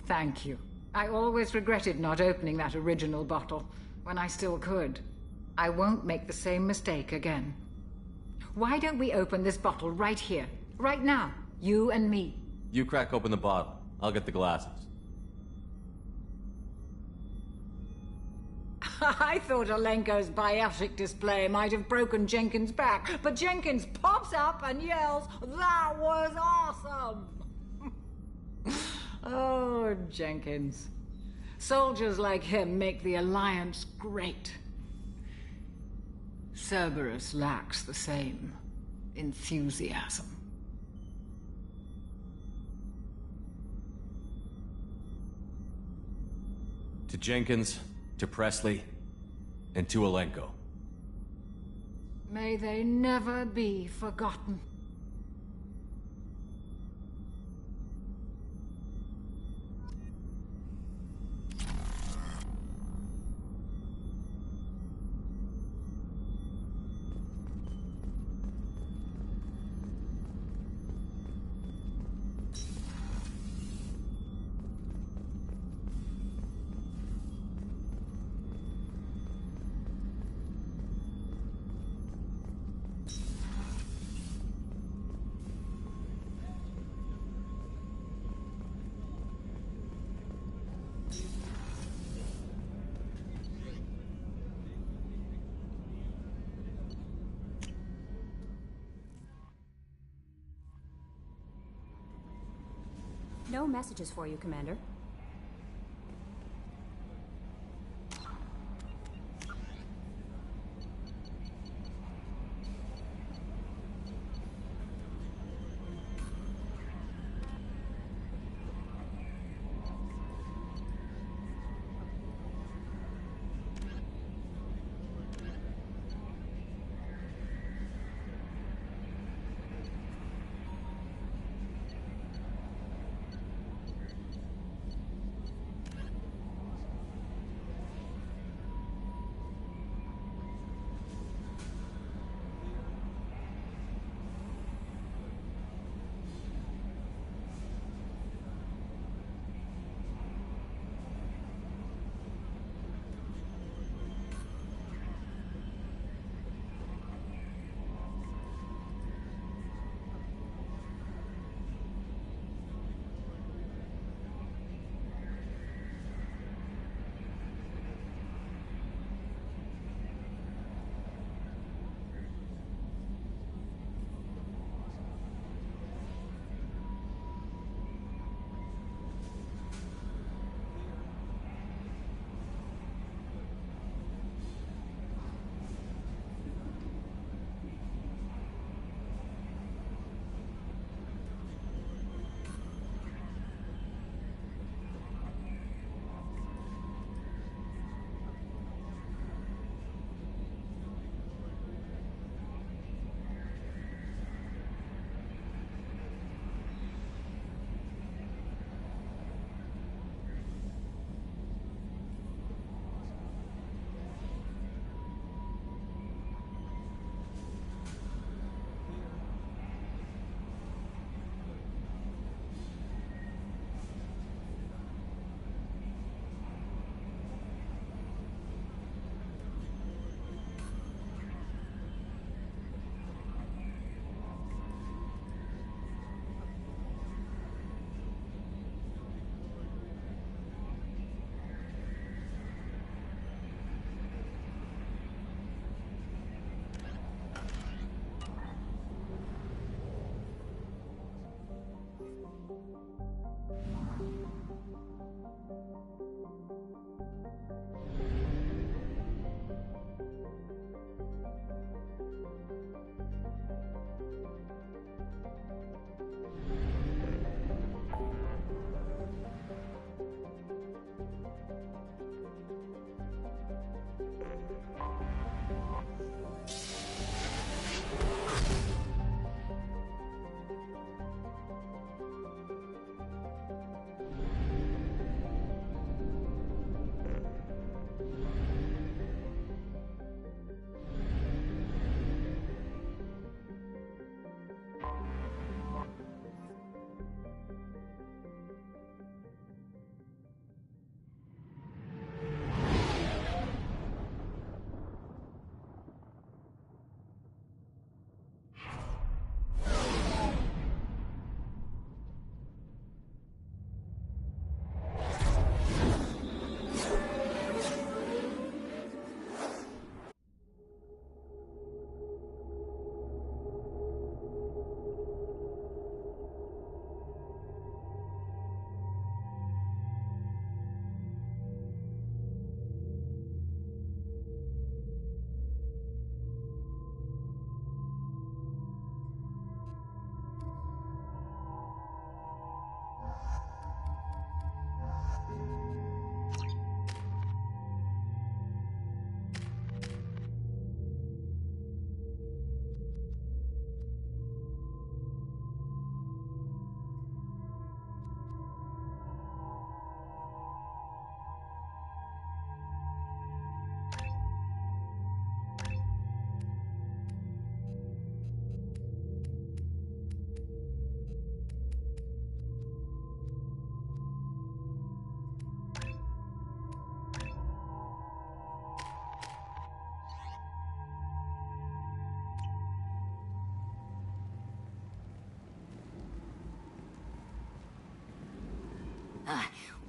Thank you. I always regretted not opening that original bottle, when I still could. I won't make the same mistake again. Why don't we open this bottle right here, right now, you and me? You crack open the bottle. I'll get the glasses. I thought Alenko's biotic display might have broken Jenkins' back, but Jenkins pops up and yells, "That was awesome!" Oh, Jenkins. Soldiers like him make the Alliance great. Cerberus lacks the same enthusiasm. To Jenkins, to Presley, and to Alenko. May they never be forgotten. No messages for you, Commander.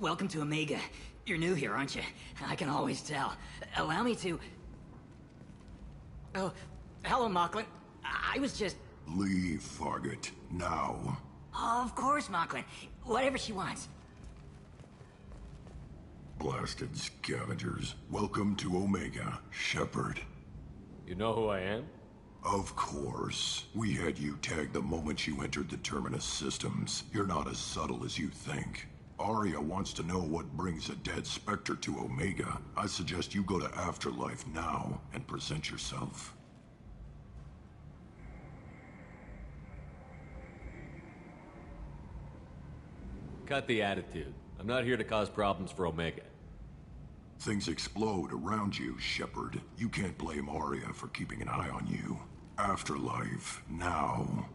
Welcome to Omega. You're new here, aren't you? I can always tell. Allow me to... Oh, hello, Mocklin. I was just... Leave, Fargate. Now. Of course, Mocklin. Whatever she wants. Blasted scavengers. Welcome to Omega, Shepard. You know who I am? Of course. We had you tagged the moment you entered the Terminus systems. You're not as subtle as you think. Arya wants to know what brings a dead Spectre to Omega. I suggest you go to Afterlife now and present yourself. Cut the attitude. I'm not here to cause problems for Omega. Things explode around you, Shepard. You can't blame Arya for keeping an eye on you. Afterlife, now.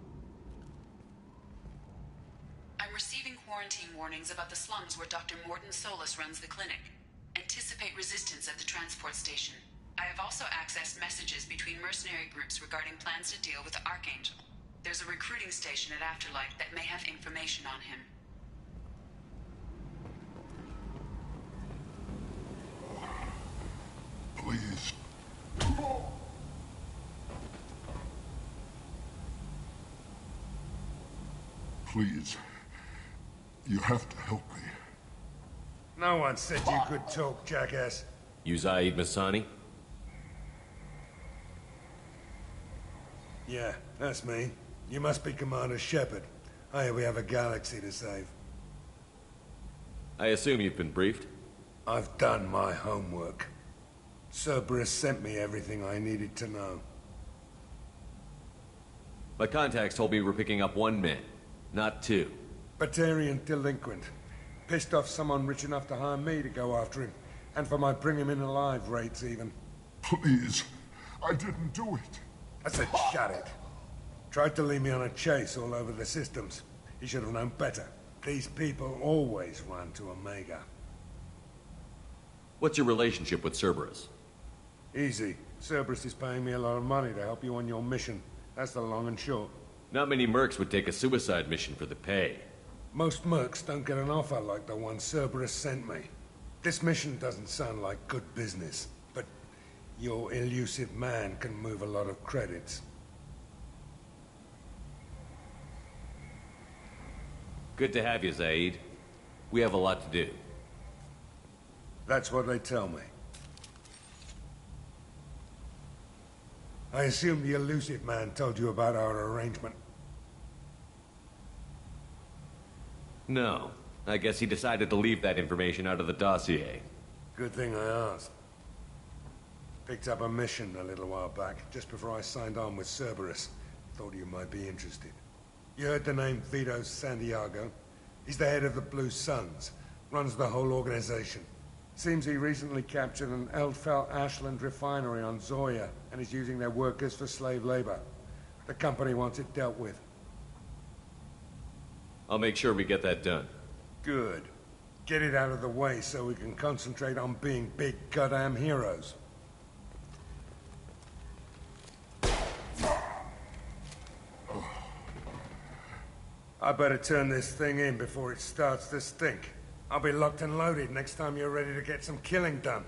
I'm receiving quarantine warnings about the slums where Dr. Morton Solus runs the clinic. Anticipate resistance at the transport station. I have also accessed messages between mercenary groups regarding plans to deal with the Archangel. There's a recruiting station at Afterlife that may have information on him. Please. Please. You have to help me. No one said you could talk, jackass. You Zaid Masani? Yeah, that's me. You must be Commander Shepard. I hear we have a galaxy to save. I assume you've been briefed? I've done my homework. Cerberus sent me everything I needed to know. My contacts told me we're picking up one man, not two. Batarian delinquent. Pissed off someone rich enough to hire me to go after him. And for my bring him in alive rates, even. Please. I didn't do it. I said shut it. Tried to lead me on a chase all over the systems. He should have known better. These people always run to Omega. What's your relationship with Cerberus? Easy. Cerberus is paying me a lot of money to help you on your mission. That's the long and short. Not many mercs would take a suicide mission for the pay. Most mercs don't get an offer like the one Cerberus sent me. This mission doesn't sound like good business, but your elusive man can move a lot of credits. Good to have you, Zaid. We have a lot to do. That's what they tell me. I assume the elusive man told you about our arrangement. No. I guess he decided to leave that information out of the dossier. Good thing I asked. Picked up a mission a little while back, just before I signed on with Cerberus. Thought you might be interested. You heard the name Vito Santiago? He's the head of the Blue Suns. Runs the whole organization. Seems he recently captured an Eldfell Ashland refinery on Zoya and is using their workers for slave labor. The company wants it dealt with. I'll make sure we get that done. Good. Get it out of the way so we can concentrate on being big goddamn heroes. I better turn this thing in before it starts to stink. I'll be locked and loaded next time you're ready to get some killing done.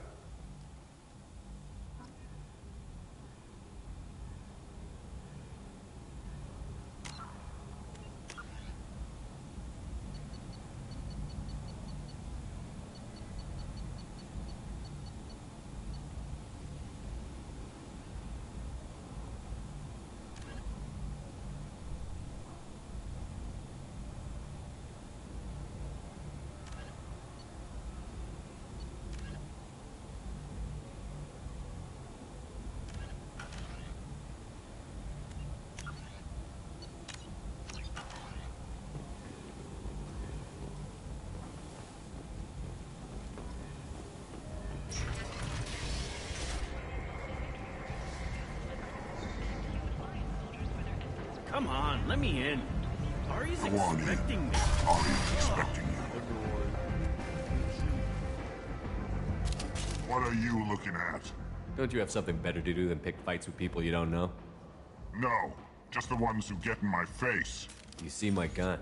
Come on, let me in. Ari's expecting me. Ari's expecting you. What are you looking at? Don't you have something better to do than pick fights with people you don't know? No, just the ones who get in my face. You see my gun.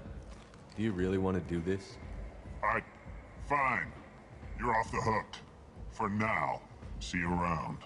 Do you really want to do this? Fine. You're off the hook. For now. See you around.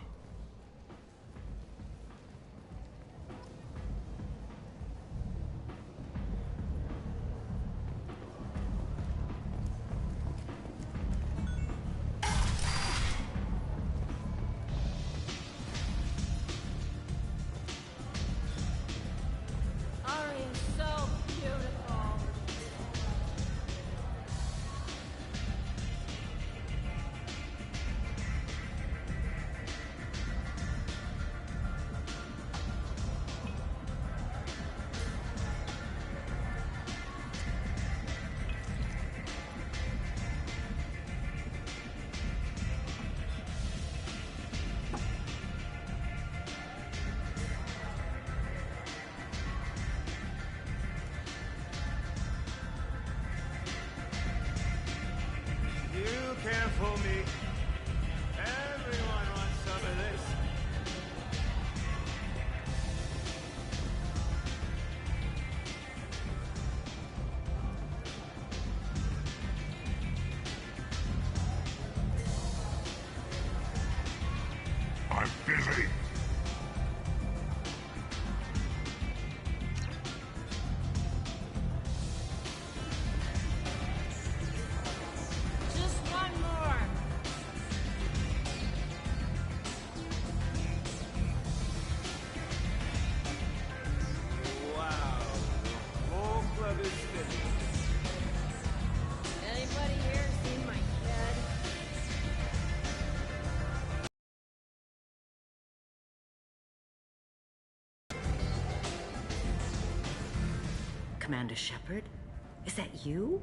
pull me. Everyone wants some of this. I'm busy. Just one more. Wow. The whole club is finished. Anybody here seen my kid? Commander Shepard? Is that you?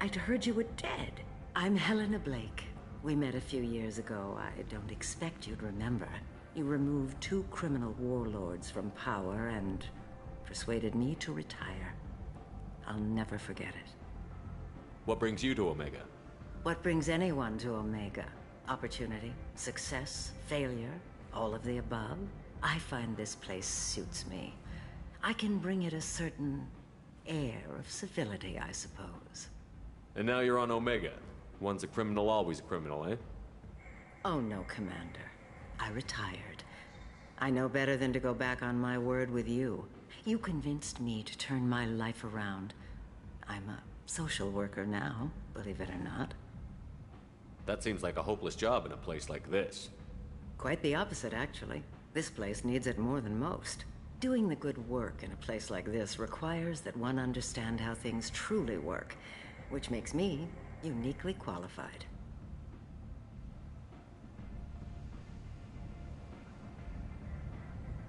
I'd heard you were dead. I'm Helena Blake. We met a few years ago. I don't expect you'd remember. You removed 2 criminal warlords from power and persuaded me to retire. I'll never forget it. What brings you to Omega? What brings anyone to Omega? Opportunity, success, failure, all of the above? I find this place suits me. I can bring it a certain air of civility, I suppose. And now you're on Omega. Once a criminal, always a criminal, eh? Oh no, Commander. I retired. I know better than to go back on my word with you. You convinced me to turn my life around. I'm a social worker now, believe it or not. That seems like a hopeless job in a place like this. Quite the opposite, actually. This place needs it more than most. Doing the good work in a place like this requires that one understand how things truly work, which makes me uniquely qualified.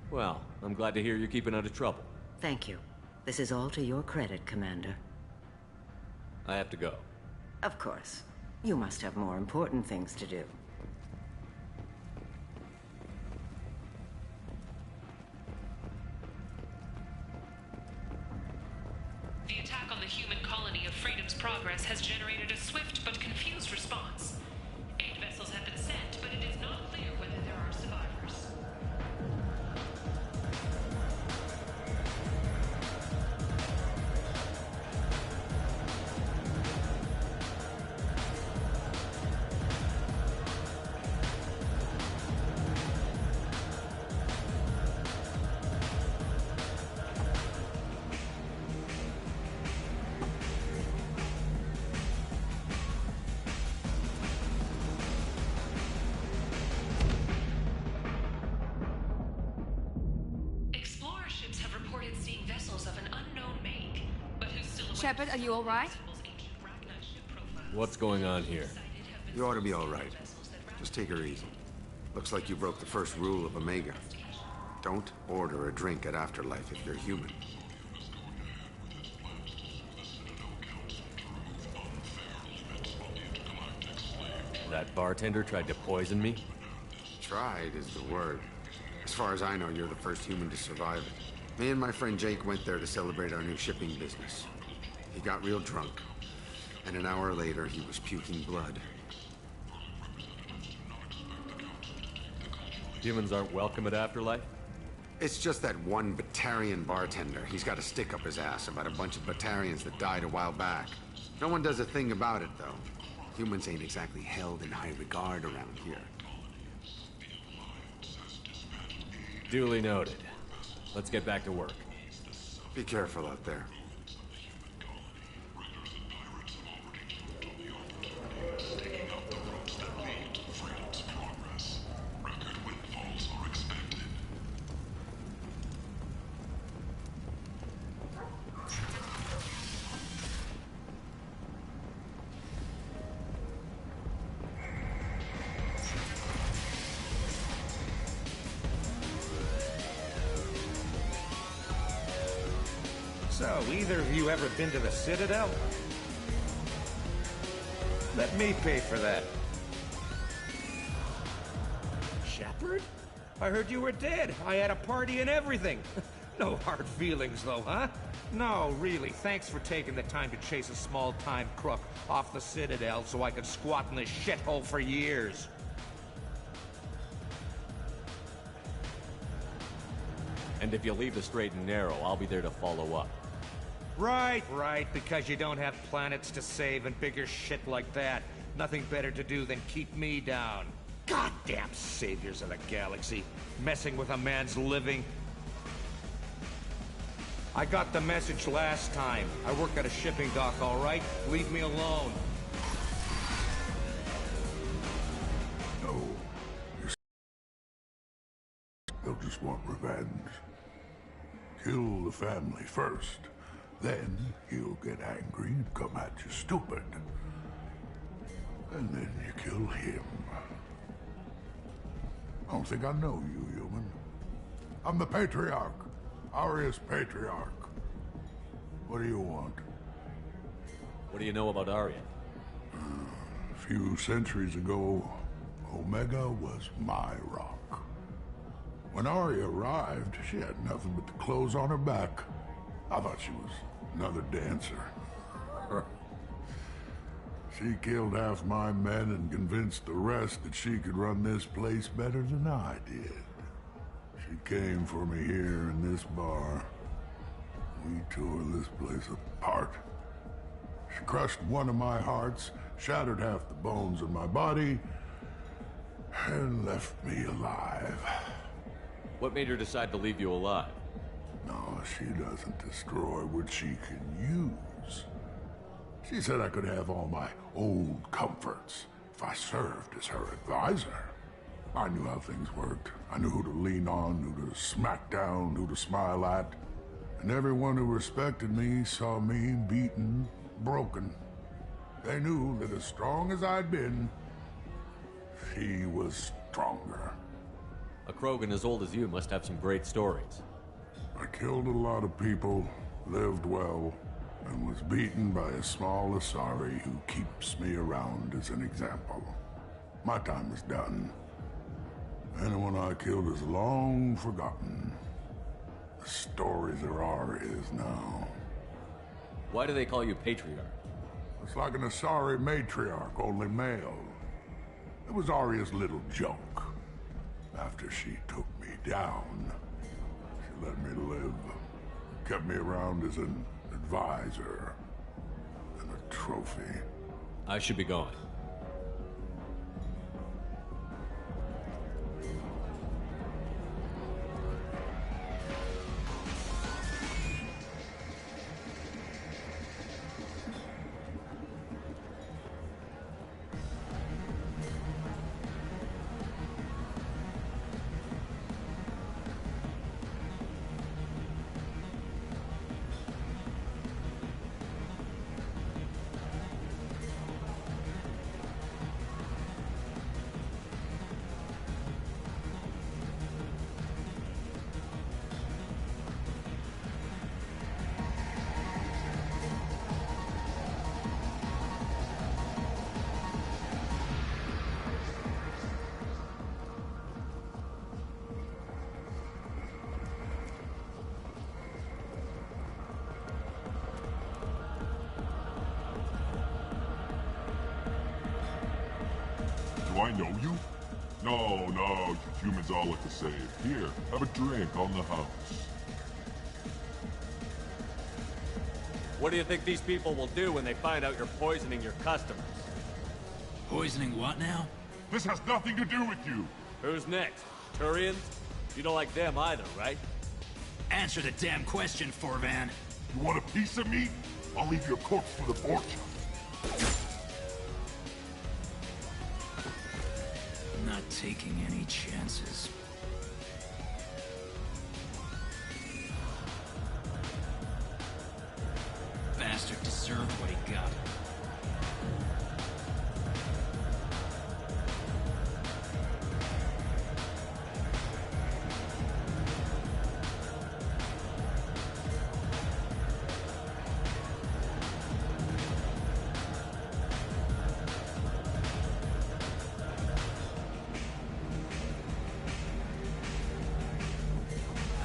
Well, I'm glad to hear you're keeping out of trouble. Thank you. This is all to your credit, Commander. I have to go. Of course. You must have more important things to do. The attack on the human colony of Freedom's Progress has generated a swift but confused response. 8 vessels have been sent, but it is not clear whether there are survivors. Shepard, are you all right? What's going on here? You ought to be all right. Just take her easy. Looks like you broke the first rule of Omega. Don't order a drink at Afterlife if you're human. That bartender tried to poison me? Tried is the word. As far as I know, you're the first human to survive it. Me and my friend Jake went there to celebrate our new shipping business. He got real drunk, and an hour later, he was puking blood. Humans aren't welcome at Afterlife? It's just that one Batarian bartender. He's got a stick up his ass about a bunch of Batarians that died a while back. No one does a thing about it, though. Humans ain't exactly held in high regard around here. Duly noted. Let's get back to work. Be careful out there. So, either of you ever been to the Citadel? Let me pay for that. Shepard? I heard you were dead. I had a party and everything. No hard feelings, though, huh? No, really, thanks for taking the time to chase a small-time crook off the Citadel so I could squat in this shithole for years. And if you leave the straight and narrow, I'll be there to follow up. Right, because you don't have planets to save and bigger shit like that. Nothing better to do than keep me down. Goddamn saviors of the galaxy, messing with a man's living. I got the message last time. I work at a shipping dock, all right? Leave me alone. No. They'll just want revenge. Kill the family first. Then he'll get angry and come at you stupid. And then you kill him. I don't think I know you, human. I'm the Patriarch. Aria's Patriarch. What do you want? What do you know about Aria? A few centuries ago, Omega was my rock. When Aria arrived, she had nothing but the clothes on her back. I thought she was another dancer. She killed half my men and convinced the rest that she could run this place better than I did. She came for me here in this bar. We tore this place apart. She crushed one of my hearts, shattered half the bones in my body, and left me alive. What made her decide to leave you alive? No, she doesn't destroy what she can use. She said I could have all my old comforts if I served as her advisor. I knew how things worked. I knew who to lean on, who to smack down, who to smile at. And everyone who respected me saw me beaten, broken. They knew that as strong as I'd been, she was stronger. A Krogan as old as you must have some great stories. I killed a lot of people, lived well, and was beaten by a small Asari who keeps me around as an example. My time is done. Anyone I killed is long forgotten. The stories there are is now. Why do they call you Patriarch? It's like an Asari matriarch, only male. It was Arya's little joke. After she took me down, she let me live. Kept me around as an advisor and a trophy. I should be going. Do I know you? No, you humans all look the same. Here, have a drink on the house. What do you think these people will do when they find out you're poisoning your customers? Poisoning what now? This has nothing to do with you! Who's next? Turians? You don't like them either, right? Answer the damn question, Forvan. You want a piece of me? I'll leave your corpse for the fortune. Not taking any chances. Bastard deserved what he got.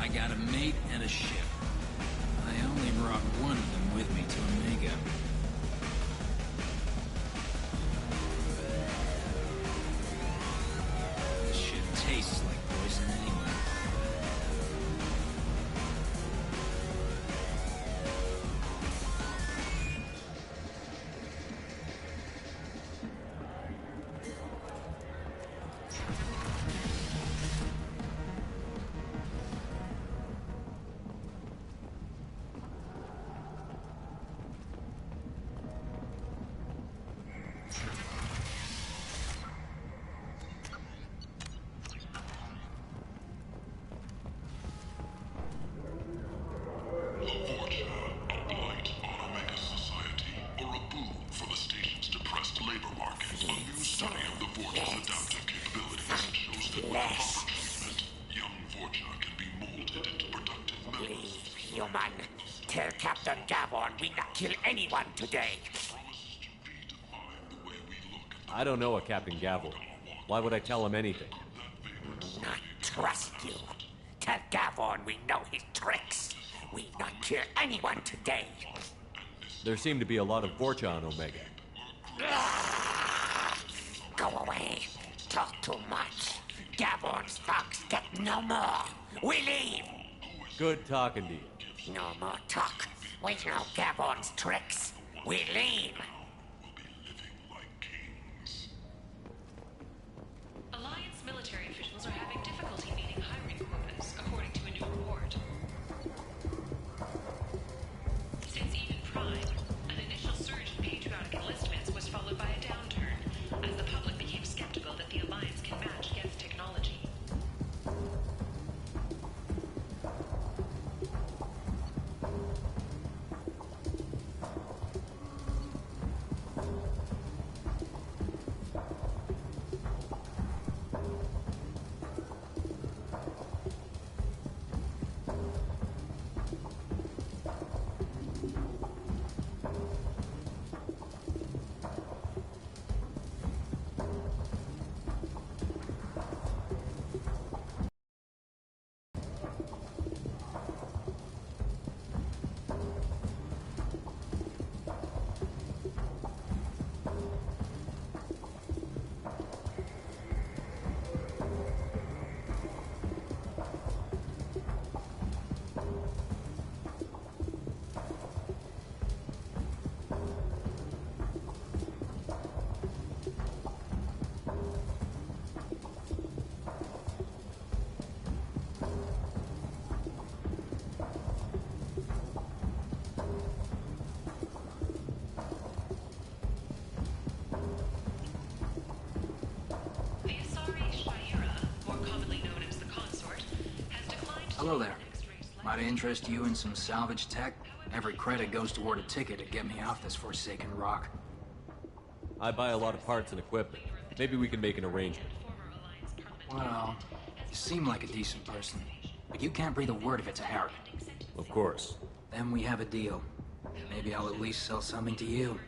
I got a mate, and a ship. I only brought one of them with me to Omega. This shit tastes like poison anyway. Tell Captain Gavon we not kill anyone today. I don't know a Captain Gavel. Why would I tell him anything? Not trust you. Tell Gavon we know his tricks. We not kill anyone today. There seem to be a lot of Vorcha on Omega. Go away. Talk too much. Gavon's thugs get no more. We leave. Good talking to you. No more talk. We know Gavon's tricks. We leave. Alliance military officials are having difficulty meeting hiring quotas, according to a new report. Since Even Prime, an initial surge in patriotic enlistments was followed by a downturn, as the public became skeptical that the Alliance can match Geth technology. Hello there. Might interest you in some salvage tech? Every credit goes toward a ticket to get me off this forsaken rock. I buy a lot of parts and equipment. Maybe we can make an arrangement. Well, you seem like a decent person, but you can't breathe a word of it to Harrod. Of course. Then we have a deal. Maybe I'll at least sell something to you.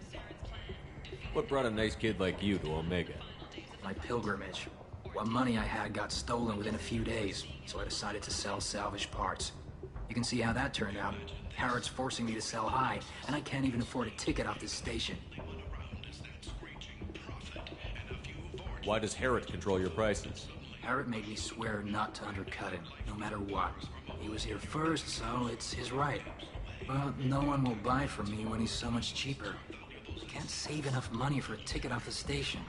What brought a nice kid like you to Omega? My pilgrimage. What money I had got stolen within a few days, so I decided to sell salvaged parts. You can see how that turned out. Harrod's forcing me to sell high, and I can't even afford a ticket off this station. Why does Harrod control your prices? Harrod made me swear not to undercut him, no matter what. He was here first, so it's his right. But no one will buy from me when he's so much cheaper. I can't save enough money for a ticket off the station.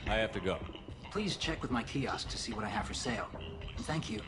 I have to go. Please check with my kiosk to see what I have for sale. Thank you.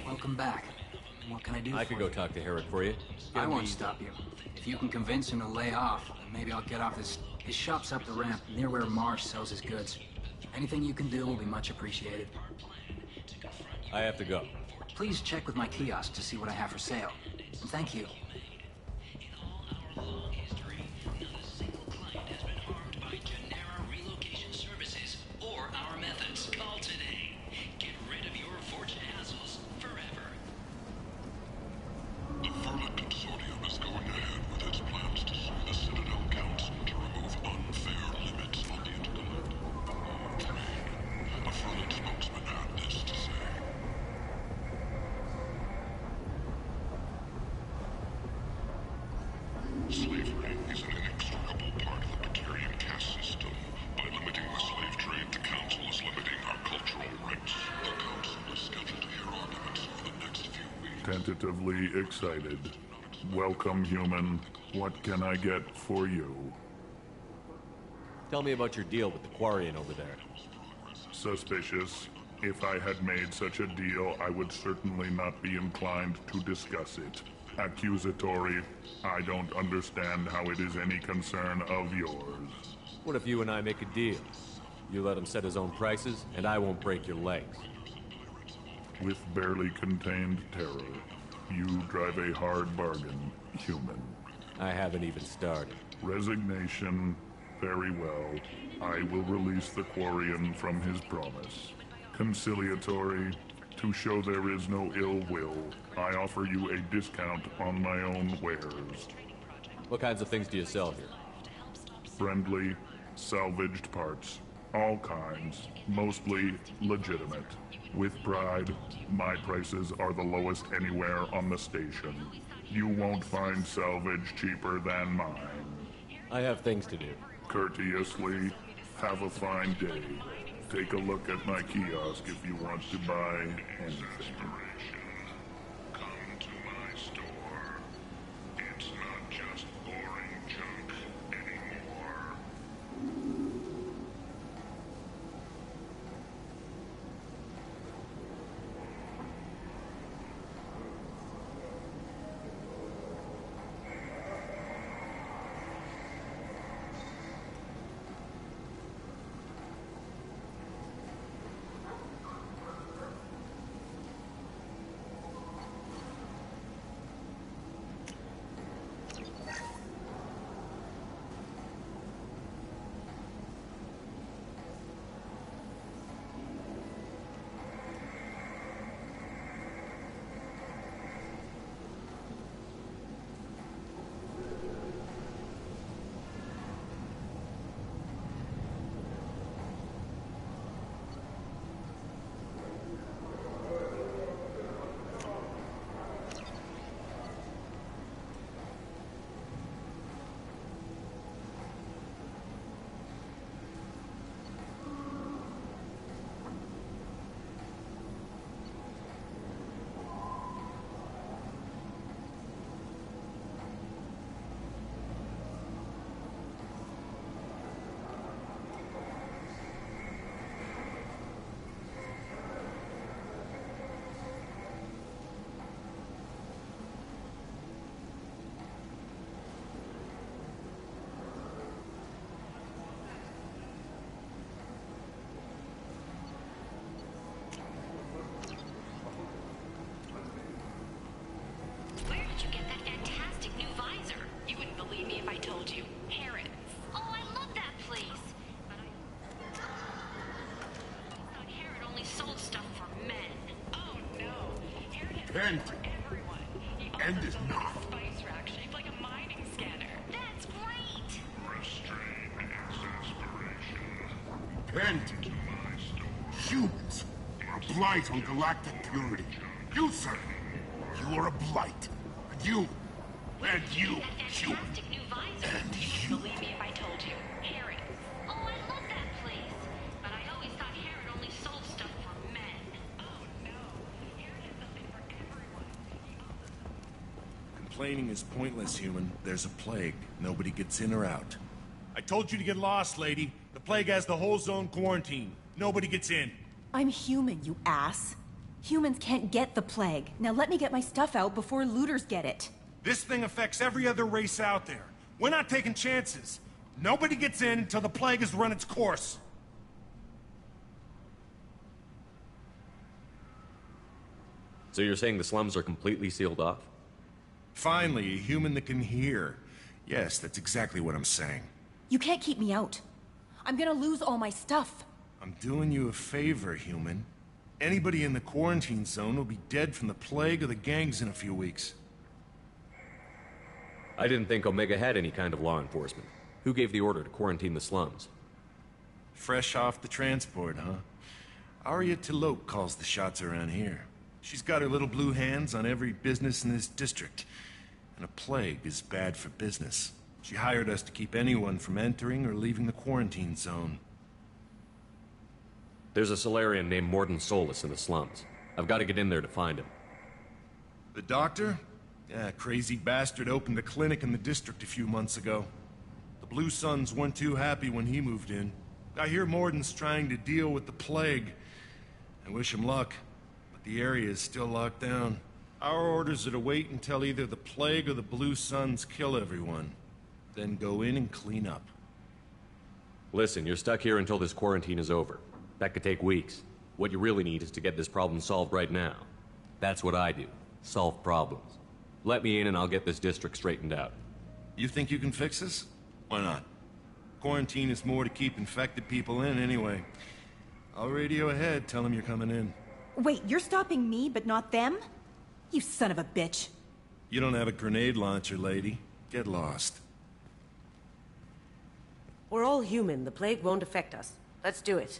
Welcome back. What can I do for you? I could go talk to Herrick for you. I won't stop you. If you can convince him to lay off, then maybe I'll get off this. His shop's up the ramp, near where Marsh sells his goods. Anything you can do will be much appreciated. I have to go. Please check with my kiosk to see what I have for sale. Thank you. Slavery is an inextricable part of the Batarian caste system. By limiting the slave trade, the Council is limiting our cultural rights. The Council is scheduled to hear arguments over the next few weeks. Tentatively excited. Welcome, human. What can I get for you? Tell me about your deal with the Quarian over there. Suspicious. If I had made such a deal, I would certainly not be inclined to discuss it. Accusatory. I don't understand how it is any concern of yours. What if you and I make a deal? You let him set his own prices, and I won't break your legs. With barely contained terror, you drive a hard bargain, human. I haven't even started. Resignation. Very well. I will release the Quarian from his promise. Conciliatory. To show there is no ill will, I offer you a discount on my own wares. What kinds of things do you sell here? Friendly, salvaged parts. All kinds. Mostly legitimate. With pride, my prices are the lowest anywhere on the station. You won't find salvage cheaper than mine. I have things to do. Courteously, have a fine day. Take a look at my kiosk if you want to buy anything. Come to my store. It's not just boring junk anymore. End. End is not. Spice rack shaped like a mining scanner. That's great! Restrain exasperation. End. Humans are a blight on galactic purity. You, sir, you are a blight. And you, human. Fantastic new visor. And you. Believe me if I told you. Heron. Oh, I love that place. But I always thought Heron only sold stuff for men. Oh, no. Heron has something for everyone. Complaining is pointless, human. There's a plague. Nobody gets in or out. I told you to get lost, lady. The plague has the whole zone quarantined. Nobody gets in. I'm human, you ass. Humans can't get the plague. Now let me get my stuff out before looters get it. This thing affects every other race out there. We're not taking chances. Nobody gets in until the plague has run its course. So you're saying the slums are completely sealed off? Finally, a human that can hear. Yes, that's exactly what I'm saying. You can't keep me out. I'm gonna lose all my stuff. I'm doing you a favor, human. Anybody in the quarantine zone will be dead from the plague or the gangs in a few weeks. I didn't think Omega had any kind of law enforcement. Who gave the order to quarantine the slums? Fresh off the transport, huh? Arya Talope calls the shots around here. She's got her little blue hands on every business in this district. And a plague is bad for business. She hired us to keep anyone from entering or leaving the quarantine zone. There's a Solarian named Morden Solus in the slums. I've got to get in there to find him. The doctor? Yeah, crazy bastard opened a clinic in the district a few months ago. The Blue Suns weren't too happy when he moved in. I hear Morden's trying to deal with the plague. I wish him luck, but the area is still locked down. Our orders are to wait until either the plague or the Blue Suns kill everyone. Then go in and clean up. Listen, you're stuck here until this quarantine is over. That could take weeks. What you really need is to get this problem solved right now. That's what I do. Solve problems. Let me in and I'll get this district straightened out. You think you can fix this? Why not? Quarantine is more to keep infected people in anyway. I'll radio ahead, tell them you're coming in. Wait, you're stopping me, but not them? You son of a bitch. You don't have a grenade launcher, lady. Get lost. We're all human. The plague won't affect us. Let's do it.